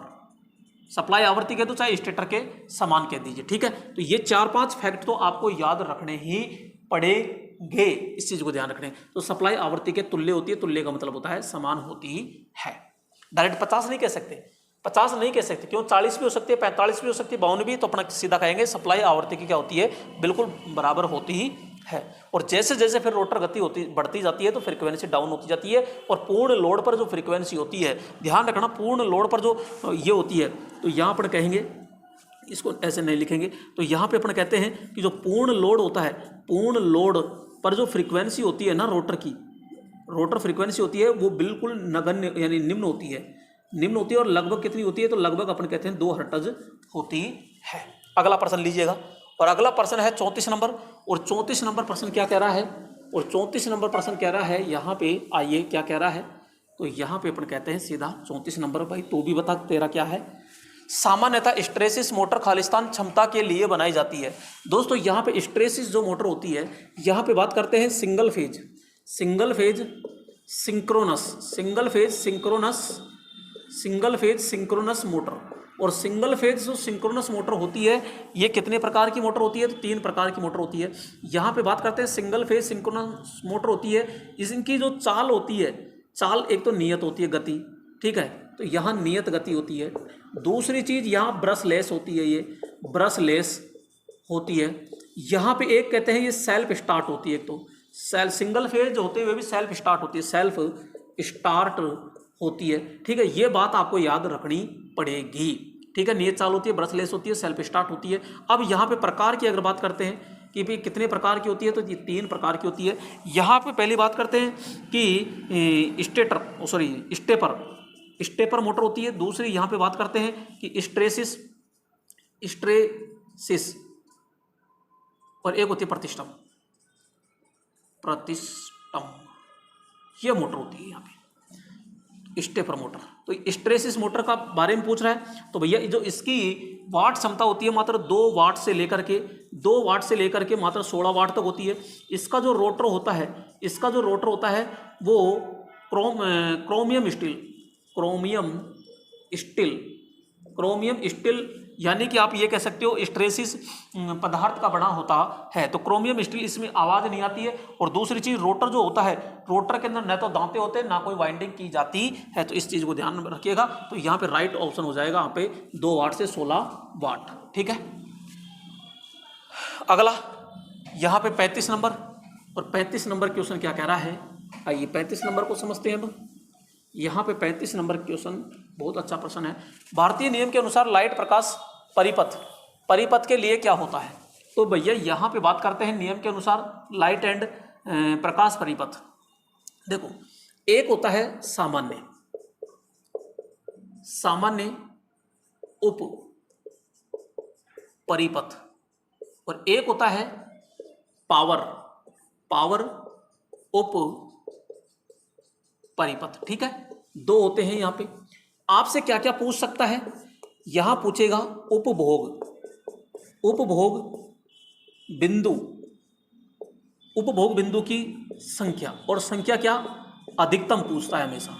सप्लाई आवृत्ति कह दो चाहे स्टेटर के समान कह दीजिए, ठीक है। तो ये 4-5 फैक्ट तो आपको याद रखने ही पड़ेंगे, इस चीज को ध्यान रखने। तो सप्लाई आवृत्ति के तुल्य होती है, तुल्य का मतलब होता है समान होती है। डायरेक्ट 50 नहीं कह सकते, 50 नहीं कह सकते, क्यों, 40 भी हो सकती है, 45 भी हो सकती है, 52 भी, तो अपना सीधा कहेंगे सप्लाई आवृत्ति की क्या होती है, बिल्कुल बराबर होती ही है। और जैसे जैसे फिर रोटर गति बढ़ती जाती है तो फ्रीक्वेंसी डाउन होती जाती है, और पूर्ण लोड पर जो फ्रीक्वेंसी होती है, ध्यान रखना पूर्ण लोड पर जो ये होती है, तो यहाँ पर कहेंगे, इसको ऐसे नहीं लिखेंगे, तो यहाँ पे अपन कहते हैं कि जो पूर्ण लोड होता है, पूर्ण लोड पर जो फ्रीक्वेंसी होती है ना रोटर फ्रीक्वेंसी होती है, वो बिल्कुल नगण्य यानी निम्न होती है, और लगभग कितनी होती है, तो लगभग अपन कहते हैं 2 हर्ट्ज होती है। अगला प्रश्न लीजिएगा, और अगला प्रश्न है 34 नंबर, और 34 नंबर प्रश्न क्या कह रहा है, और 34 नंबर प्रश्न कह रहा है, यहाँ पे आइए क्या कह रहा है, तो यहाँ पे अपन कहते हैं सीधा 34 नंबर, भाई तो भी बता तेरा क्या है। सामान्यतः स्ट्रेसिस मोटर खालिस्तान क्षमता के लिए बनाई जाती है। दोस्तों यहाँ पे स्ट्रेसिस जो मोटर होती है, यहाँ पे बात करते हैं सिंगल फेज सिंक्रोनस मोटर। और सिंगल फेज जो सिंक्रोनस मोटर होती है, ये कितने प्रकार की मोटर होती है, तो 3 प्रकार की मोटर होती है। यहाँ पे बात करते हैं सिंगल फेज सिंक्रोनस मोटर होती है, इनकी जो चाल होती है, चाल एक तो नियत होती है गति, ठीक है, तो यहाँ नियत गति होती है। दूसरी चीज यहाँ ब्रशलेस होती है, ये ब्रशलेस होती है। यहाँ पे एक कहते हैं ये सेल्फ स्टार्ट होती है, एक तो सिंगल फेज होते हुए भी सेल्फ स्टार्ट होती है, सेल्फ स्टार्ट होती है, ठीक है। ये बात आपको याद रखनी पड़ेगी, ठीक है। नियत चाल होती है, ब्रशलेस होती है, सेल्फ स्टार्ट होती है। अब यहाँ पे प्रकार की अगर बात करते हैं कि भाई कितने प्रकार की होती है, तो ये 3 प्रकार की होती है। यहाँ पे पहली बात करते हैं कि स्टेपर मोटर होती है। दूसरी यहाँ पे बात करते हैं कि स्ट्रेसिस, और एक होती है प्रतिष्ठम, ये मोटर होती है यहाँ पे स्टेपर मोटर। तो स्ट्रेसिस मोटर का बारे में पूछ रहा है, तो भैया जो इसकी वाट क्षमता होती है मात्र 2 वाट से लेकर के मात्र 16 वाट तक होती है। इसका जो रोटर होता है वो क्रोमियम स्टील यानी कि आप ये कह सकते हो स्ट्रेसिस पदार्थ का बना होता है। तो क्रोमियम स्टील, इसमें आवाज़ नहीं आती है। और दूसरी चीज़ रोटर जो होता है, रोटर के अंदर न तो दांते होते हैं ना कोई वाइंडिंग की जाती है, तो इस चीज़ को ध्यान में रखिएगा। तो यहाँ पे राइट ऑप्शन हो जाएगा यहाँ पे 2 वाट से 16 वाट, ठीक है। अगला यहाँ पे 35 नंबर, और 35 नंबर क्वेश्चन क्या कह रहा है, आइए 35 नंबर को समझते हैं। अब यहाँ पे 35 नंबर क्वेश्चन बहुत अच्छा प्रश्न है। भारतीय नियम के अनुसार लाइट प्रकाश परिपथ के लिए क्या होता है, तो भैया यहाँ पे बात करते हैं नियम के अनुसार लाइट एंड प्रकाश परिपथ। देखो, एक होता है सामान्य उप परिपथ, और एक होता है पावर उप परिपथ, ठीक है। 2 होते हैं यहाँ पे। आपसे क्या क्या पूछ सकता है, यहां पूछेगा उपभोग बिंदु की संख्या, और संख्या क्या, अधिकतम पूछता है हमेशा,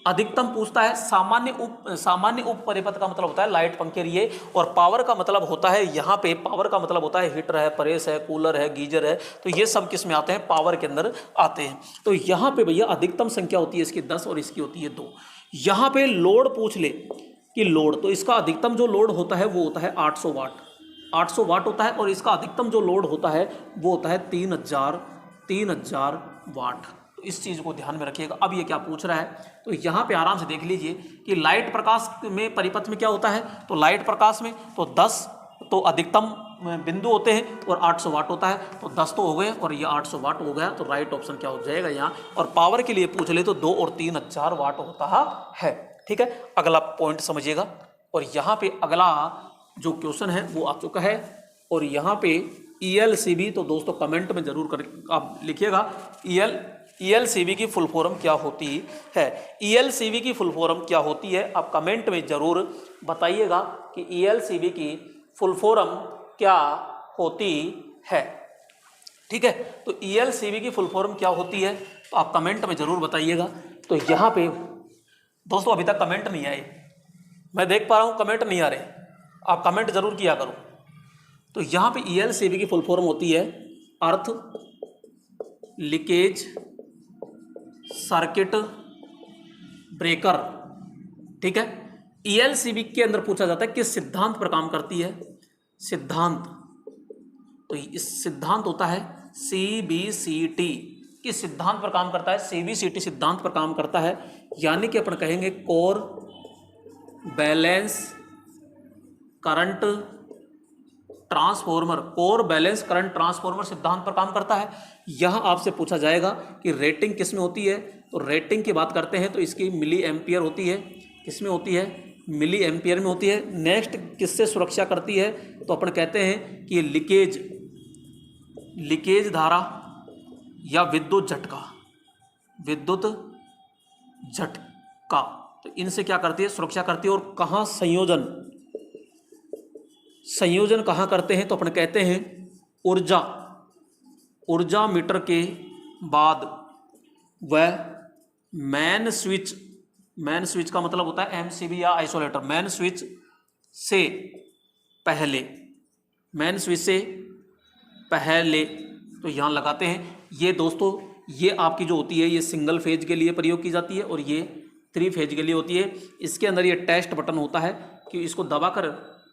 अधिकतम पूछता है। सामान्य उप परिपथ का मतलब होता है लाइट, पंखे, रिले, और पावर का मतलब होता है, यहाँ पे पावर का मतलब होता है हीटर है, प्रेस है, कूलर है, गीजर है, तो ये सब किस में आते हैं, पावर के अंदर आते हैं। तो यहाँ पे भैया अधिकतम संख्या होती है इसकी 10 और इसकी होती है 2। यहाँ पे लोड पूछ ले कि लोड, तो इसका अधिकतम जो लोड होता है वो होता है 800 वाट होता है, और इसका अधिकतम जो लोड होता है वो होता है 3000 वाट। तो इस चीज़ को ध्यान में रखिएगा। अब ये क्या पूछ रहा है, तो यहाँ पे आराम से देख लीजिए कि लाइट प्रकाश में परिपथ में क्या होता है, तो लाइट प्रकाश में तो 10, तो अधिकतम बिंदु होते हैं और 800 वाट होता है, तो 10 तो हो गए और ये 800 वाट हो गया, तो राइट ऑप्शन क्या हो जाएगा यहाँ। और पावर के लिए पूछ ले तो 2 और 3 4 वाट होता है। ठीक है, अगला पॉइंट समझिएगा। और यहाँ पे अगला जो क्वेश्चन है वो आ चुका है, और यहाँ पे ELCB, तो दोस्तों कमेंट में जरूर कर आप लिखिएगा ELCB की फुल फॉर्म क्या होती है। ELCB की फुल फॉर्म क्या होती है, आप कमेंट में जरूर बताइएगा कि ELCB की फुल फॉर्म क्या होती है। ठीक है, तो ELCB की फुल फॉर्म क्या होती है, तो आप कमेंट में जरूर बताइएगा। तो यहाँ पे दोस्तों अभी तक कमेंट नहीं आए, मैं देख पा रहा हूँ कमेंट नहीं आ रहे, आप कमेंट जरूर किया करो। तो यहाँ पे ELCB की फुल फॉर्म होती है अर्थ लीकेज सर्किट ब्रेकर। ठीक है, ELCB के अंदर पूछा जाता है किस सिद्धांत पर काम करती है, सिद्धांत, तो इस सिद्धांत होता है CBCT। किस सिद्धांत पर काम करता है, CBCT सिद्धांत पर काम करता है, यानी कि अपन कहेंगे core balance current transformer, core balance current transformer सिद्धांत पर काम करता है। यह आपसे पूछा जाएगा कि रेटिंग किस में होती है, तो रेटिंग की बात करते हैं तो इसकी मिली एम्पियर होती है, किस में होती है, मिली एम्पियर में होती है। नेक्स्ट किससे सुरक्षा करती है, तो अपन कहते हैं कि लीकेज धारा या विद्युत झटका, तो इनसे क्या करती है, सुरक्षा करती है। और कहाँ संयोजन कहाँ करते हैं, तो अपन कहते हैं ऊर्जा मीटर के बाद वह मैन स्विच का मतलब होता है MCB या आइसोलेटर, मैन स्विच से पहले तो यहाँ लगाते हैं। ये दोस्तों ये आपकी जो होती है ये सिंगल फेज के लिए प्रयोग की जाती है और ये 3 फेज के लिए होती है। इसके अंदर ये टेस्ट बटन होता है कि इसको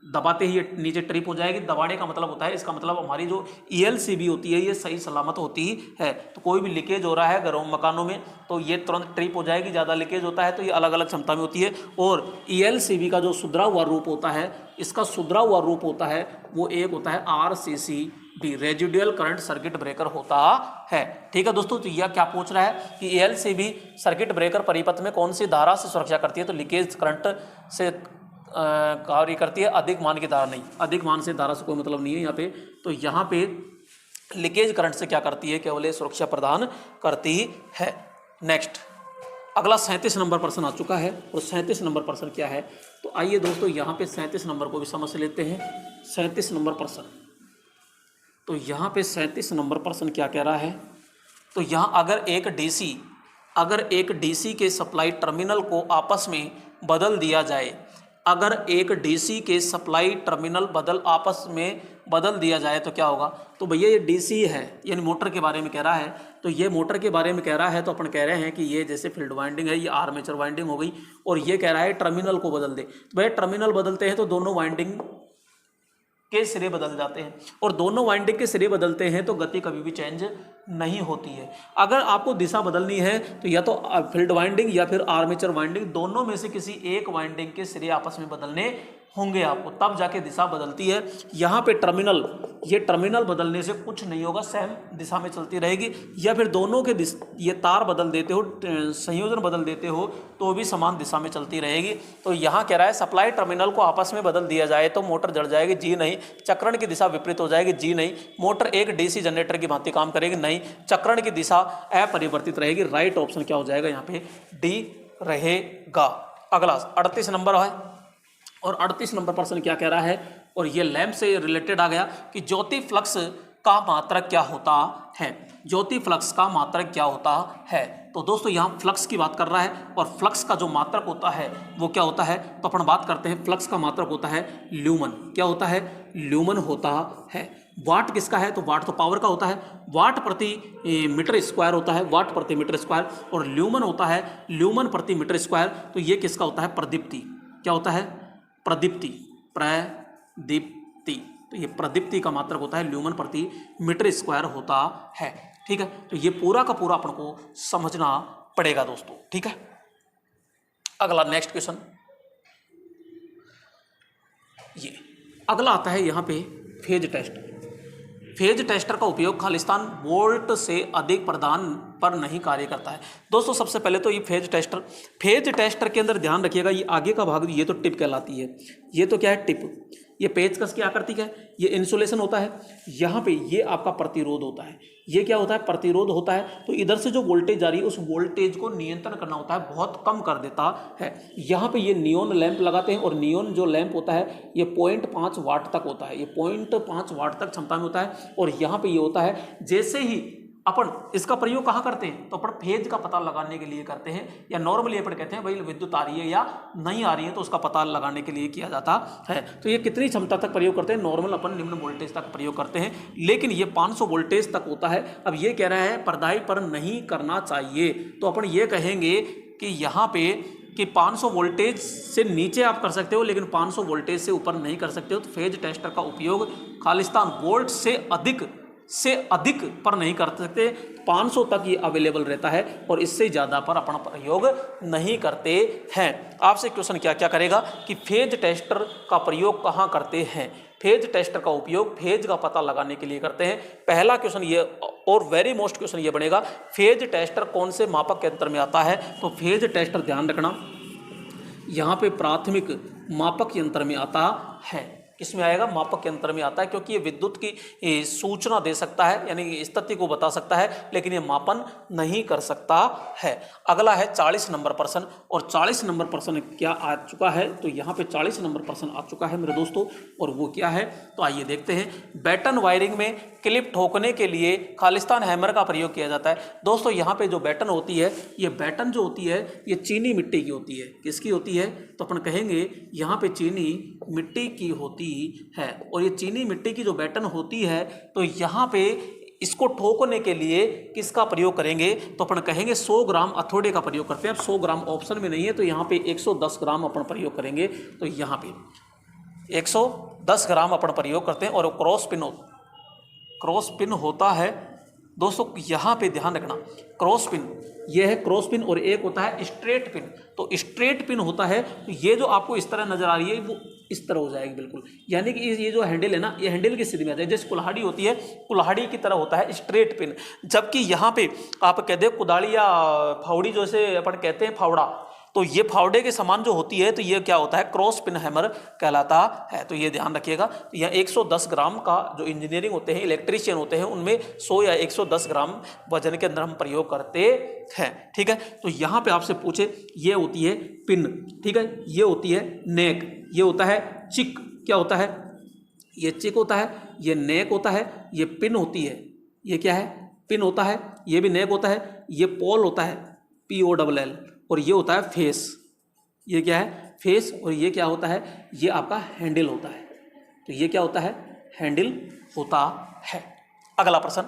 दबाते ही ये नीचे ट्रिप हो जाएगी। दबाने का मतलब होता है, इसका मतलब हमारी जो ELCB होती है ये सही सलामत होती है। तो कोई भी लीकेज हो रहा है घरों मकानों में तो ये तुरंत ट्रिप हो जाएगी। ज़्यादा लीकेज होता है तो ये अलग अलग क्षमता में होती है। और ELCB का जो सुधरा हुआ रूप होता है, इसका सुधरा हुआ रूप होता है वो एक होता है RCCB, residual current circuit breaker होता है। ठीक है दोस्तों, तो यह क्या पूछ रहा है कि ELCB सर्किट ब्रेकर परिपथ में कौन सी धारा से सुरक्षा करती है, तो लीकेज करंट से कार्य करती है, अधिक मान की धारा नहीं। अधिक मान से धारा से कोई मतलब नहीं है यहाँ पे। तो यहाँ पे लीकेज करंट से क्या करती है, केवल सुरक्षा प्रदान करती है। नेक्स्ट अगला 37 नंबर प्रश्न आ चुका है। और 37 नंबर प्रश्न क्या है, तो आइए दोस्तों यहाँ पे 37 नंबर को भी समझ लेते हैं। 37 नंबर प्रश्न, तो यहाँ पे 37 नंबर प्रश्न क्या कह रहा है, तो यहाँ अगर एक DC के सप्लाई टर्मिनल को आपस में बदल दिया जाए, अगर एक DC के सप्लाई टर्मिनल आपस में बदल दिया जाए तो क्या होगा। तो भैया ये DC है यानी मोटर के बारे में कह रहा है। तो ये मोटर के बारे में कह रहा है तो अपन कह रहे हैं कि ये जैसे फील्ड वाइंडिंग है, ये आर्मेचर वाइंडिंग हो गई। और ये कह रहा है टर्मिनल को बदल दे। तो भैया टर्मिनल बदलते हैं तो दोनों वाइंडिंग के सिरे बदल जाते हैं, और दोनों वाइंडिंग के सिरे बदलते हैं तो गति कभी भी चेंज नहीं होती है। अगर आपको दिशा बदलनी है तो या तो फील्ड वाइंडिंग या फिर आर्मेचर वाइंडिंग, दोनों में से किसी एक वाइंडिंग के सिरे आपस में बदलने होंगे आपको, तब जाके दिशा बदलती है। यहाँ पे ये टर्मिनल बदलने से कुछ नहीं होगा, सेम दिशा में चलती रहेगी। या फिर दोनों के ये तार बदल देते हो, संयोजन बदल देते हो तो भी समान दिशा में चलती रहेगी। तो यहाँ कह रहा है सप्लाई टर्मिनल को आपस में बदल दिया जाए तो मोटर जड़ जाएगी, जी नहीं। चक्रण की दिशा विपरीत हो जाएगी, जी नहीं। मोटर एक DC जनरेटर की भांति काम करेगी, नहीं। चक्रण की दिशा अपरिवर्तित रहेगी। राइट ऑप्शन क्या हो जाएगा यहाँ पे, D रहेगा। अगला 38 नंबर है। और 38 नंबर प्रश्न क्या कह रहा है, और ये लैंप से रिलेटेड आ गया कि ज्योति फ्लक्स का मात्रक क्या होता है। ज्योति फ्लक्स का मात्रक क्या होता है, तो दोस्तों यहाँ फ्लक्स की बात कर रहा है। और फ्लक्स का जो मात्रक होता है वो क्या होता है, तो अपन बात करते हैं फ्लक्स का मात्रक होता है ल्यूमन। क्या होता है, ल्यूमन होता है। वाट किसका है, तो वाट तो पावर का होता है, वाट प्रति मीटर स्क्वायर होता है, वाट प्रति मीटर स्क्वायर। और ल्यूमन होता है ल्यूमन प्रति मीटर स्क्वायर। तो ये किसका होता है, प्रदीप्ति। क्या होता है, प्रदीप्ति। तो ये प्रदीप्ति का मात्रक होता है ल्यूमन प्रति मीटर स्क्वायर होता है। ठीक है, तो ये पूरा का पूरा अपन को समझना पड़ेगा दोस्तों। ठीक है, अगला नेक्स्ट क्वेश्चन, ये अगला आता है यहाँ पे फेज टेस्ट। फेज टेस्टर का उपयोग खालिस्तान वोल्ट से अधिक प्रदान पर नहीं कार्य करता है। दोस्तों सबसे पहले तो ये फेज टेस्टर के अंदर ध्यान रखिएगा, ये आगे का भाग ये तो टिप कहलाती है। ये तो क्या है, टिप। ये पेचकस की आकृति का है, ये इंसुलेशन होता है। यहाँ पे ये आपका प्रतिरोध होता है। ये क्या होता है, प्रतिरोध होता है। तो इधर से जो वोल्टेज जा रही है उस वोल्टेज को नियंत्रण करना होता है, बहुत कम कर देता है। यहाँ पे ये नियोन लैंप लगाते हैं और नियोन जो लैंप होता है ये 0.5 वाट तक होता है, ये 0.5 वाट तक क्षमता में होता है। और यहाँ पे ये होता है, जैसे ही अपन इसका प्रयोग कहाँ करते हैं, तो अपन फेज का पता लगाने के लिए करते हैं, या नॉर्मली अपन कहते हैं भाई विद्युत आ रही है या नहीं आ रही है, तो उसका पता लगाने के लिए किया जाता है। तो ये कितनी क्षमता तक प्रयोग करते हैं, नॉर्मल अपन निम्न वोल्टेज तक प्रयोग करते हैं, लेकिन ये 500 वोल्टेज तक होता है। अब ये कह रहा है परदाई पर नहीं करना चाहिए, तो अपन ये कहेंगे कि यहाँ पे कि 500 वोल्टेज से नीचे आप कर सकते हो, लेकिन 500 वोल्टेज से ऊपर नहीं कर सकते हो। तो फेज टेस्टर का उपयोग खालिस्तान वोल्ट से अधिक पर नहीं कर सकते, 500 तक ये अवेलेबल रहता है और इससे ज़्यादा पर अपना प्रयोग नहीं करते हैं। आपसे क्वेश्चन क्या क्या करेगा कि फेज टेस्टर का प्रयोग कहाँ करते हैं। फेज टेस्टर का उपयोग फेज का पता लगाने के लिए करते हैं। पहला क्वेश्चन ये और वेरी मोस्ट क्वेश्चन ये बनेगा, फेज टेस्टर कौन से मापक के अंतर में आता है। तो फेज टेस्टर ध्यान रखना यहाँ पे प्राथमिक मापक यंत्र में आता है। किसमें आएगा, मापक यंत्र में आता है, क्योंकि ये विद्युत की सूचना दे सकता है, यानी स्थिति को बता सकता है, लेकिन ये मापन नहीं कर सकता है। अगला है 40 नंबर प्रश्न, और 40 नंबर प्रश्न क्या आ चुका है, तो यहाँ पे 40 नंबर प्रश्न आ चुका है मेरे दोस्तों, और वो क्या है, तो आइए देखते हैं। बैटन वायरिंग में क्लिप ठोकने के लिए खालिस्तान हैमर का प्रयोग किया जाता है। दोस्तों यहाँ पे जो बैटन होती है, ये बैटन जो होती है ये चीनी मिट्टी की होती है। किसकी होती है, तो अपन कहेंगे यहाँ पे चीनी मिट्टी की होती है। और ये चीनी मिट्टी की जो बैटन होती है, तो यहाँ पे इसको ठोकने के लिए किसका प्रयोग करेंगे, तो अपन कहेंगे 100 ग्राम हथौड़े का प्रयोग करते हैं। अब 100 ग्राम ऑप्शन में नहीं है, तो यहाँ पे 110 ग्राम अपन प्रयोग करेंगे। तो यहाँ पे 110 ग्राम अपन प्रयोग करते हैं। और क्रॉस पिन होता है दोस्तों, यहाँ पे ध्यान रखना, क्रॉस पिन ये है क्रॉस पिन, और एक होता है स्ट्रेट पिन। तो स्ट्रेट पिन होता है, तो ये जो आपको इस तरह नजर आ रही है वो इस तरह हो जाएगी बिल्कुल, यानी कि ये जो हैंडल है ना, ये हैंडल की स्थिति में आता है, जैसे कुल्हाड़ी होती है, कुल्हाड़ी की तरह होता है स्ट्रेट पिन। जबकि यहाँ पे आप कहते हैं कुदाड़ी या फावड़ी, जैसे अपन कहते हैं फावड़ा, तो ये फावड़े के समान जो होती है, तो ये क्या होता है, क्रॉस पिन हैमर कहलाता है। तो ये ध्यान रखिएगा। तो यह 110 ग्राम का जो इंजीनियरिंग होते हैं, इलेक्ट्रीशियन होते हैं, उनमें 100 या 110 ग्राम वजन के अंदर हम प्रयोग करते हैं। ठीक है, तो यहाँ पे आपसे पूछे, ये होती है पिन, ठीक है, ये होती है नेक, ये होता है चिक, क्या होता है, ये चिक होता है, ये नेक होता है, ये पिन होती है, ये क्या है, पिन होता है, ये भी नेक होता है, ये पोल होता है, POLL, और ये होता है फेस, ये क्या है, फेस, और ये क्या होता है, ये आपका हैंडल होता है। तो ये क्या होता है, हैंडल होता है। अगला प्रश्न,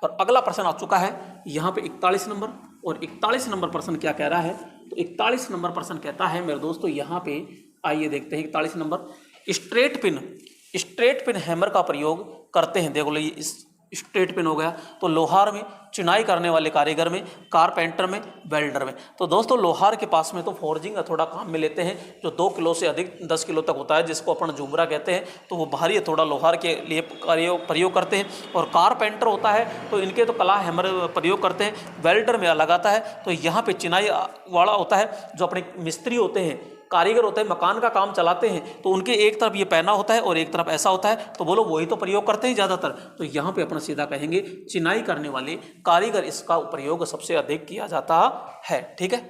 और अगला प्रश्न आ चुका है यहाँ पे 41 नंबर, और 41 नंबर प्रश्न क्या कह रहा है, तो 41 नंबर प्रश्न कहता है मेरे दोस्तों, यहाँ पे आइए देखते हैं 41 नंबर। स्ट्रेट पिन हैमर का प्रयोग करते हैं। देखो ये इस स्ट्रेट पिन हो गया, तो लोहार में, चुनाई करने वाले कारीगर में, कारपेंटर में, वेल्डर में। तो दोस्तों लोहार के पास में तो फोर्जिंग थोड़ा काम में लेते हैं, जो 2 किलो से अधिक 10 किलो तक होता है, जिसको अपन जुमरा कहते हैं, तो वो भारी थोड़ा लोहार के लिए प्रयोग करते हैं। और कारपेंटर होता है, तो इनके तो कला हैमर प्रयोग करते हैं। वेल्डर में अलग आता है, तो यहाँ पे चिनाई वाला होता है, जो अपने मिस्त्री होते हैं, कारीगर होते हैं, मकान का काम चलाते हैं, तो उनके एक तरफ ये पहना होता है और एक तरफ ऐसा होता है, तो बोलो वही तो प्रयोग करते हैं ज़्यादातर। तो यहाँ पे अपना सीधा कहेंगे चिनाई करने वाले कारीगर, इसका प्रयोग सबसे अधिक किया जाता है। ठीक है,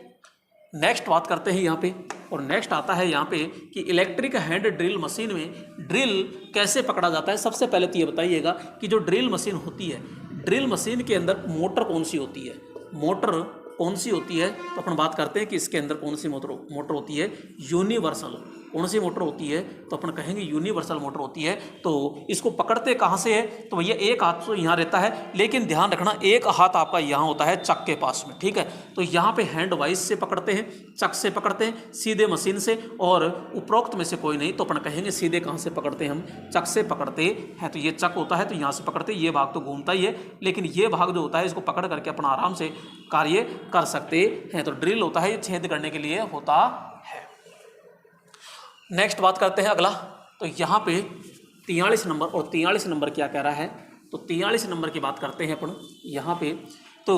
नेक्स्ट बात करते हैं यहाँ पे, और नेक्स्ट आता है यहाँ पे कि इलेक्ट्रिक हैंड ड्रिल मशीन में ड्रिल कैसे पकड़ा जाता है। सबसे पहले तो ये बताइएगा कि जो ड्रिल मशीन होती है, ड्रिल मशीन के अंदर मोटर कौन सी होती है, मोटर कौन सी होती है, तो अपन बात करते हैं कि इसके अंदर कौन सी मोटर होती है, यूनिवर्सल। कौन सी मोटर होती है, तो अपन कहेंगे यूनिवर्सल मोटर होती है। तो इसको पकड़ते कहाँ से है, तो भैया एक हाथ तो यहाँ रहता है, लेकिन ध्यान रखना एक हाथ आपका यहाँ होता है चक के पास में। ठीक है, तो यहाँ पे हैंड वाइज से पकड़ते हैं, चक से पकड़ते हैं, सीधे मशीन से, और उपरोक्त में से कोई नहीं, तो अपन कहेंगे सीधे कहाँ से पकड़ते हैं, हम चक से पकड़ते हैं। तो ये चक होता है, तो यहाँ से पकड़ते, ये भाग तो घूमता ही है, लेकिन ये भाग जो होता है इसको पकड़ करके अपना आराम से कार्य कर सकते हैं। तो ड्रिल होता है, ये छेद करने के लिए होता है। नेक्स्ट बात करते हैं अगला, तो यहाँ पे 43 नंबर, और 43 नंबर क्या कह रहा है, तो 43 नंबर की बात करते हैं अपन यहाँ पे। तो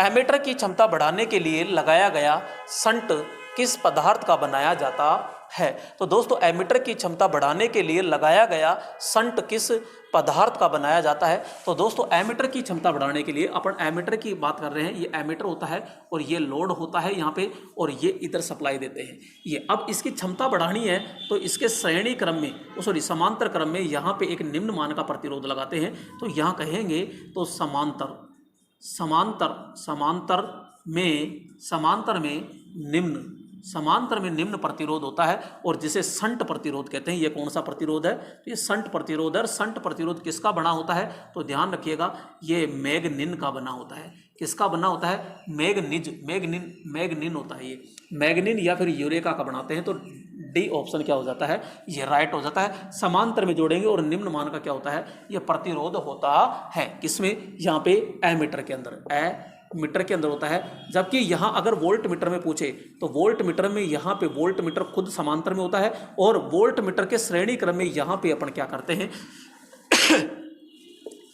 एमीटर की क्षमता बढ़ाने के लिए लगाया गया शंट किस पदार्थ का बनाया जाता है। तो दोस्तों एमीटर की क्षमता बढ़ाने के लिए लगाया गया शंट किस पदार्थ का बनाया जाता है। तो दोस्तों एमीटर की क्षमता बढ़ाने के लिए अपन एमीटर की बात कर रहे हैं, ये एमीटर होता है और ये लोड होता है यहाँ पे, और ये इधर सप्लाई देते हैं ये। अब इसकी क्षमता बढ़ानी है तो इसके श्रेणी क्रम में, सॉरी समांतर क्रम में यहाँ पे एक निम्न मान का प्रतिरोध लगाते हैं। तो यहाँ कहेंगे तो समांतर में निम्न प्रतिरोध होता है, और जिसे शंट प्रतिरोध कहते हैं। ये कौन सा प्रतिरोध है, तो ये शंट प्रतिरोध है। शंट प्रतिरोध किसका बना होता है, तो ध्यान रखिएगा ये मैग्नीन का बना होता है। किसका बना होता है, मैग्नीन होता है ये, मैग्नीन या फिर यूरेका का बनाते हैं। तो डी ऑप्शन क्या हो जाता है, ये राइट हो जाता है। समांतर में जोड़ेंगे और निम्न मान का क्या होता है, ये प्रतिरोध होता है। किसमें, यहाँ पे एमीटर के अंदर, मीटर के अंदर होता है। जबकि यहाँ अगर वोल्ट मीटर में पूछे तो वोल्ट मीटर में यहाँ पे वोल्ट मीटर खुद समांतर में होता है, और वोल्ट मीटर के श्रेणी क्रम में यहाँ पे अपन क्या करते हैं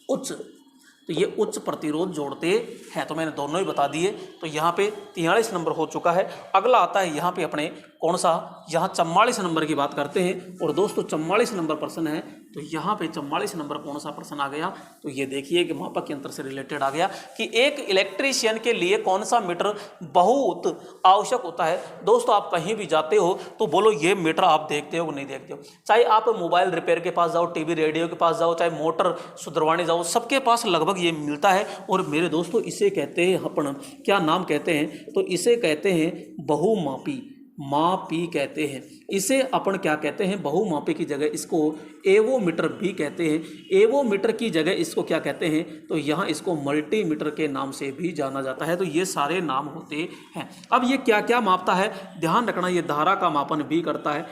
उच्च, तो ये उच्च प्रतिरोध जोड़ते हैं। तो मैंने दोनों ही बता दिए। तो यहाँ पे 43 नंबर हो चुका है। अगला आता है यहाँ पे अपने कौन सा, यहाँ 44 नंबर की बात करते हैं। और दोस्तों 44 नंबर प्रश्न है, तो यहाँ पे 44 नंबर कौन सा प्रश्न आ गया, तो ये देखिए कि मापक यंत्र से रिलेटेड आ गया कि एक इलेक्ट्रीशियन के लिए कौन सा मीटर बहुत आवश्यक होता है। दोस्तों आप कहीं भी जाते हो तो बोलो ये मीटर आप देखते हो नहीं देखते हो, चाहे आप मोबाइल रिपेयर के पास जाओ, टीवी रेडियो के पास जाओ, चाहे मोटर सुधरवाने जाओ, सबके पास लगभग ये मिलता है। और मेरे दोस्तों इसे कहते हैं अपन, क्या नाम कहते हैं, तो इसे कहते हैं बहुमापी, मापी कहते हैं। इसे अपन क्या कहते हैं, बहुमापी की जगह इसको एवोमीटर भी कहते हैं। एवोमीटर की जगह इसको क्या कहते हैं, तो यहाँ इसको मल्टीमीटर के नाम से भी जाना जाता है। तो ये सारे नाम होते हैं। अब ये क्या क्या मापता है, ध्यान रखना, ये धारा का मापन भी करता है,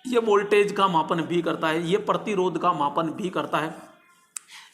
ये वोल्टेज का मापन भी करता है, ये प्रतिरोध का मापन भी करता है,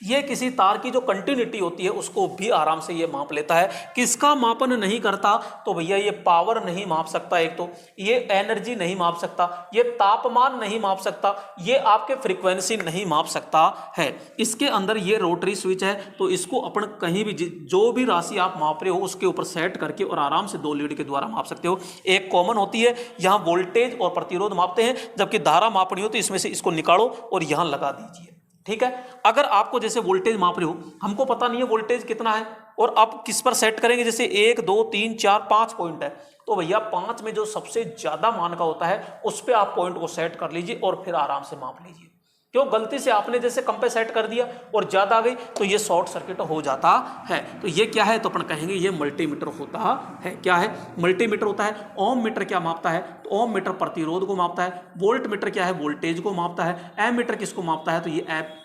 ये किसी तार की जो कंटिन्यूटी होती है उसको भी आराम से ये माप लेता है। किसका मापन नहीं करता, तो भैया ये पावर नहीं माप सकता, एक तो ये एनर्जी नहीं माप सकता, ये तापमान नहीं माप सकता, ये आपके फ्रीक्वेंसी नहीं माप सकता है। इसके अंदर ये रोटरी स्विच है, तो इसको अपन कहीं भी जो भी राशि आप माप रहे हो उसके ऊपर सेट करके और आराम से 2 लीड के द्वारा माप सकते हो। एक कॉमन होती है, यहाँ वोल्टेज और प्रतिरोध मापते हैं, जबकि धारा मापनी हो तो इसमें से इसको निकालो और यहाँ लगा दीजिए। ठीक है, अगर आपको जैसे वोल्टेज माप रहे हो, हमको पता नहीं है वोल्टेज कितना है और आप किस पर सेट करेंगे, जैसे 1 2 3 4 5 पॉइंट है, तो भैया 5 में जो सबसे ज्यादा मान का होता है उस पर आप पॉइंट को सेट कर लीजिए और फिर आराम से माप लीजिए। क्यों, गलती से आपने जैसे कम पे सेट कर दिया और ज्यादा आ गई तो ये शॉर्ट सर्किट हो जाता है। तो ये क्या है, तो अपन कहेंगे ये मल्टीमीटर होता है। क्या है, मल्टीमीटर होता है। ओम मीटर क्या मापता है, तो ओम मीटर प्रतिरोध को मापता है। वोल्ट मीटर क्या है, वोल्टेज को मापता है। एम मीटर किसको मापता है, तो ये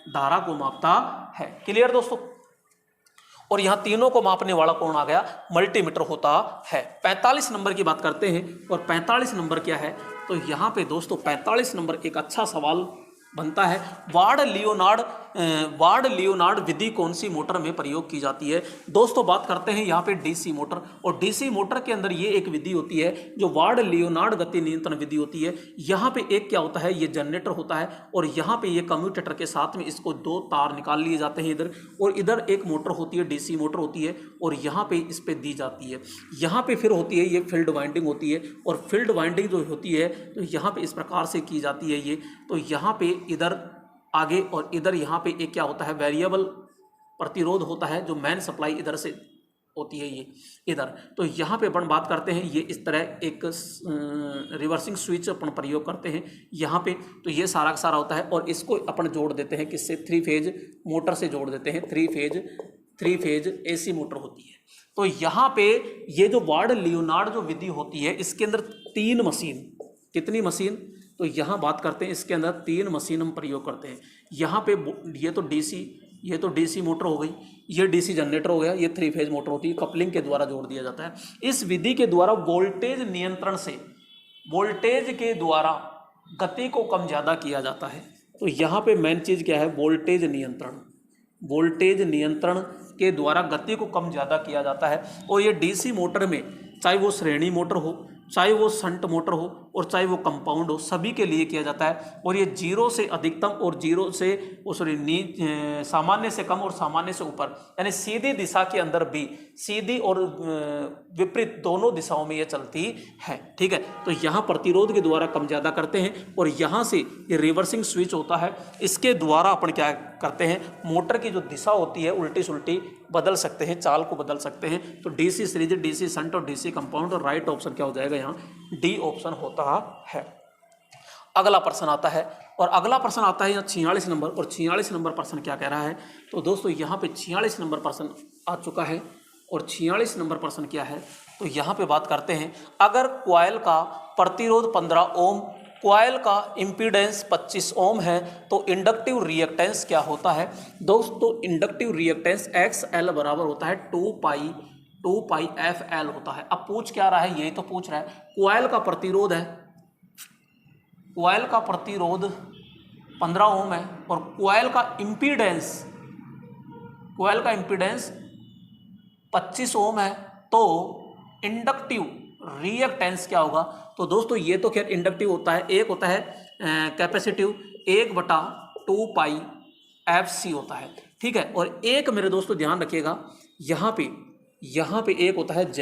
धारा को मापता है। क्लियर दोस्तों। और यहाँ तीनों को मापने वाला कौन आ गया, मल्टीमीटर होता है। 45 नंबर की बात करते हैं, और 45 नंबर क्या है, तो यहाँ पे दोस्तों 45 नंबर एक अच्छा सवाल बनता है। वार्ड लियोनार्ड विधि कौन सी मोटर में प्रयोग की जाती है। दोस्तों बात करते हैं यहाँ पे डीसी मोटर, और डीसी मोटर के अंदर ये एक विधि होती है जो वार्ड लियोनार्ड गति नियंत्रण विधि होती है। यहाँ पे एक क्या होता है, ये जनरेटर होता है, और यहाँ पे ये कम्यूटेटर के साथ में इसको 2 तार निकाल लिए जाते हैं इधर, और इधर एक मोटर होती है, डीसी मोटर होती है, और यहाँ पे इस पे दी जाती है। यहाँ पे फिर होती है ये फील्ड वाइंडिंग होती है, और फील्ड वाइंडिंग जो होती है तो यहाँ पे इस प्रकार से की जाती है ये। तो यहाँ पे इधर आगे और इधर यहाँ पे एक क्या होता है, वेरिएबल प्रतिरोध होता है, जो मेन सप्लाई इधर से होती है ये इधर। तो यहाँ पे अपन बात करते हैं, ये इस तरह एक रिवर्सिंग स्विच अपन प्रयोग करते हैं यहाँ पे। तो ये सारा का सारा होता है, और इसको अपन जोड़ देते हैं किससे, 3 फेज मोटर से जोड़ देते हैं। 3 फेज एसी मोटर होती है। तो यहाँ पे ये जो वार्ड लियोनार्ड जो विधि होती है, इसके अंदर 3 मशीन, कितनी मशीन, तो यहाँ बात करते हैं इसके अंदर 3 मशीन हम प्रयोग करते हैं। यहाँ पे ये तो डीसी मोटर हो गई, ये डीसी जनरेटर हो गया, ये 3 फेज मोटर होती है, कपलिंग के द्वारा जोड़ दिया जाता है। इस विधि के द्वारा वोल्टेज नियंत्रण से, वोल्टेज के द्वारा गति को कम ज़्यादा किया जाता है। तो यहाँ पे मेन चीज़ क्या है, वोल्टेज नियंत्रण। वोल्टेज नियंत्रण के द्वारा गति को कम ज़्यादा किया जाता है। और ये डीसी मोटर में, चाहे वो श्रेणी मोटर हो चाहे वो शंट मोटर हो और चाहे वो कंपाउंड हो, सभी के लिए किया जाता है। और ये 0 से अधिकतम और 0 से सामान्य से कम और सामान्य से ऊपर, यानी सीधी दिशा के अंदर भी, सीधी और विपरीत दोनों दिशाओं में ये चलती है। ठीक है, तो यहाँ प्रतिरोध के द्वारा कम ज़्यादा करते हैं और यहाँ से ये रिवर्सिंग स्विच होता है, इसके द्वारा अपन क्या करते हैं, मोटर की जो दिशा होती है उल्टी सुल्टी बदल सकते हैं, चाल को बदल सकते हैं। तो डीसी सीरीज, डीसी शंट और डीसी कंपाउंड, और राइट ऑप्शन क्या हो जाएगा यहाँ, डी ऑप्शन होता है। अगला प्रश्न आता है, और अगला प्रश्न आता है यहाँ 46 नंबर, और 46 नंबर प्रश्न क्या कह रहा है, तो दोस्तों यहाँ पे 46 नंबर प्रश्न आ चुका है। और 46 नंबर प्रश्न क्या है, तो यहाँ पे बात करते हैं, अगर कॉइल का प्रतिरोध 15 ओम, कॉइल का इम्पीडेंस 25 ओम है, तो इंडक्टिव रिएक्टेंस क्या होता है। दोस्तों इंडक्टिव रिएक्टेंस XL बराबर होता है 2 पाई FL होता है। अब पूछ क्या रहा है, यही तो पूछ रहा है, कॉइल का प्रतिरोध है, कॉइल का प्रतिरोध 15 ओम है और कॉइल का इम्पीडेंस 25 ओम है, तो इंडक्टिव रिएक्टेंस क्या होगा। तो दोस्तों ये तो खैर इंडक्टिव होता है, एक होता है कैपेसिटिव, 1/2 पाई FC होता है। ठीक है, और एक मेरे दोस्तों ध्यान रखिएगा, यहाँ पे एक होता है Z,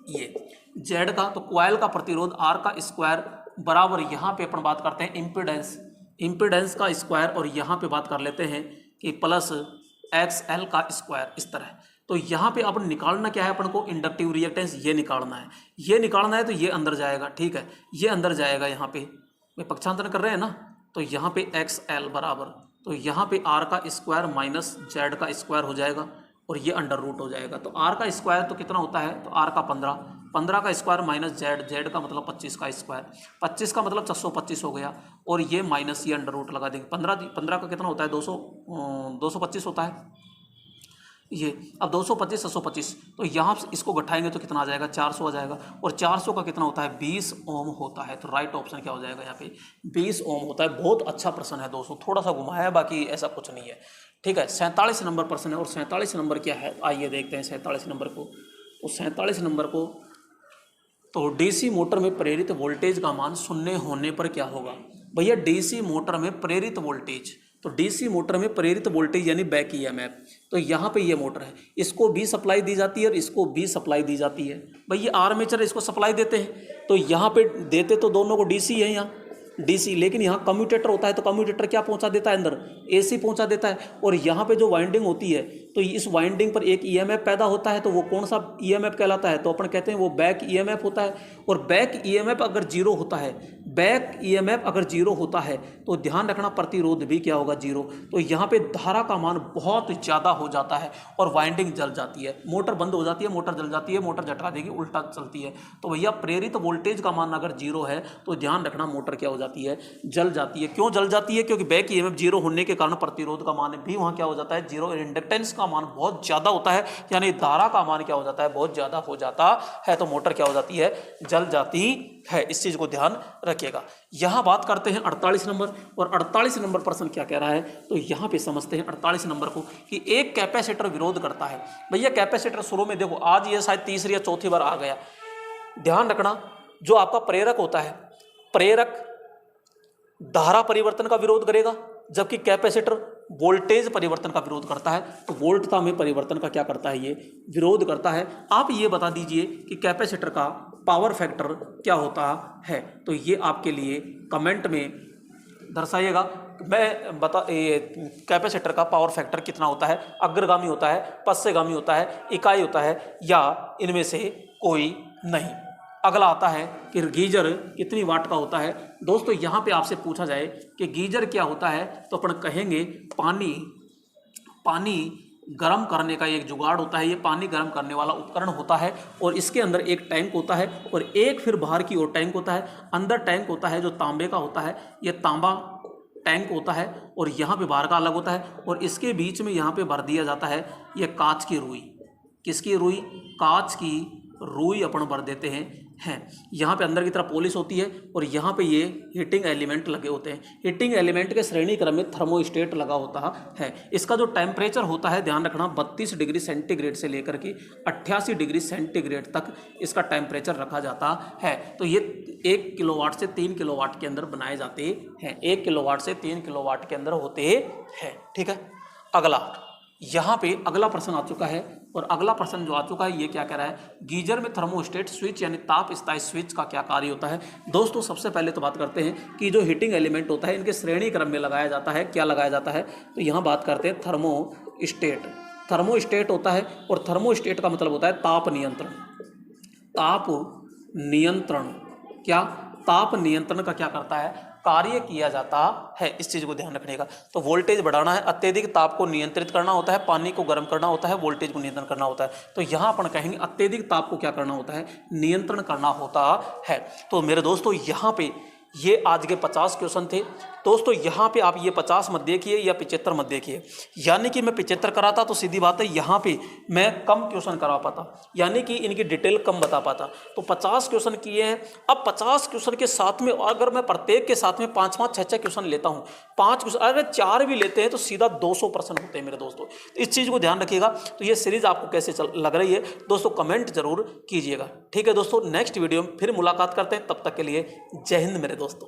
ये Z का, तो कॉइल का प्रतिरोध R का स्क्वायर बराबर, यहाँ पे अपन बात करते हैं इम्पीडेंस का स्क्वायर, और यहाँ पे बात कर लेते हैं कि प्लस XL का स्क्वायर, इस तरह। तो यहाँ पे अपन निकालना क्या है, अपन को इंडक्टिव रिएक्टेंस ये निकालना है, तो ये अंदर जाएगा। ठीक है, ये अंदर जाएगा, यहाँ पे पक्षांतर कर रहे हैं ना, तो यहाँ पे XL बराबर, तो यहाँ पे R का स्क्वायर माइनस Z का स्क्वायर हो जाएगा, और ये अंडर रूट हो जाएगा। तो R का स्क्वायर तो कितना होता है, तो R का 15 का स्क्वायर माइनस Z का मतलब 25 का स्क्वायर, 25 का मतलब 425 हो गया, और ये माइनस ये अंडर रूट लगा देंगे। 15 का कितना होता है, 225 होता है ये। अब 225 725, तो यहाँ इसको घटाएंगे तो कितना आ जाएगा, 400 आ जाएगा, और 400 का कितना होता है, 20 ओम होता है। तो राइट ऑप्शन क्या हो जाएगा यहाँ पे, 20 ओम होता है। बहुत अच्छा प्रश्न है दोस्तों, थोड़ा सा घुमाया है, बाकी ऐसा कुछ नहीं है। ठीक है, 47 नंबर प्रश्न है, और 47 नंबर क्या है, आइए देखते हैं 47 नंबर को। तो 47 नंबर को, तो डीसी मोटर में प्रेरित वोल्टेज का मान 0 होने पर क्या होगा। भैया डीसी मोटर में प्रेरित वोल्टेज, तो डीसी मोटर में प्रेरित वोल्टेज यानी बैक ईएमएफ, तो यहाँ पे ये मोटर है, इसको भी सप्लाई दी जाती है और इसको भी सप्लाई दी जाती है। भाई ये आर्मेचर इसको सप्लाई देते हैं, तो यहाँ पे देते तो दोनों को डीसी है यहाँ डीसी, लेकिन यहाँ कम्यूटेटर होता है, तो कम्यूटेटर क्या पहुँचा देता है अंदर, एसी पहुँचा देता है। और यहाँ पे जो वाइंडिंग होती है, तो इस वाइंडिंग पर एक ईएमएफ पैदा होता है, तो वो कौन सा ईएमएफ कहलाता है, तो अपन कहते हैं वो बैक ईएमएफ होता है। और बैक ईएमएफ अगर जीरो होता है, बैक ईएमएफ अगर जीरो होता है, तो ध्यान रखना प्रतिरोध भी क्या होगा, जीरो। तो यहाँ पे धारा का मान बहुत ज़्यादा हो जाता है और वाइंडिंग जल जाती है, मोटर बंद हो जाती है, मोटर जल जाती है, मोटर झटका देगी, उल्टा चलती है। तो भैया प्रेरित वोल्टेज का मान अगर जीरो है, तो ध्यान रखना मोटर क्या हो जाती है, जल जाती है। क्यों जल जाती है, क्योंकि बैक ईएमएफ जीरो होने के कारण प्रतिरोध का मान भी वहाँ क्या हो जाता है, जीरो। इंडक्टेंस का मान बहुत ज़्यादा होता है, यानी धारा का मान क्या हो जाता है, बहुत ज़्यादा हो जाता है, तो मोटर क्या हो जाती है, जल जाती है। इस चीज़ को ध्यान रखिएगा। यहाँ बात करते हैं 48 नंबर, और 48 नंबर प्रश्न क्या कह रहा है, तो यहाँ पे समझते हैं 48 नंबर को कि एक कैपेसिटर विरोध करता है। भैया कैपेसिटर शुरू में देखो, आज ये शायद तीसरी या चौथी बार आ गया। ध्यान रखना, जो आपका प्रेरक होता है, प्रेरक धारा परिवर्तन का विरोध करेगा, जबकि कैपेसिटर वोल्टेज परिवर्तन का विरोध करता है। तो वोल्टता में परिवर्तन का क्या करता है, ये विरोध करता है। आप ये बता दीजिए कि कैपेसिटर का पावर फैक्टर क्या होता है, तो ये आपके लिए कमेंट में दर्शाइएगा। मैं कैपेसिटर का पावर फैक्टर कितना होता है, अग्रगामी होता है, पश्चगामी होता है, इकाई होता है, या इनमें से कोई नहीं। अगला आता है कि गीजर कितनी वाट का होता है। दोस्तों यहाँ पे आपसे पूछा जाए कि गीजर क्या होता है, तो अपन कहेंगे पानी गर्म करने का एक जुगाड़ होता है। ये पानी गर्म करने वाला उपकरण होता है, और इसके अंदर एक टैंक होता है, और एक फिर बाहर की ओर टैंक होता है। अंदर टैंक होता है जो तांबे का होता है, ये तांबा टैंक होता है, और यहाँ पे बाहर का अलग होता है, और इसके बीच में यहाँ पे भर दिया जाता है ये कांच की रुई। किसकी रुई, कांच की रुई अपन भर देते हैं। हैं। यहाँ पे अंदर की तरफ पॉलिश होती है और यहाँ पे ये हीटिंग एलिमेंट लगे होते हैं। हीटिंग एलिमेंट के श्रेणी क्रम में थर्मोस्टेट लगा होता है। इसका जो टेम्परेचर होता है ध्यान रखना 32 डिग्री सेंटीग्रेड से लेकर के 88 डिग्री सेंटीग्रेड तक इसका टेम्परेचर रखा जाता है। तो ये 1 किलोवाट से 3 किलोवाट के अंदर बनाए जाते हैं। 1 किलोवाट से 3 किलोवाट के अंदर होते हैं। ठीक है, अगला यहाँ पे अगला प्रश्न आ चुका है और अगला प्रश्न जो आ चुका है ये क्या कह रहा है, गीजर में थर्मोस्टेट स्विच यानी ताप स्थायी स्विच का क्या कार्य होता है। दोस्तों सबसे पहले तो बात करते हैं कि जो हीटिंग एलिमेंट होता है इनके श्रेणी क्रम में लगाया जाता है। क्या लगाया जाता है, तो यहाँ बात करते हैं थर्मोस्टेट। थर्मोस्टेट होता है और थर्मोस्टेट का मतलब होता है ताप नियंत्रण। ताप नियंत्रण, क्या ताप नियंत्रण का क्या करता है, कार्य किया जाता है। इस चीज को ध्यान रखने का। तो वोल्टेज बढ़ाना है, अत्यधिक ताप को नियंत्रित करना होता है, पानी को गर्म करना होता है, वोल्टेज को नियंत्रण करना होता है। तो यहाँ अपन कहेंगे अत्यधिक ताप को क्या करना होता है, नियंत्रण करना होता है। तो मेरे दोस्तों यहाँ पे ये आज के 50 क्वेश्चन थे। दोस्तों यहाँ पे आप ये 50 मत देखिए या 75 मत देखिए, यानी कि मैं 75 कराता तो सीधी बात है यहाँ पे मैं कम क्वेश्चन करा पाता, यानी कि इनकी डिटेल कम बता पाता। तो 50 क्वेश्चन किए हैं। अब 50 क्वेश्चन के साथ में अगर मैं प्रत्येक के साथ में 5-5, 6-6 क्वेश्चन लेता हूँ, 5 क्वेश्चन अगर 4 भी लेते हैं तो सीधा 200 प्रश्न होते हैं मेरे दोस्तों। इस चीज़ को ध्यान रखिएगा। तो ये सीरीज आपको कैसे लग रही है दोस्तों, कमेंट जरूर कीजिएगा। ठीक है दोस्तों, नेक्स्ट वीडियो में फिर मुलाकात करते हैं। तब तक के लिए जय हिंद मेरे दोस्तों।